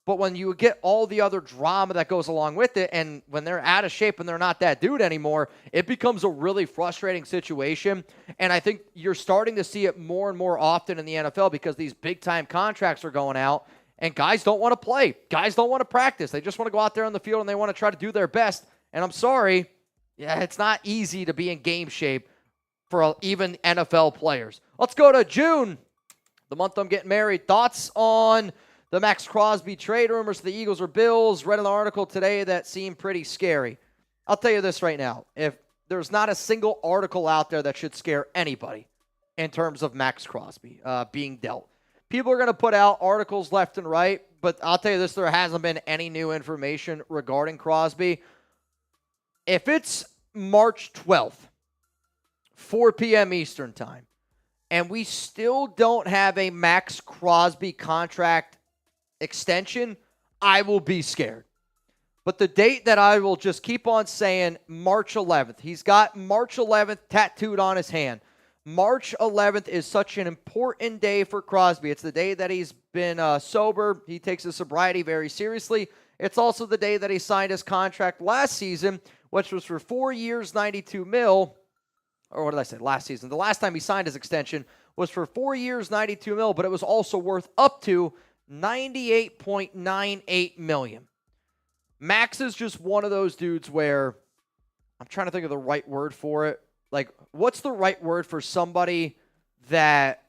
Speaker 1: But when you get all the other drama that goes along with it, and when they're out of shape and they're not that dude anymore, it becomes a really frustrating situation. And I think you're starting to see it more and more often in the NFL, because these big-time contracts are going out, and guys don't want to play. Guys don't want to practice. They just want to go out there on the field, and they want to try to do their best. And I'm sorry, it's not easy to be in game shape for even NFL players. Let's go to June, the month I'm getting married. Thoughts on the Max Crosby trade rumors to the Eagles or Bills? Read an article today that seemed pretty scary. I'll tell you this right now. If there's not a single article out there that should scare anybody in terms of Max Crosby being dealt. People are going to put out articles left and right, but I'll tell you this, there hasn't been any new information regarding Crosby. If it's March 12th, 4 p.m. Eastern time, and we still don't have a Max Crosby contract extension, I will be scared. But the date that I will just keep on saying, March 11th. He's got March 11th tattooed on his hand. March 11th is such an important day for Crosby. It's the day that he's been sober. He takes his sobriety very seriously. It's also the day that he signed his contract last season, which was for 4 years, $92 million. Or what did I say? Last season. The last time he signed his extension was for 4 years, $92 million, but it was also worth up to $98.98 million. Max is just one of those dudes where I'm trying to think of the right word for it. Like, what's the right word for somebody that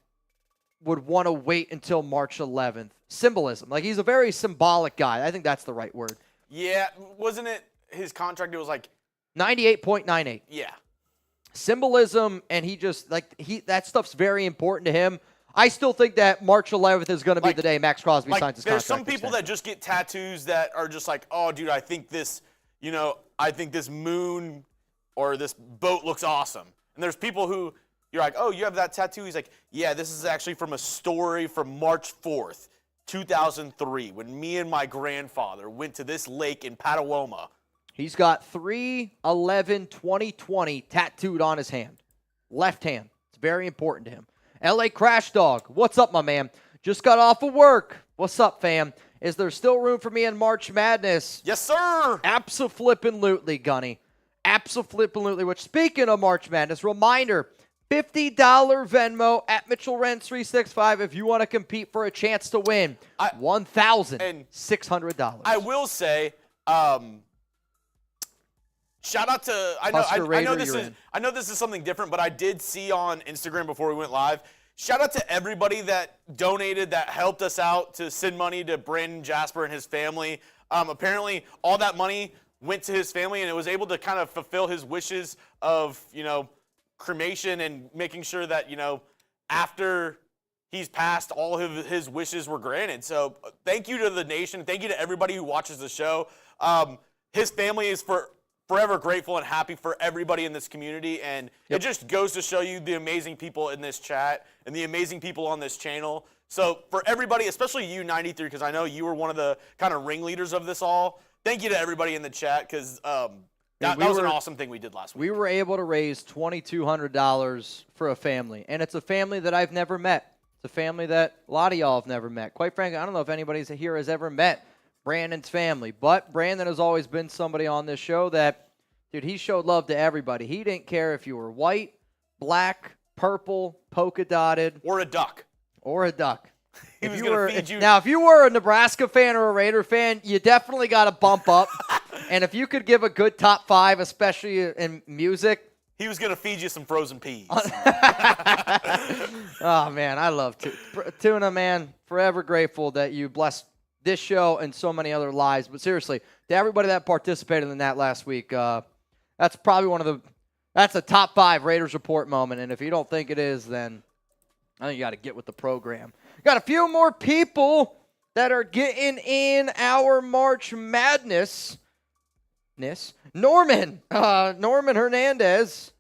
Speaker 1: would want to wait until March 11th? Symbolism. Like, he's a very symbolic guy. I think that's the right word.
Speaker 2: Yeah. Wasn't it his contract? It was like
Speaker 1: 98.98.
Speaker 2: Yeah.
Speaker 1: Symbolism, and that stuff's very important to him. I still think that March 11th is going to be the day Max Crosby signs his contract.
Speaker 2: There's some people that just get tattoos that are just like, oh, dude, I think this moon or this boat looks awesome. And there's people who, you're like, oh, you have that tattoo? He's like, yeah, this is actually from a story from March 4th, 2003, when me and my grandfather went to this lake in Pataoma.
Speaker 1: He's got 3/11/2020 tattooed on his hand. Left hand. It's very important to him. LA Crash Dog, what's up, my man? Just got off of work. What's up, fam? Is there still room for me in March Madness?
Speaker 2: Yes, sir.
Speaker 1: Abso-flippin'-lutely, Gunny. Abso-flippin'-lutely. Which, speaking of March Madness, reminder, $50 Venmo at Mitchell Renz 365 if you want to compete for a chance to win $1,600.
Speaker 2: I will say, shout out to I know this is something different, but I did see on Instagram before we went live. Shout out to everybody that donated, that helped us out to send money to Brandon Jasper and his family. Apparently, all that money went to his family, and it was able to kind of fulfill his wishes of cremation and making sure that after he's passed, all of his wishes were granted. So thank you to the nation. Thank you to everybody who watches the show. His family is forever grateful and happy for everybody in this community, and It just goes to show you the amazing people in this chat and the amazing people on this channel. So for everybody, especially you, 93, because I know you were one of the kind of ringleaders of this all, thank you to everybody in the chat, because That was an awesome thing we did last week.
Speaker 1: We were able to raise $2,200 for a family, and it's a family that I've never met. It's a family that a lot of y'all have never met. Quite frankly, I don't know if anybody here has ever met Brandon's family, but Brandon has always been somebody on this show that, dude, he showed love to everybody. He didn't care if you were white, black, purple, polka dotted.
Speaker 2: Or a duck.
Speaker 1: Or a duck.
Speaker 2: He was going to feed you.
Speaker 1: Now, if you were a Nebraska fan or a Raider fan, you definitely got to bump up. And if you could give a good top 5, especially in music.
Speaker 2: He was going to feed you some frozen peas.
Speaker 1: Oh, man, I love Tuna, man. Forever grateful that you blessed this show and so many other lives. But seriously, to everybody that participated in that last week, that's probably that's a top 5 Raiders Report moment. And if you don't think it is, then I think you got to get with the program. Got a few more people that are getting in our March Madness. Norman Hernandez.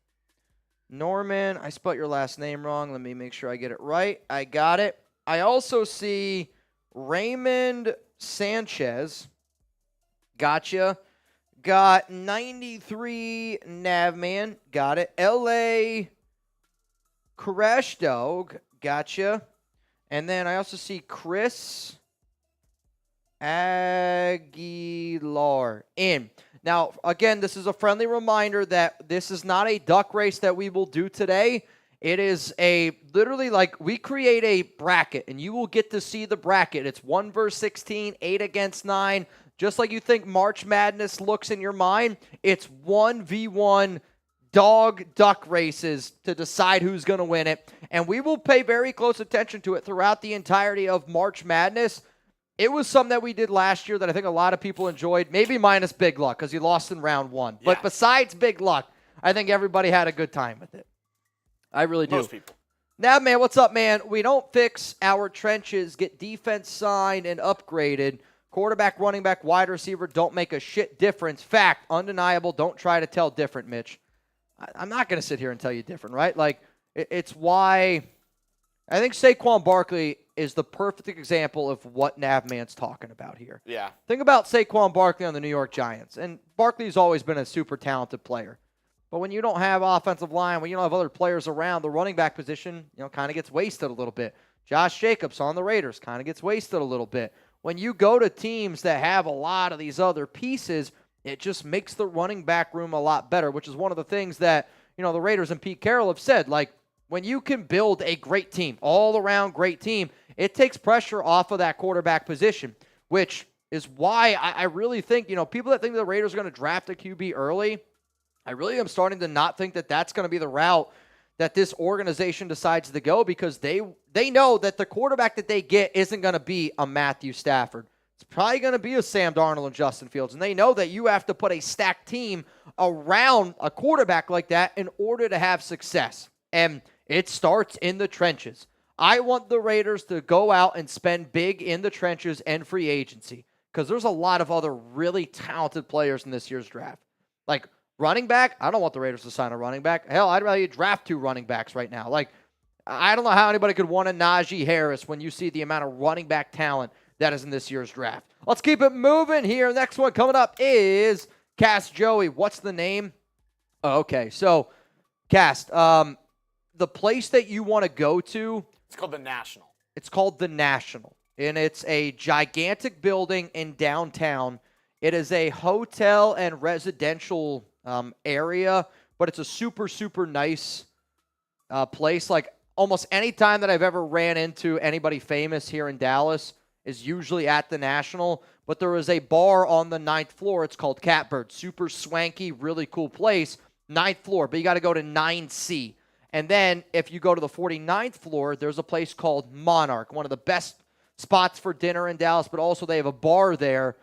Speaker 1: Norman, I spelled your last name wrong. Let me make sure I get it right. I got it. I also see Raymond Sanchez. Gotcha. Got 93 Navman. Got it. L.A. Crash Dog. Gotcha. And then I also see Chris Aguilar in. Now, again, this is a friendly reminder that this is not a duck race that we will do today. It is literally like we create a bracket, and you will get to see the bracket. It's 1 versus 16, 8 against 9. Just like you think March Madness looks in your mind, it's 1v1 dog-duck races to decide who's going to win it. And we will pay very close attention to it throughout the entirety of March Madness. It was something that we did last year that I think a lot of people enjoyed, maybe minus Big Luck because he lost in round 1. Yeah. But besides Big Luck, I think everybody had a good time with it. I really do.
Speaker 2: Most people.
Speaker 1: Now, man, what's up, man? We don't fix our trenches, get defense signed and upgraded. Quarterback, running back, wide receiver don't make a shit difference. Fact, undeniable. Don't try to tell different, Mitch. I'm not going to sit here and tell you different, right? Like, it's why I think Saquon Barkley is the perfect example of what Navman's talking about here.
Speaker 2: Yeah.
Speaker 1: Think about Saquon Barkley on the New York Giants. And Barkley's always been a super talented player. But when you don't have offensive line, when you don't have other players around, the running back position, kind of gets wasted a little bit. Josh Jacobs on the Raiders kind of gets wasted a little bit. When you go to teams that have a lot of these other pieces, it just makes the running back room a lot better, which is one of the things that, the Raiders and Pete Carroll have said. Like, when you can build a great team, all-around great team, it takes pressure off of that quarterback position, which is why I really think, people that think the Raiders are going to draft a QB early, I really am starting to not think that that's going to be the route that this organization decides to go, because they know that the quarterback that they get isn't going to be a Matthew Stafford. It's probably going to be a Sam Darnold and Justin Fields, and they know that you have to put a stacked team around a quarterback like that in order to have success, and it starts in the trenches. I want the Raiders to go out and spend big in the trenches and free agency, because there's a lot of other really talented players in this year's draft. Like, running back, I don't want the Raiders to sign a running back. Hell, I'd rather draft 2 running backs right now. Like, I don't know how anybody could want a Najee Harris when you see the amount of running back talent that is in this year's draft. Let's keep it moving here. Next one coming up is Cast Joey. What's the name? Oh, okay, so, Cast, the place that you want to go to.
Speaker 2: It's called the National.
Speaker 1: It's called the National, and it's a gigantic building in downtown. It is a hotel and residential area, but it's a super, super nice place. Like, almost any time that I've ever ran into anybody famous here in Dallas is usually at the National. But there is a bar on the 9th floor. It's called Catbird. Super swanky, really cool place. 9th floor, but you got to go to 9C. And then if you go to the 49th floor, there's a place called Monarch, one of the best spots for dinner in Dallas, but also they have a bar there,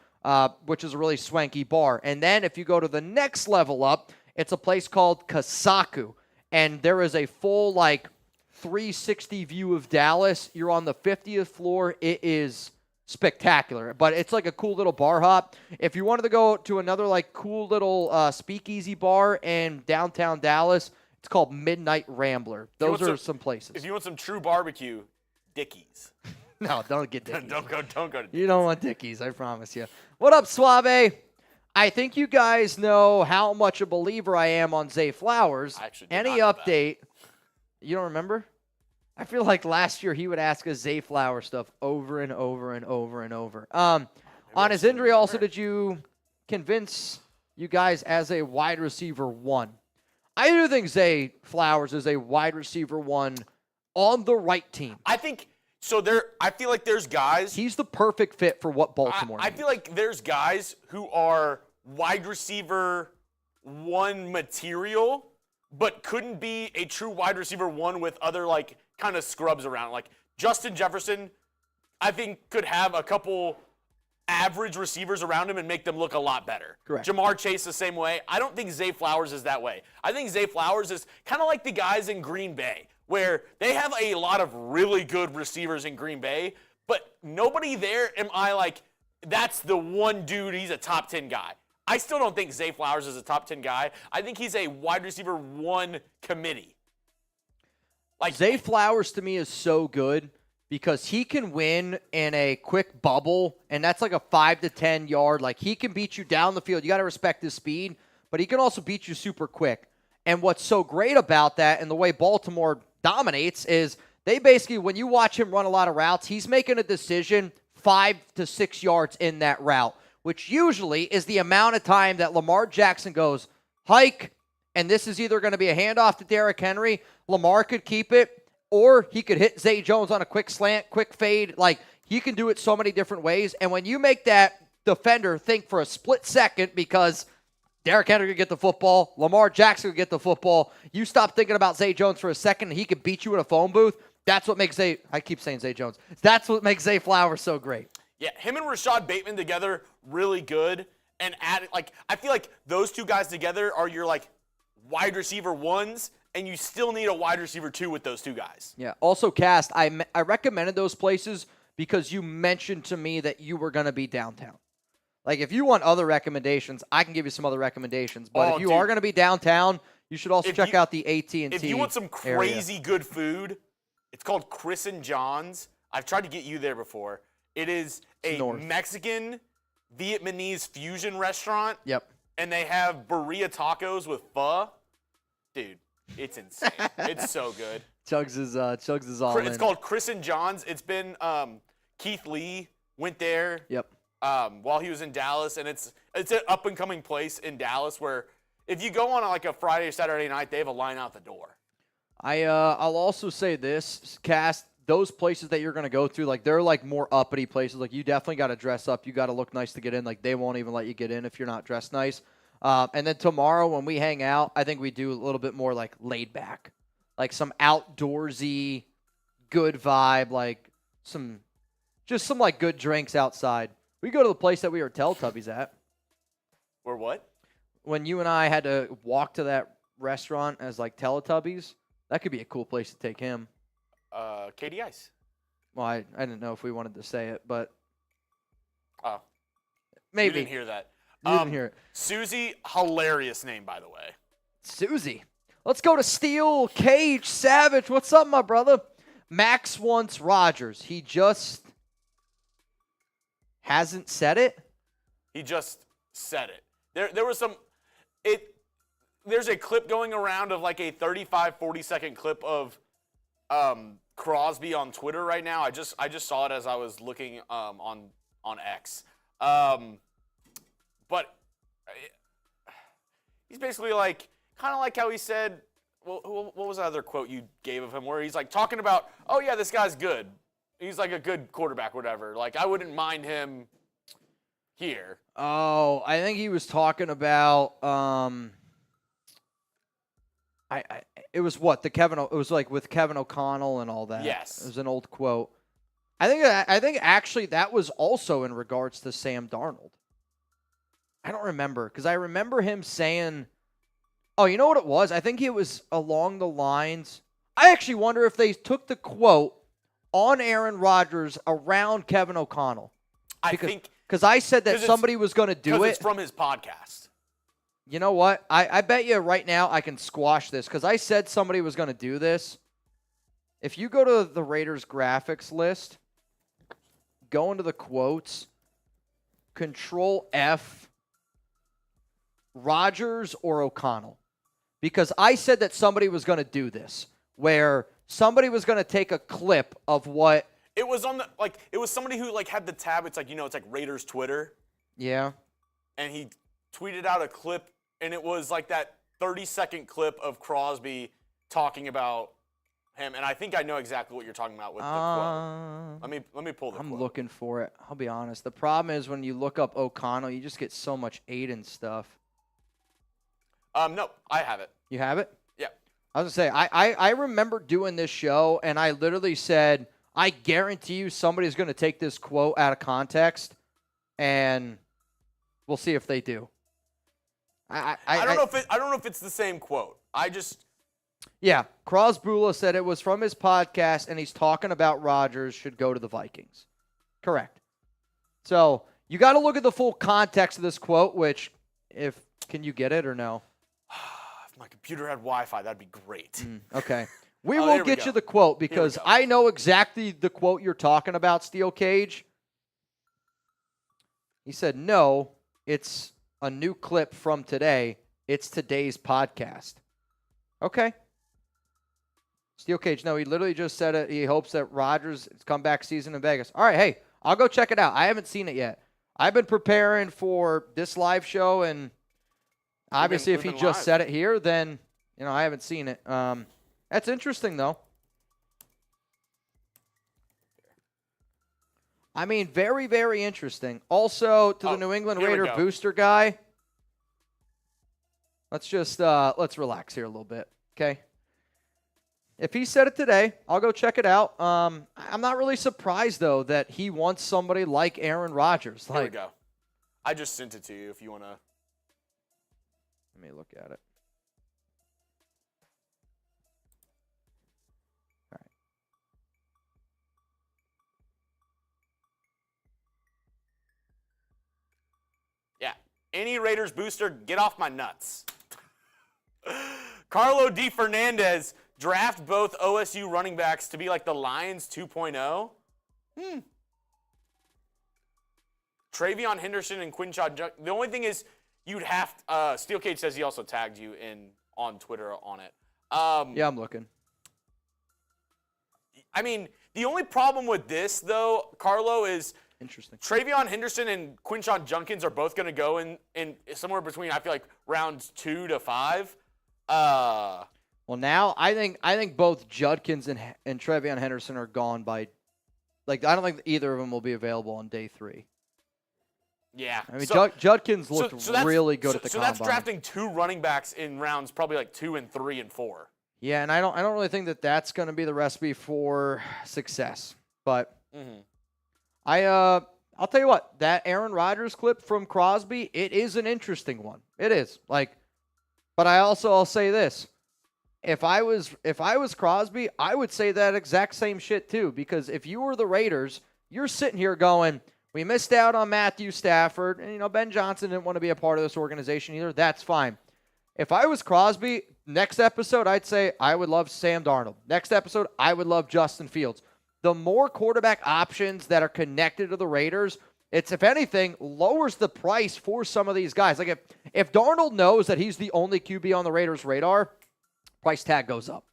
Speaker 1: which is a really swanky bar. And then if you go to the next level up, it's a place called Kasaku. And there is a full, 360 view of Dallas. You're on the 50th floor. It is spectacular. But it's like a cool little bar hop. If you wanted to go to another, cool little speakeasy bar in downtown Dallas, it's called Midnight Rambler. Those are some places.
Speaker 2: If you want some true barbecue, Dickies.
Speaker 1: No, don't get Dickies.
Speaker 2: don't go to Dickies.
Speaker 1: You don't want Dickies, I promise you. What up, Suave? I think you guys know how much a believer I am on Zay Flowers. Any update? You don't remember? I feel like last year he would ask us Zay Flowers stuff over and over and over and over. On his injury, also, did you convince you guys as a wide receiver 1? I do think Zay Flowers is a wide receiver 1 on the right team.
Speaker 2: I think so. I feel like there's guys.
Speaker 1: He's the perfect fit for what Baltimore needs.
Speaker 2: I feel like there's guys who are wide receiver 1 material, but couldn't be a true wide receiver 1 with other like kind of scrubs around. Like Justin Jefferson, I think could have a couple average receivers around him and make them look a lot better.
Speaker 1: Correct.
Speaker 2: Jamar Chase the same way. I don't think Zay Flowers is that way. I think Zay Flowers is kind of like the guys in Green Bay, where they have a lot of really good receivers in Green Bay, but nobody there am I like, that's the one dude, he's a top 10 guy. I still don't think Zay Flowers is a top 10 guy. I think he's a wide receiver 1 committee.
Speaker 1: Like Zay Flowers to me is so good because he can win in a quick bubble, and that's like a 5 to 10 yard. Like he can beat you down the field. You got to respect his speed, but he can also beat you super quick. And what's so great about that and the way Baltimore dominates is they basically, when you watch him run a lot of routes, he's making a decision 5 to 6 yards in that route, which usually is the amount of time that Lamar Jackson goes, hike, and this is either going to be a handoff to Derrick Henry. Lamar could keep it, or he could hit Zay Jones on a quick slant, quick fade. Like, he can do it so many different ways. And when you make that defender think for a split second because Derrick Henry could get the football, Lamar Jackson could get the football, you stop thinking about Zay Jones for a second and he could beat you in a phone booth, that's what makes I keep saying Zay Jones. That's what makes Zay Flowers so great.
Speaker 2: Yeah, him and Rashad Bateman together, really good. And I feel like those two guys together are your like wide receiver 1s, and you still need a wide receiver 2 with those two guys.
Speaker 1: Yeah. Also, Cast, I recommended those places because you mentioned to me that you were going to be downtown. Like, if you want other recommendations, I can give you some other recommendations. But if you are going to be downtown, you should also check out the AT&T
Speaker 2: If you want some crazy good food, it's called Chris and John's. I've tried to get you there before. It is a Mexican Vietnamese fusion restaurant.
Speaker 1: Yep.
Speaker 2: And they have burrito tacos with pho. Dude, it's insane. It's so good.
Speaker 1: Chugs is all in.
Speaker 2: It's called Chris and John's. It's been Keith Lee went there.
Speaker 1: Yep.
Speaker 2: While he was in Dallas, and it's an up and coming place in Dallas where if you go on like a Friday or Saturday night, they have a line out the door.
Speaker 1: I'll also say this, Cast, those places that you're going to go through, like they're like more uppity places. Like you definitely got to dress up. You got to look nice to get in. Like they won't even let you get in if you're not dressed nice. And then tomorrow when we hang out, I think we do a little bit more like laid back, like some outdoorsy, good vibe, like some like good drinks outside. We go to the place that we were Teletubbies at.
Speaker 2: Or what?
Speaker 1: When you and I had to walk to that restaurant as like Teletubbies, that could be a cool place to take him.
Speaker 2: Katie Ice.
Speaker 1: Well, I didn't know if we wanted to say it, but
Speaker 2: maybe. You didn't hear that.
Speaker 1: You didn't hear it.
Speaker 2: Susie, hilarious name, by the way.
Speaker 1: Susie. Let's go to Steel Cage Savage. What's up, my brother? Max wants Rodgers. He just hasn't said it?
Speaker 2: He just said it. There was there's a clip going around of like a 35-40 second clip of Crosby on Twitter right now. I just saw it as I was looking on X. But he's basically like kind of like how he said, well, what was that other quote you gave of him where he's like talking about, oh yeah, this guy's good. He's like a good quarterback, whatever. Like I wouldn't mind him here.
Speaker 1: Oh, I think he was talking about it was what it was like with Kevin O'Connell and all that.
Speaker 2: Yes,
Speaker 1: it was an old quote. I think actually that was also in regards to Sam Darnold. I don't remember because I remember him saying, "Oh, you know what it was? I think it was along the lines." I actually wonder if they took the quote on Aaron Rodgers around Kevin O'Connell. Because I said that somebody was going to do it.
Speaker 2: Because it's from his podcast.
Speaker 1: You know what? I bet you right now I can squash this because I said somebody was going to do this. If you go to the Raiders graphics list, go into the quotes, Control F, Rodgers or O'Connell. Because I said that somebody was going to do this, where somebody was going to take a clip of what
Speaker 2: it was on the it was somebody who had the tab. It's it's like Raiders Twitter.
Speaker 1: Yeah.
Speaker 2: And he tweeted out a clip, and it was like that 30-second clip of Crosby talking about him, and I think I know exactly what you're talking about with the quote. Let me pull the quote.
Speaker 1: I'm looking for it. I'll be honest. The problem is when you look up O'Connell, you just get so much Aiden stuff.
Speaker 2: No, I have it.
Speaker 1: You have it?
Speaker 2: Yeah.
Speaker 1: I was going to say, I remember doing this show, and I literally said, I guarantee you somebody's going to take this quote out of context, and we'll see if they do.
Speaker 2: I don't know if it's the same quote.
Speaker 1: Yeah, Crosbula said it was from his podcast, and he's talking about Rodgers should go to the Vikings. Correct. So you got to look at the full context of this quote, which, can you get it or no?
Speaker 2: If my computer had Wi-Fi, that'd be great.
Speaker 1: Okay. We will get you the quote because I know exactly the quote you're talking about, Steel Cage. He said, no, it's a new clip from today. It's today's podcast. Okay. Steel Cage, no, he literally just said it. He hopes that Rodgers' comeback season in Vegas. All right, hey, I'll go check it out. I haven't seen it yet. I've been preparing for this live show, and obviously if he just said it here, then, I haven't seen it. That's interesting, though. Very, very interesting. Also, to the New England Raider booster guy, let's just let's relax here a little bit, okay? If he said it today, I'll go check it out. I'm not really surprised, though, that he wants somebody like Aaron Rodgers.
Speaker 2: Here we go. I just sent it to you if you want to.
Speaker 1: Let me look at it. All right.
Speaker 2: Yeah. Any Raiders booster, get off my nuts. Carlo D. Fernandez, draft both OSU running backs to be like the Lions 2.0. Travion Henderson and Quinshon. The only thing is, you'd have Steel Cage says he also tagged you on Twitter on it.
Speaker 1: Yeah, I'm looking.
Speaker 2: The only problem with this, though, Carlo, is
Speaker 1: interesting.
Speaker 2: Travion Henderson and Quinshon Judkins are both going to go in somewhere between, I feel like, rounds 2 to 5.
Speaker 1: Well, now I think both Judkins and Travion Henderson are gone by, I don't think either of them will be available on day 3.
Speaker 2: Yeah.
Speaker 1: Judkins looked really good at the combine.
Speaker 2: So that's drafting 2 running backs in rounds probably 2 and 3 and 4.
Speaker 1: Yeah, and I don't really think that that's going to be the recipe for success. But I'll tell you what, that Aaron Rodgers clip from Crosby, it is an interesting one. It is. But I'll say this. If I was Crosby, I would say that exact same shit too, because if you were the Raiders, you're sitting here going, we missed out on Matthew Stafford, and Ben Johnson didn't want to be a part of this organization either. That's fine. If I was Crosby, next episode I'd say I would love Sam Darnold. Next episode I would love Justin Fields. The more quarterback options that are connected to the Raiders, it's, if anything, lowers the price for some of these guys. If Darnold knows that he's the only QB on the Raiders' radar, price tag goes up.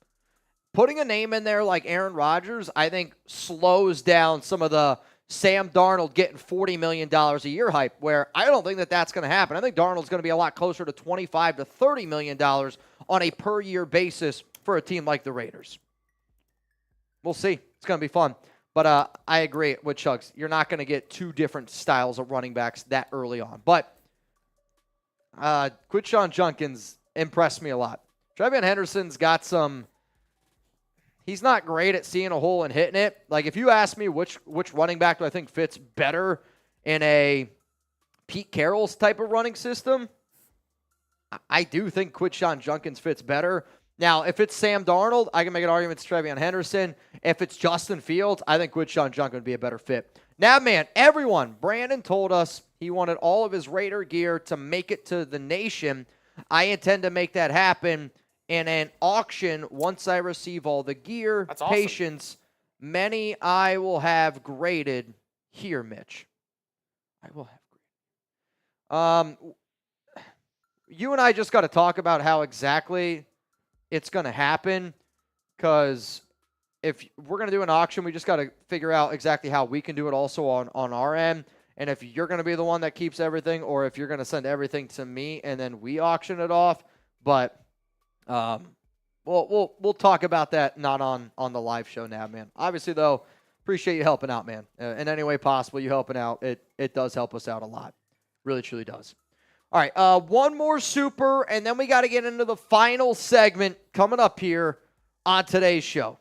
Speaker 1: Putting a name in there like Aaron Rodgers, I think, slows down some of the Sam Darnold getting $40 million a year hype, where I don't think that that's going to happen. I think Darnold's going to be a lot closer to $25 to $30 million on a per-year basis for a team like the Raiders. We'll see. It's going to be fun. But I agree with Chugs. You're not going to get 2 different styles of running backs that early on. But Quinshon Judkins impressed me a lot. Travion Henderson's got some. He's not great at seeing a hole and hitting it. If you ask me which running back do I think fits better in a Pete Carroll's type of running system, I do think Quinshon Judkins fits better. Now, if it's Sam Darnold, I can make an argument it's Travion Henderson. If it's Justin Fields, I think Quinshon Judkins would be a better fit. Now, man, everyone, Brandon told us he wanted all of his Raider gear to make it to the nation. I intend to make that happen in an auction once I receive all the gear.
Speaker 2: That's awesome.
Speaker 1: Patience. Many I will have graded here, Mitch. I will have graded. you and I just got to talk about how exactly it's going to happen, because if we're going to do an auction, we just got to figure out exactly how we can do it also on our end. And if you're going to be the one that keeps everything, or if you're going to send everything to me and then we auction it off. But we'll talk about that not on the live show now, man. Obviously, though, appreciate you helping out, man. In any way possible, you helping out. It does help us out a lot. Really, truly does. All right, one more super, and then we got to get into the final segment coming up here on today's show.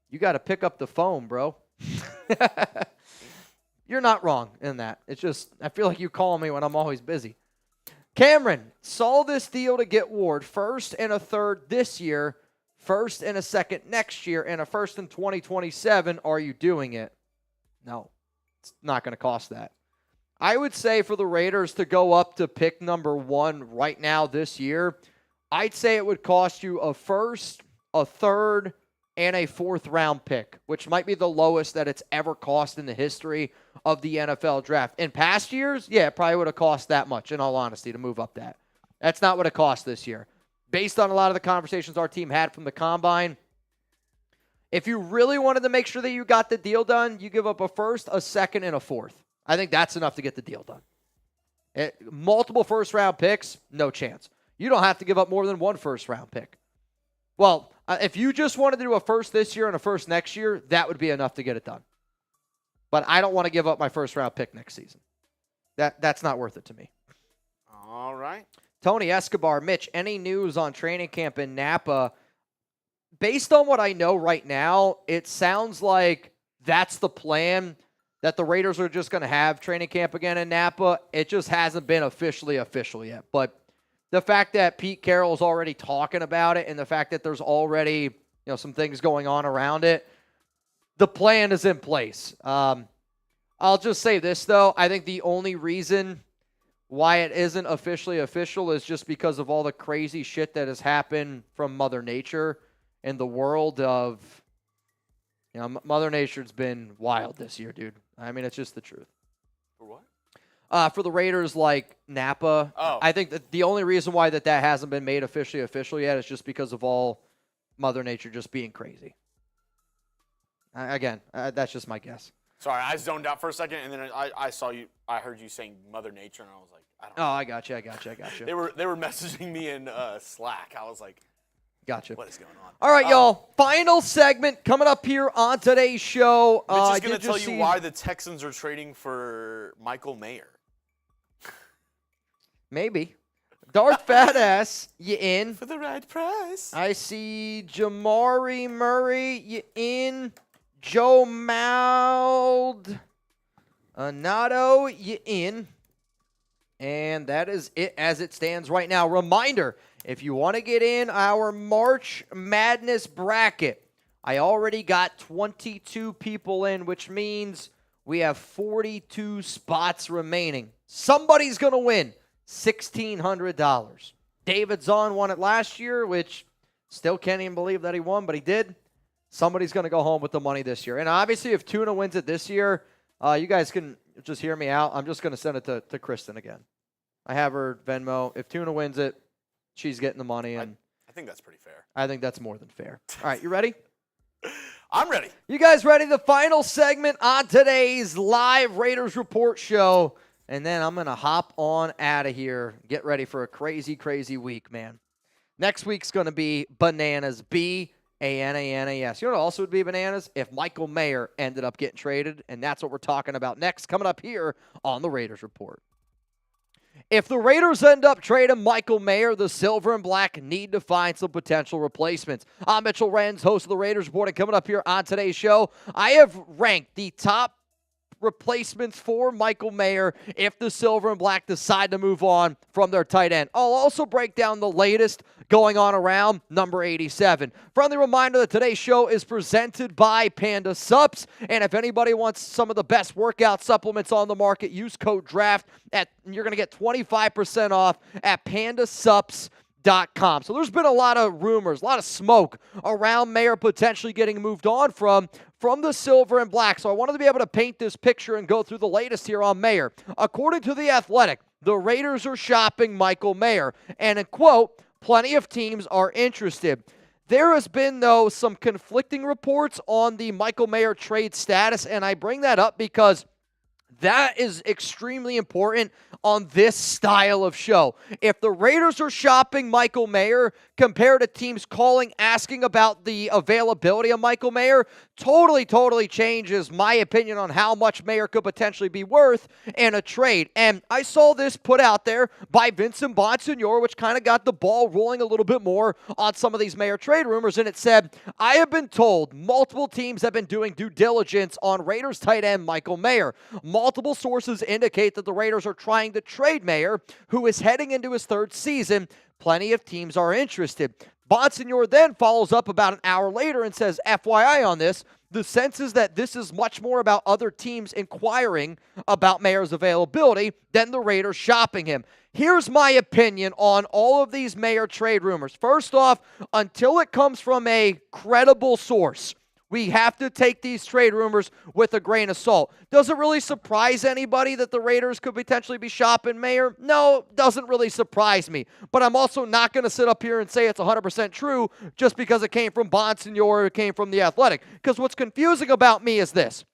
Speaker 1: You got to pick up the phone, bro. You're not wrong in that. It's just, I feel like you call me when I'm always busy. Cameron, saw this deal to get Ward first and a third this year, first and a second next year, and a first in 2027. Are you doing it? No, it's not going to cost that. I would say for the Raiders to go up to pick number 1 right now this year, I'd say it would cost you a first, a third, and a 4th round pick, which might be the lowest that it's ever cost in the history of the NFL draft. In past years, yeah, it probably would have cost that much, in all honesty, to move up that. That's not what it cost this year. Based on a lot of the conversations our team had from the Combine, if you really wanted to make sure that you got the deal done, you give up a first, a second, and a 4th. I think that's enough to get the deal done. Multiple first-round picks, no chance. You don't have to give up more than 1 first-round pick. Well, if you just wanted to do a first this year and a first next year, that would be enough to get it done. But I don't want to give up my first-round pick next season. That's not worth it to me.
Speaker 2: All right.
Speaker 1: Tony Escobar, Mitch, any news on training camp in Napa? Based on what I know right now, it sounds like that's the plan, that the Raiders are just going to have training camp again in Napa. It just hasn't been official yet. But the fact that Pete Carroll's already talking about it, and the fact that there's already some things going on around it, the plan is in place. I'll just say this, though. I think the only reason why it isn't officially official is just because of all the crazy shit that has happened from Mother Nature in the world of, Mother Nature's been wild this year, dude. I mean, it's just the truth.
Speaker 2: For what?
Speaker 1: For the Raiders, like Napa, I think that the only reason why that hasn't been made officially official yet is just because of all Mother Nature just being crazy. Again, that's just my guess.
Speaker 2: Sorry, I zoned out for a second, and then I saw you. I heard you saying Mother Nature, and I was like, I don't know.
Speaker 1: Oh, I got you.
Speaker 2: They were messaging me in Slack. I was like,
Speaker 1: gotcha.
Speaker 2: What is going on?
Speaker 1: All right, y'all. Final segment coming up here on today's show.
Speaker 2: Mitch is going to tell you why the Texans are trading for Michael Mayer.
Speaker 1: Maybe. Darth Fat Ass, you in?
Speaker 2: For the right price.
Speaker 1: I see Jamari Murray, you in? Joe Maldonado, you in? And that is it as it stands right now. Reminder, if you want to get in our March Madness bracket, I already got 22 people in, which means we have 42 spots remaining. Somebody's going to win $1,600. David Zahn won it last year, which still can't even believe that he won, but he did. Somebody's going to go home with the money this year. And obviously, if Tuna wins it this year, you guys can just hear me out. I'm just going to send it to Kristen again. I have her Venmo. If Tuna wins it, she's getting the money. And
Speaker 2: I think that's pretty fair.
Speaker 1: I think that's more than fair. All right, you ready?
Speaker 2: I'm ready.
Speaker 1: You guys ready? The final segment on today's live Raiders Report show. And then I'm going to hop on out of here. Get ready for a crazy, crazy week, man. Next week's going to be bananas. B-A-N-A-N-A-S. You know what also would be bananas? If Michael Mayer ended up getting traded, and that's what we're talking about next, coming up here on the Raiders Report. If the Raiders end up trading Michael Mayer, the Silver and Black need to find some potential replacements. I'm Mitchell Renz, host of the Raiders Report, and coming up here on today's show, I have ranked the top replacements for Michael Mayer if the Silver and Black decide to move on from their tight end. I'll also break down the latest going on around number 87. Friendly reminder that today's show is presented by Panda Supps, and if anybody wants some of the best workout supplements on the market, use code DRAFT, you're going to get 25% off at pandasupps.com. So there's been a lot of rumors, a lot of smoke around Mayer potentially getting moved on from the Silver and Black. So I wanted to be able to paint this picture and go through the latest here on Mayer. According to The Athletic, the Raiders are shopping Michael Mayer. And in quote, plenty of teams are interested. There has been, though, some conflicting reports on the Michael Mayer trade status, and I bring that up because that is extremely important on this style of show. If the Raiders are shopping Michael Mayer compared to teams calling, asking about the availability of Michael Mayer, totally changes my opinion on how much Mayer could potentially be worth in a trade. And I saw this put out there by Vincent Bonsignore, which kind of got the ball rolling a little bit more on some of these Mayer trade rumors. And it said, I have been told multiple teams have been doing due diligence on Raiders tight end Michael Mayer. Multiple sources indicate that the Raiders are trying to trade Mayer, who is heading into his third season. Plenty of teams are interested. Bonsignore then follows up about an hour later and says, FYI on this, the sense is that this is much more about other teams inquiring about Mayer's availability than the Raiders shopping him. Here's my opinion on all of these Mayer trade rumors. First off, until it comes from a credible source, we have to take these trade rumors with a grain of salt. Does it really surprise anybody that the Raiders could potentially be shopping Mayer? No, doesn't really surprise me. But I'm also not going to sit up here and say it's 100% true just because it came from Bonsignore or it came from The Athletic. Because what's confusing about me is this.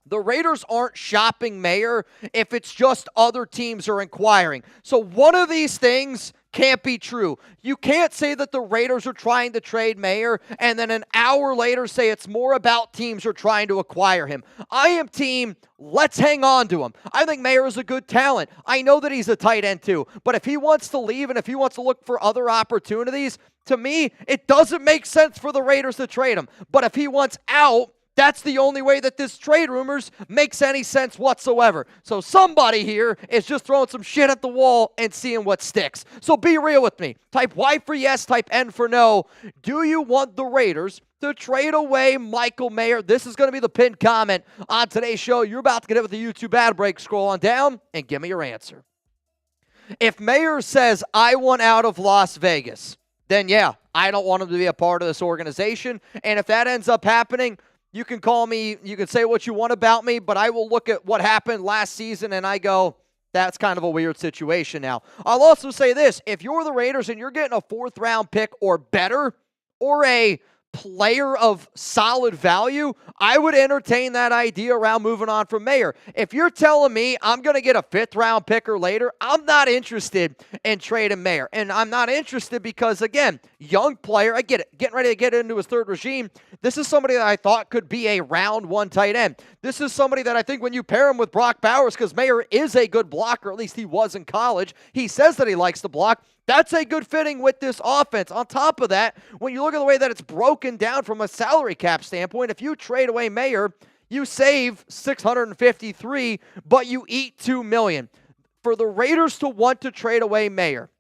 Speaker 1: The Raiders aren't shopping Mayer if it's just other teams are inquiring. So one of these things can't be true. You can't say that the Raiders are trying to trade Mayer and then an hour later say it's more about teams are trying to acquire him. I am team, let's hang on to him. I think Mayer is a good talent. I know that he's a tight end too, but if he wants to leave and if he wants to look for other opportunities, to me, it doesn't make sense for the Raiders to trade him. But if he wants out, that's the only way that this trade rumors makes any sense whatsoever. So somebody here is just throwing some shit at the wall and seeing what sticks. So be real with me. Type Y for yes, type N for no. Do you want the Raiders to trade away Michael Mayer? This is going to be the pinned comment on today's show. You're about to get it with the YouTube ad break. Scroll on down and give me your answer. If Mayer says, I want out of Las Vegas, then yeah, I don't want him to be a part of this organization. And if that ends up happening, you can call me, you can say what you want about me, but I will look at what happened last season and I go, that's kind of a weird situation now. I'll also say this, if you're the Raiders and you're getting a 4th round pick or better, or a player of solid value, I would entertain that idea around moving on from Mayer. If you're telling me I'm going to get a 5th round pick or later, I'm not interested in trading Mayer. And I'm not interested because, again, young player, I get it, getting ready to get into his 3rd regime. This is somebody that I thought could be a round 1 tight end. This is somebody that I think when you pair him with Brock Bowers, because Mayer is a good blocker, at least he was in college. He says that he likes to block. That's a good fitting with this offense. On top of that, when you look at the way that it's broken down from a salary cap standpoint, if you trade away Mayer, you save $653, but you eat $2 million. For the Raiders to want to trade away Mayer,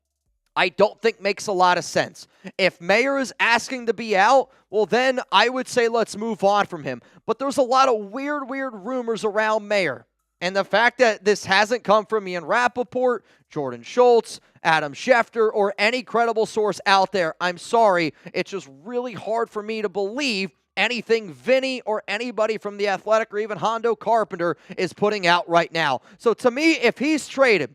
Speaker 1: I don't think makes a lot of sense. If Mayer is asking to be out, well then I would say let's move on from him. But there's a lot of weird rumors around Mayer. And the fact that this hasn't come from Ian Rappaport, Jordan Schultz, Adam Schefter, or any credible source out there, I'm sorry, it's just really hard for me to believe anything Vinny or anybody from The Athletic or even Hondo Carpenter is putting out right now. So to me, if he's traded,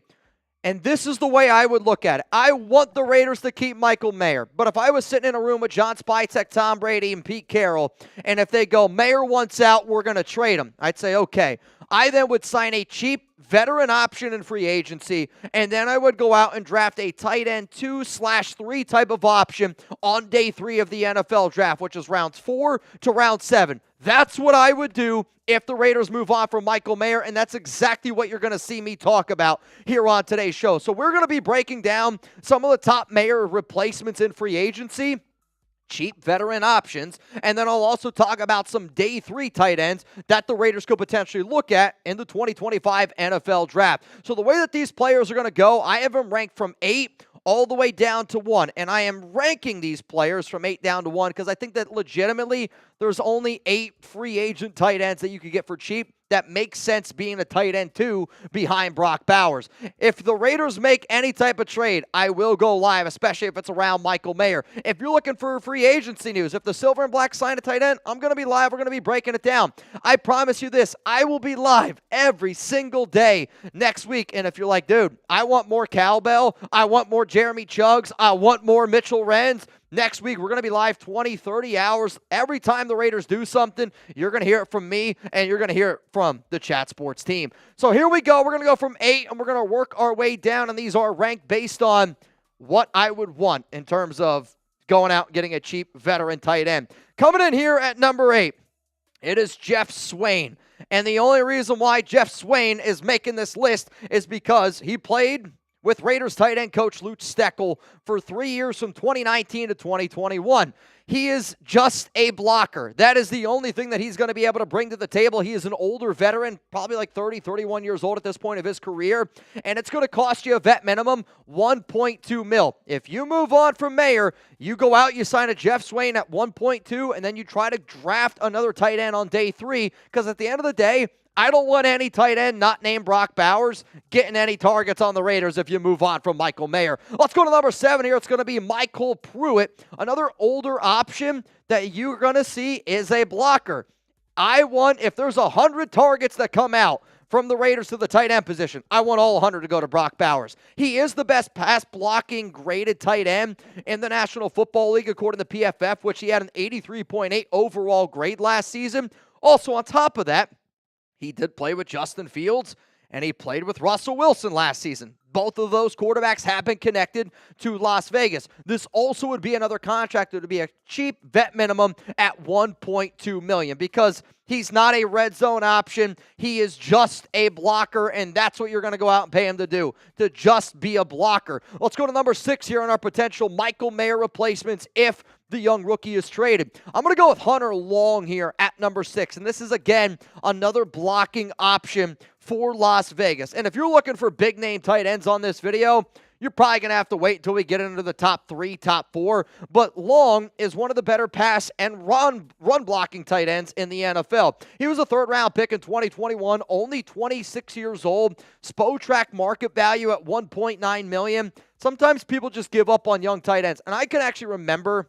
Speaker 1: and this is the way I would look at it, I want the Raiders to keep Michael Mayer. But if I was sitting in a room with John Spytek, Tom Brady, and Pete Carroll, and if they go, Mayer wants out, we're going to trade him, I'd say, okay. I then would sign a cheap veteran option in free agency, and then I would go out and draft a tight end 2/3 type of option on day 3 of the NFL draft, which is rounds 4 to round 7. That's what I would do if the Raiders move on from Michael Mayer, and that's exactly what you're going to see me talk about here on today's show. So we're going to be breaking down some of the top Mayer replacements in free agency, cheap veteran options, and then I'll also talk about some day 3 tight ends that the Raiders could potentially look at in the 2025 NFL Draft. So the way that these players are going to go, I have them ranked from 8 all the way down to 1, and I am ranking these players from 8 down to 1 because I think that legitimately there's only 8 free agent tight ends that you could get for cheap. that makes sense being a tight end too behind Brock Bowers. If the Raiders make any type of trade, I will go live, especially if it's around Michael Mayer. If you're looking for free agency news, if the Silver and Black sign a tight end, I'm going to be live. We're going to be breaking it down. I promise you this, I will be live every single day next week. And if you're like, dude, I want more cowbell, I want more Jeremy Chuggs, I want more Mitchell Renz, next week, we're going to be live 20, 30 hours. Every time the Raiders do something, you're going to hear it from me, and you're going to hear it from the Chat Sports team. So here we go. We're going to go from 8, and we're going to work our way down, and these are ranked based on what I would want in terms of going out and getting a cheap veteran tight end. Coming in here at number 8, it is Jeff Swain. And the only reason why Jeff Swain is making this list is because he played with Raiders tight end coach Luke Steckel for 3 years from 2019 to 2021. He is just a blocker. That is the only thing that he's going to be able to bring to the table. He is an older veteran, probably like 30, 31 years old at this point of his career, and it's going to cost you a vet minimum, $1.2 million. If you move on from Mayer, you go out, you sign a Jeff Swain at 1.2, and then you try to draft another tight end on day 3, because at the end of the day, I don't want any tight end not named Brock Bowers getting any targets on the Raiders if you move on from Michael Mayer. Let's go to number 7 here. It's going to be Michael Pruitt. Another older option that you're going to see is a blocker. I want, if there's 100 targets that come out from the Raiders to the tight end position, I want all 100 to go to Brock Bowers. He is the best pass blocking graded tight end in the National Football League according to PFF, which he had an 83.8 overall grade last season. Also on top of that, he did play with Justin Fields, and he played with Russell Wilson last season. Both of those quarterbacks have been connected to Las Vegas. This also would be another contract that would be a cheap vet minimum at $1.2 million because he's not a red zone option. He is just a blocker, and that's what you're going to go out and pay him to do, to just be a blocker. Let's go to number 6 here on our potential Michael Mayer replacements if the young rookie is traded. I'm going to go with Hunter Long here at number 6, and this is, again, another blocking option for Las Vegas. And if you're looking for big-name tight ends on this video, you're probably going to have to wait until we get into the top 3, top 4. But Long is one of the better pass and run blocking tight ends in the NFL. He was a third-round pick in 2021, only 26 years old. Spotrac market value at $1.9 million. Sometimes people just give up on young tight ends. And I can actually remember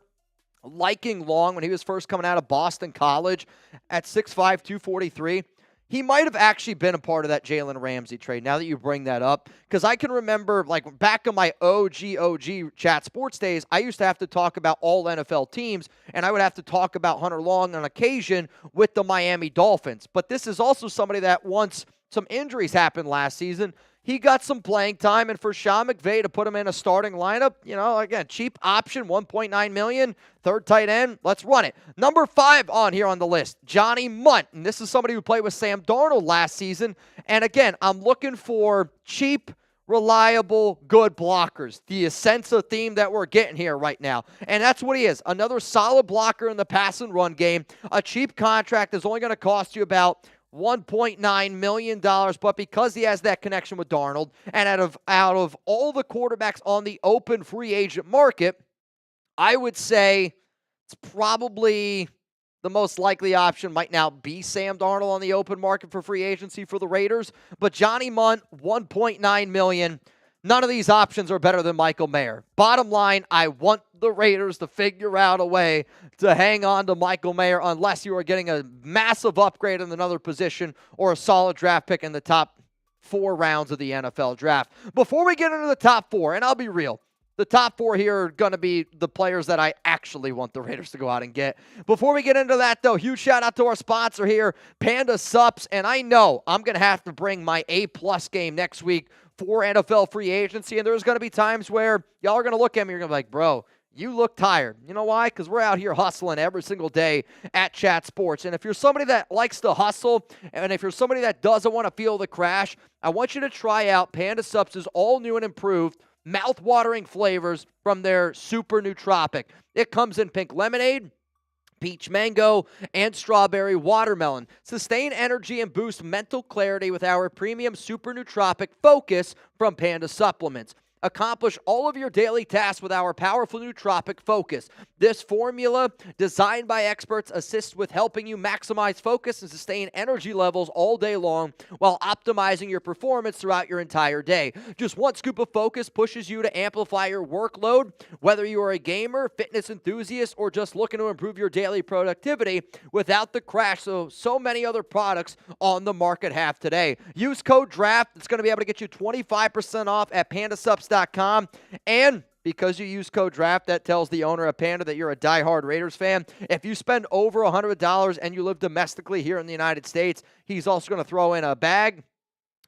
Speaker 1: liking Long when he was first coming out of Boston College at 6'5", 243. He might have actually been a part of that Jalen Ramsey trade, now that you bring that up. Because I can remember, like, back in my OG Chat Sports days, I used to have to talk about all NFL teams, and I would have to talk about Hunter Long on occasion with the Miami Dolphins. But this is also somebody that once some injuries happened last season, he got some playing time, and for Sean McVay to put him in a starting lineup, you know, again, cheap option, $1.9 million, third tight end, let's run it. Number 5 on here on the list, Johnny Munt, and this is somebody who played with Sam Darnold last season, and again, I'm looking for cheap, reliable, good blockers, the Essenza theme that we're getting here right now, and that's what he is, another solid blocker in the pass and run game, a cheap contract is only going to cost you about $1.9 million, but because he has that connection with Darnold, and out of all the quarterbacks on the open free agent market, I would say it's probably the most likely option might now be Sam Darnold on the open market for free agency for the Raiders, but Johnny Munt, $1.9 million. None of these options are better than Michael Mayer. Bottom line, I want the Raiders to figure out a way to hang on to Michael Mayer unless you are getting a massive upgrade in another position or a solid draft pick in the top 4 rounds of the NFL draft. Before we get into the top 4, and I'll be real, the top 4 here are going to be the players that I actually want the Raiders to go out and get. Before we get into that, though, huge shout-out to our sponsor here, Panda Supps, and I know I'm going to have to bring my A-plus game next week for NFL free agency, and there's going to be times where y'all are going to look at me, you're going to be like, bro, you look tired. You know why? Because we're out here hustling every single day at Chat Sports. And if you're somebody that likes to hustle, and if you're somebody that doesn't want to feel the crash, I want you to try out Panda Supps' all new and improved mouth-watering flavors from their Super Nootropic. It comes in pink lemonade, peach mango, and strawberry watermelon. Sustain energy and boost mental clarity with our premium Super Nootropic Focus from Panda Supplements. Accomplish all of your daily tasks with our powerful nootropic focus. This formula, designed by experts, assists with helping you maximize focus and sustain energy levels all day long while optimizing your performance throughout your entire day. Just one scoop of focus pushes you to amplify your workload, whether you are a gamer, fitness enthusiast, or just looking to improve your daily productivity without the crash so many other products on the market have today. Use code DRAFT. It's going to be able to get you 25% off at pandasupps.com. And because you use code DRAFT, that tells the owner of Panda that you're a diehard Raiders fan. If you spend over $100 and you live domestically here in the United States, he's also going to throw in a bag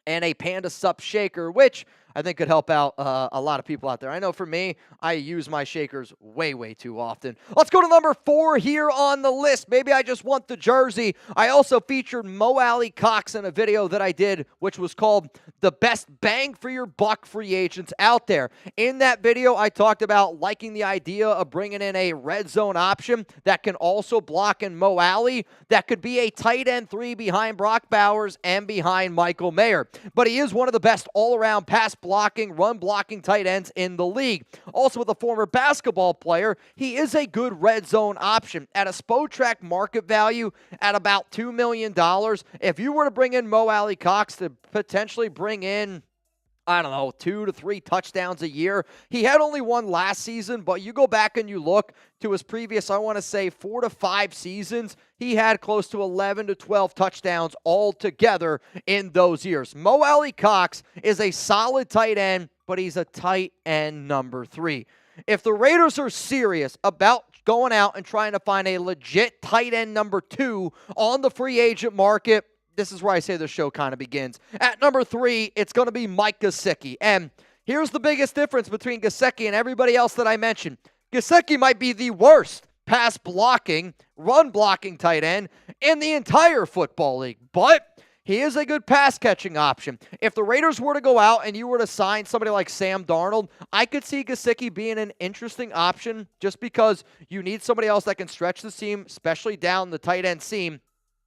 Speaker 1: and a Panda Supps shaker, which I think could help out a lot of people out there. I know for me, I use my shakers way, way too often. Let's go to number 4 here on the list. Maybe I just want the jersey. I also featured Mo Alley Cox in a video that I did, which was called The Best Bang for Your Buck Free Agents Out There. In that video, I talked about liking the idea of bringing in a red zone option that can also block in Mo Alley. That could be a tight end 3 behind Brock Bowers and behind Michael Mayer. But he is one of the best all-around pass blocking, run blocking tight ends in the league. Also, with a former basketball player, he is a good red zone option. At a Spytek market value at about $2 million, if you were to bring in Mo Alley Cox to potentially bring in, I don't know, 2 to 3 touchdowns a year. He had only one last season, but you go back and you look to his previous, I want to say 4 to 5 seasons, he had close to 11 to 12 touchdowns altogether in those years. Mo Alley Cox is a solid tight end, but he's a tight end number 3. If the Raiders are serious about going out and trying to find a legit tight end number 2 on the free agent market, this is where I say the show kind of begins. At number 3, it's going to be Mike Gesicki. And here's the biggest difference between Gesicki and everybody else that I mentioned. Gesicki might be the worst pass blocking, run blocking tight end in the entire football league. But he is a good pass catching option. If the Raiders were to go out and you were to sign somebody like Sam Darnold, I could see Gesicki being an interesting option just because you need somebody else that can stretch the seam, especially down the tight end seam.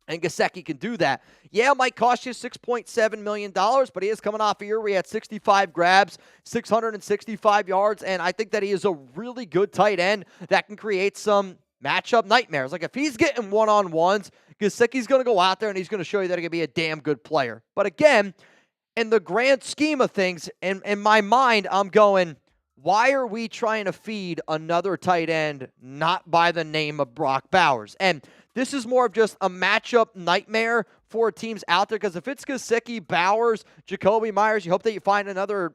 Speaker 1: And Gesicki can do that. Yeah, it might cost you $6.7 million, but he is coming off a year where he had 65 grabs, 665 yards, and I think that he is a really good tight end that can create some matchup nightmares. Like if he's getting one-on-ones, Gesicki's going to go out there and he's going to show you that he can be a damn good player. But again, in the grand scheme of things, in my mind, I'm going, why are we trying to feed another tight end not by the name of Brock Bowers? And this is more of just a matchup nightmare for teams out there because if it's Gesicki, Bowers, Jacoby Myers, you hope that you find another,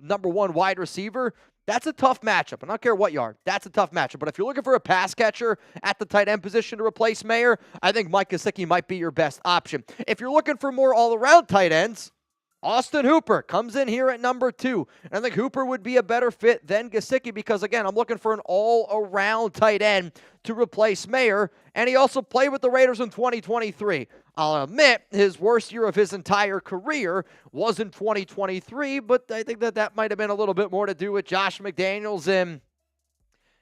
Speaker 1: number 1 wide receiver. That's a tough matchup. I don't care what you are. That's a tough matchup. But if you're looking for a pass catcher at the tight end position to replace Mayer, I think Mike Gesicki might be your best option. If you're looking for more all-around tight ends, Austin Hooper comes in here at number 2. And I think Hooper would be a better fit than Gesicki because, again, I'm looking for an all-around tight end to replace Mayer. And he also played with the Raiders in 2023. I'll admit his worst year of his entire career was in 2023, but I think that might have been a little bit more to do with Josh McDaniels and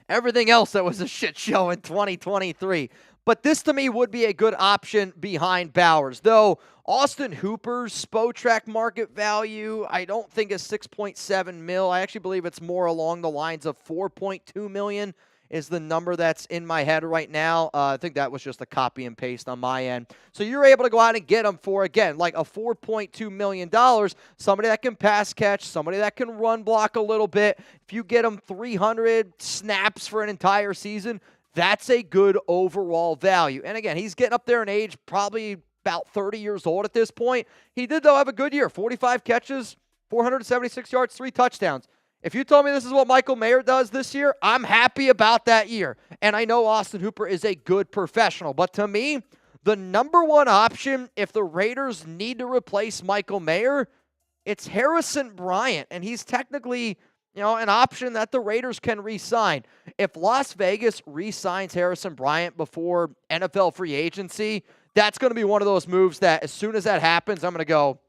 Speaker 1: everything else that was a shit show in 2023. But this, to me, would be a good option behind Bowers. Though Austin Hooper's Spytek market value, I don't think is 6.7 mil. I actually believe it's more along the lines of 4.2 million is the number that's in my head right now. I think that was just a copy and paste on my end. So you're able to go out and get him for, again, like a $4.2 million. Somebody that can pass catch, somebody that can run block a little bit. If you get him 300 snaps for an entire season, that's a good overall value. And again, he's getting up there in age, probably about 30 years old at this point. He did, though, have a good year. 45 catches, 476 yards, 3 touchdowns. If you told me this is what Michael Mayer does this year, I'm happy about that year. And I know Austin Hooper is a good professional. But to me, the number 1 option, if the Raiders need to replace Michael Mayer, it's Harrison Bryant. And he's technically, an option that the Raiders can re-sign. If Las Vegas re-signs Harrison Bryant before NFL free agency, that's going to be one of those moves that as soon as that happens, I'm going to go,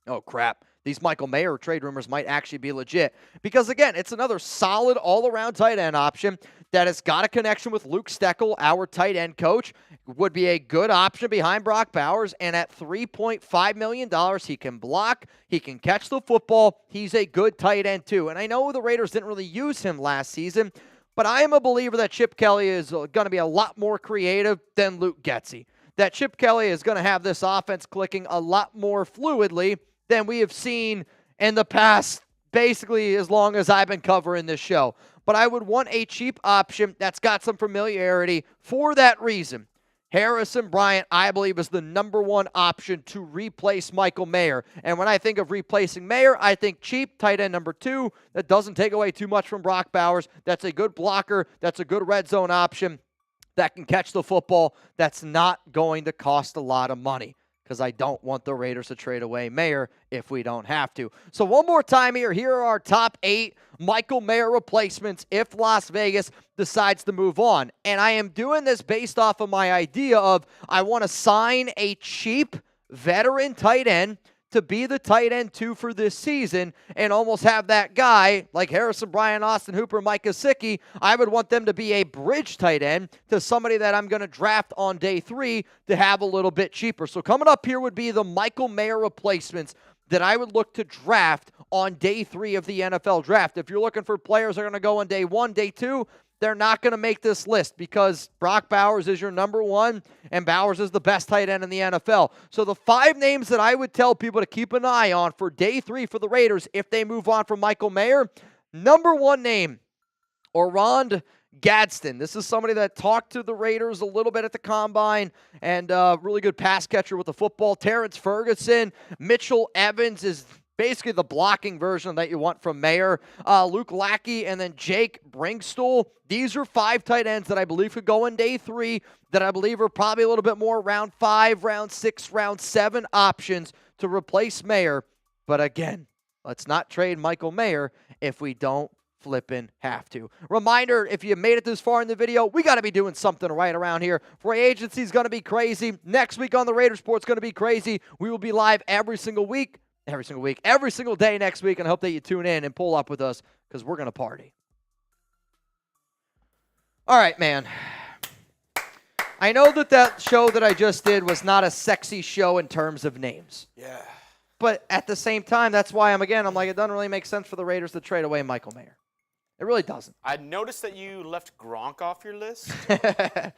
Speaker 1: oh, crap. these Michael Mayer trade rumors might actually be legit. Because, again, it's another solid all-around tight end option that has got a connection with Luke Steckel, our tight end coach. Would be a good option behind Brock Bowers. And at $3.5 million, he can block, he can catch the football. He's a good tight end, too. And I know the Raiders didn't really use him last season, but I am a believer that Chip Kelly is going to be a lot more creative than Luke Getsy. That Chip Kelly is going to have this offense clicking a lot more fluidly than we have seen in the past, basically as long as I've been covering this show. But I would want a cheap option that's got some familiarity for that reason. Harrison Bryant, I believe, is the number one option to replace Michael Mayer. And when I think of replacing Mayer, I think cheap, tight end number 2, that doesn't take away too much from Brock Bowers. That's a good blocker. That's a good red zone option that can catch the football. That's not going to cost a lot of money, because I don't want the Raiders to trade away Mayer if we don't have to. So one more time here are our top 8 Michael Mayer replacements if Las Vegas decides to move on. And I am doing this based off of my idea of I want to sign a cheap veteran tight end to be the tight end 2 for this season and almost have that guy like Harrison Bryant, Austin Hooper, Mike Gesicki. I would want them to be a bridge tight end to somebody that I'm going to draft on day 3 to have a little bit cheaper. So coming up here would be the Michael Mayer replacements that I would look to draft on day 3 of the NFL draft. If you're looking for players that are going to go on day 1, day 2, they're not going to make this list because Brock Bowers is your number 1 and Bowers is the best tight end in the NFL. So the 5 names that I would tell people to keep an eye on for day 3 for the Raiders if they move on from Michael Mayer, number 1 name, Oronde Gadsden. This is somebody that talked to the Raiders a little bit at the Combine and really good pass catcher with the football. Terrence Ferguson, Mitchell Evans is basically the blocking version that you want from Mayer. Luke Lackey, and then Jake Brinkstool. These are 5 tight ends that I believe could go in day 3 that I believe are probably a little bit more round 5, round 6, round 7 options to replace Mayer. But again, let's not trade Michael Mayer if we don't flipping have to. Reminder, if you made it this far in the video, we got to be doing something right around here. Free agency is going to be crazy. Next week on the Raiders Report is going to be crazy. We will be live every single day next week, and I hope that you tune in and pull up with us because we're going to party. All right, man. I know that show that I just did was not a sexy show in terms of names.
Speaker 2: Yeah.
Speaker 1: But at the same time, that's why I'm like, it doesn't really make sense for the Raiders to trade away Michael Mayer. It really doesn't.
Speaker 2: I noticed that you left Gronk off your list.
Speaker 1: Yeah,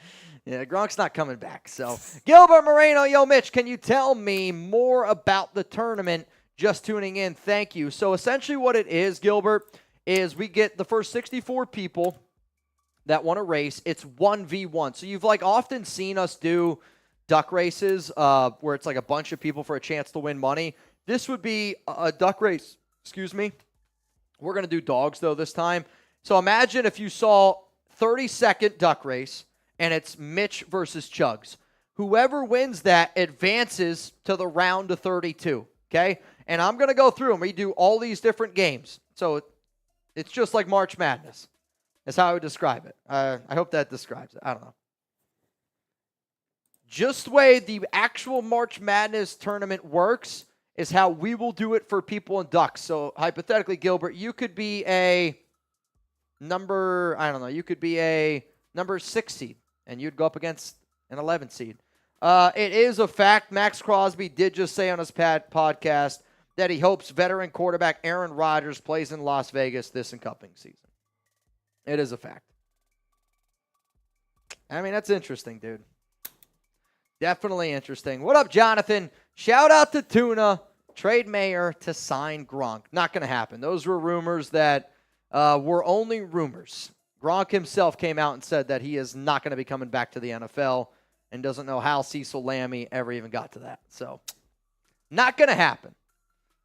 Speaker 1: Gronk's not coming back. So, Gilbert Moreno, yo, Mitch, can you tell me more about the tournament? Just tuning in, thank you. So, essentially what it is, Gilbert, is we get the first 64 people that want to race. It's 1v1. So, you've often seen us do duck races where it's a bunch of people for a chance to win money. This would be a duck race. Excuse me. We're going to do dogs, though, this time. So imagine if you saw 30-second duck race, and it's Mitch versus Chugs. Whoever wins that advances to the round of 32, okay? And I'm going to go through and redo all these different games. So it's just like March Madness. That's how I would describe it. I hope that describes it. I don't know. Just the way the actual March Madness tournament works is how we will do it for people in ducks. So hypothetically, Gilbert, you could be a number 6 seed, and you'd go up against an 11 seed. It is a fact. Max Crosby did just say on his podcast that he hopes veteran quarterback Aaron Rodgers plays in Las Vegas this incoming season. It is a fact. I mean, that's interesting, dude. Definitely interesting. What up, Jonathan? Shout out to Tuna. Trade Mayer to sign Gronk. Not going to happen. Those were rumors that were only rumors. Gronk himself came out and said that he is not going to be coming back to the NFL and doesn't know how Cecil Lammey ever even got to that. So, not going to happen.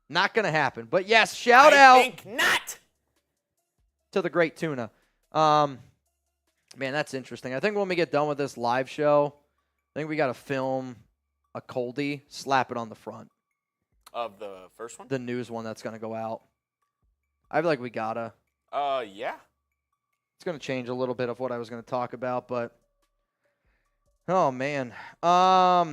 Speaker 1: Not going to happen. But yes, shout out.
Speaker 2: I think not.
Speaker 1: To the great Tuna. Man, that's interesting. I think when we get done with this live show, I think we got to film a coldie, slap it on the front.
Speaker 2: Of the first one?
Speaker 1: The news one that's going to go out. I feel like we got to.
Speaker 2: Yeah.
Speaker 1: It's going to change a little bit of what I was going to talk about, but oh man. Yeah,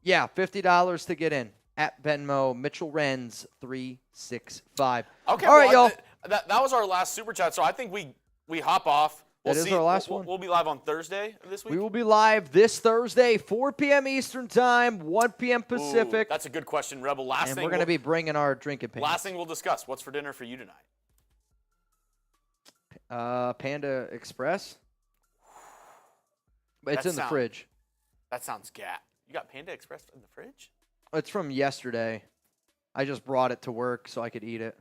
Speaker 1: $50 to get in. at Venmo, Mitchell Renz 365.
Speaker 2: Okay,
Speaker 1: all right, y'all.
Speaker 2: That was our last super chat, so I think we hop off.
Speaker 1: That is our last one.
Speaker 2: We'll be live on Thursday this week.
Speaker 1: We will be live this Thursday, 4 p.m. Eastern Time, 1 p.m. Pacific.
Speaker 2: Ooh, that's a good question, Rebel.
Speaker 1: And we're going to be bringing our drinking pants.
Speaker 2: Last thing we'll discuss. What's for dinner for you tonight?
Speaker 1: Panda Express. It's in the fridge.
Speaker 2: That sounds gat. You got Panda Express in the fridge?
Speaker 1: It's from yesterday. I just brought it to work so I could eat it.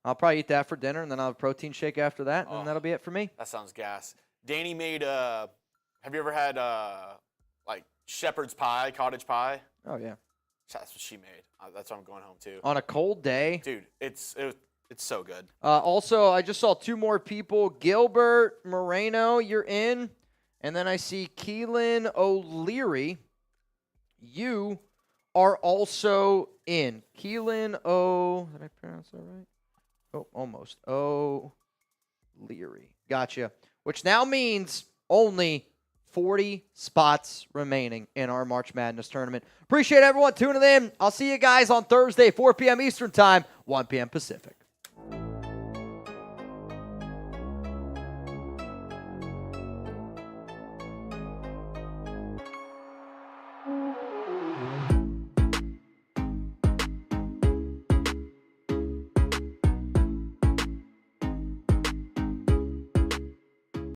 Speaker 1: I'll probably eat that for dinner, and then I'll have a protein shake after that, and that'll be it for me.
Speaker 2: That sounds gas. Danny made have you ever had like shepherd's pie, cottage pie?
Speaker 1: Oh, yeah.
Speaker 2: That's what she made. That's what I'm going home to.
Speaker 1: On a cold day.
Speaker 2: Dude, it's so good.
Speaker 1: Also, I just saw 2 more people. Gilbert Moreno, you're in. And then I see Keelan O'Leary. You are also in. Keelan O. Did I pronounce that right? Oh, almost. O'Leary. Gotcha. Which now means only 40 spots remaining in our March Madness tournament. Appreciate everyone tuning in. I'll see you guys on Thursday, 4 p.m. Eastern Time, 1 p.m. Pacific.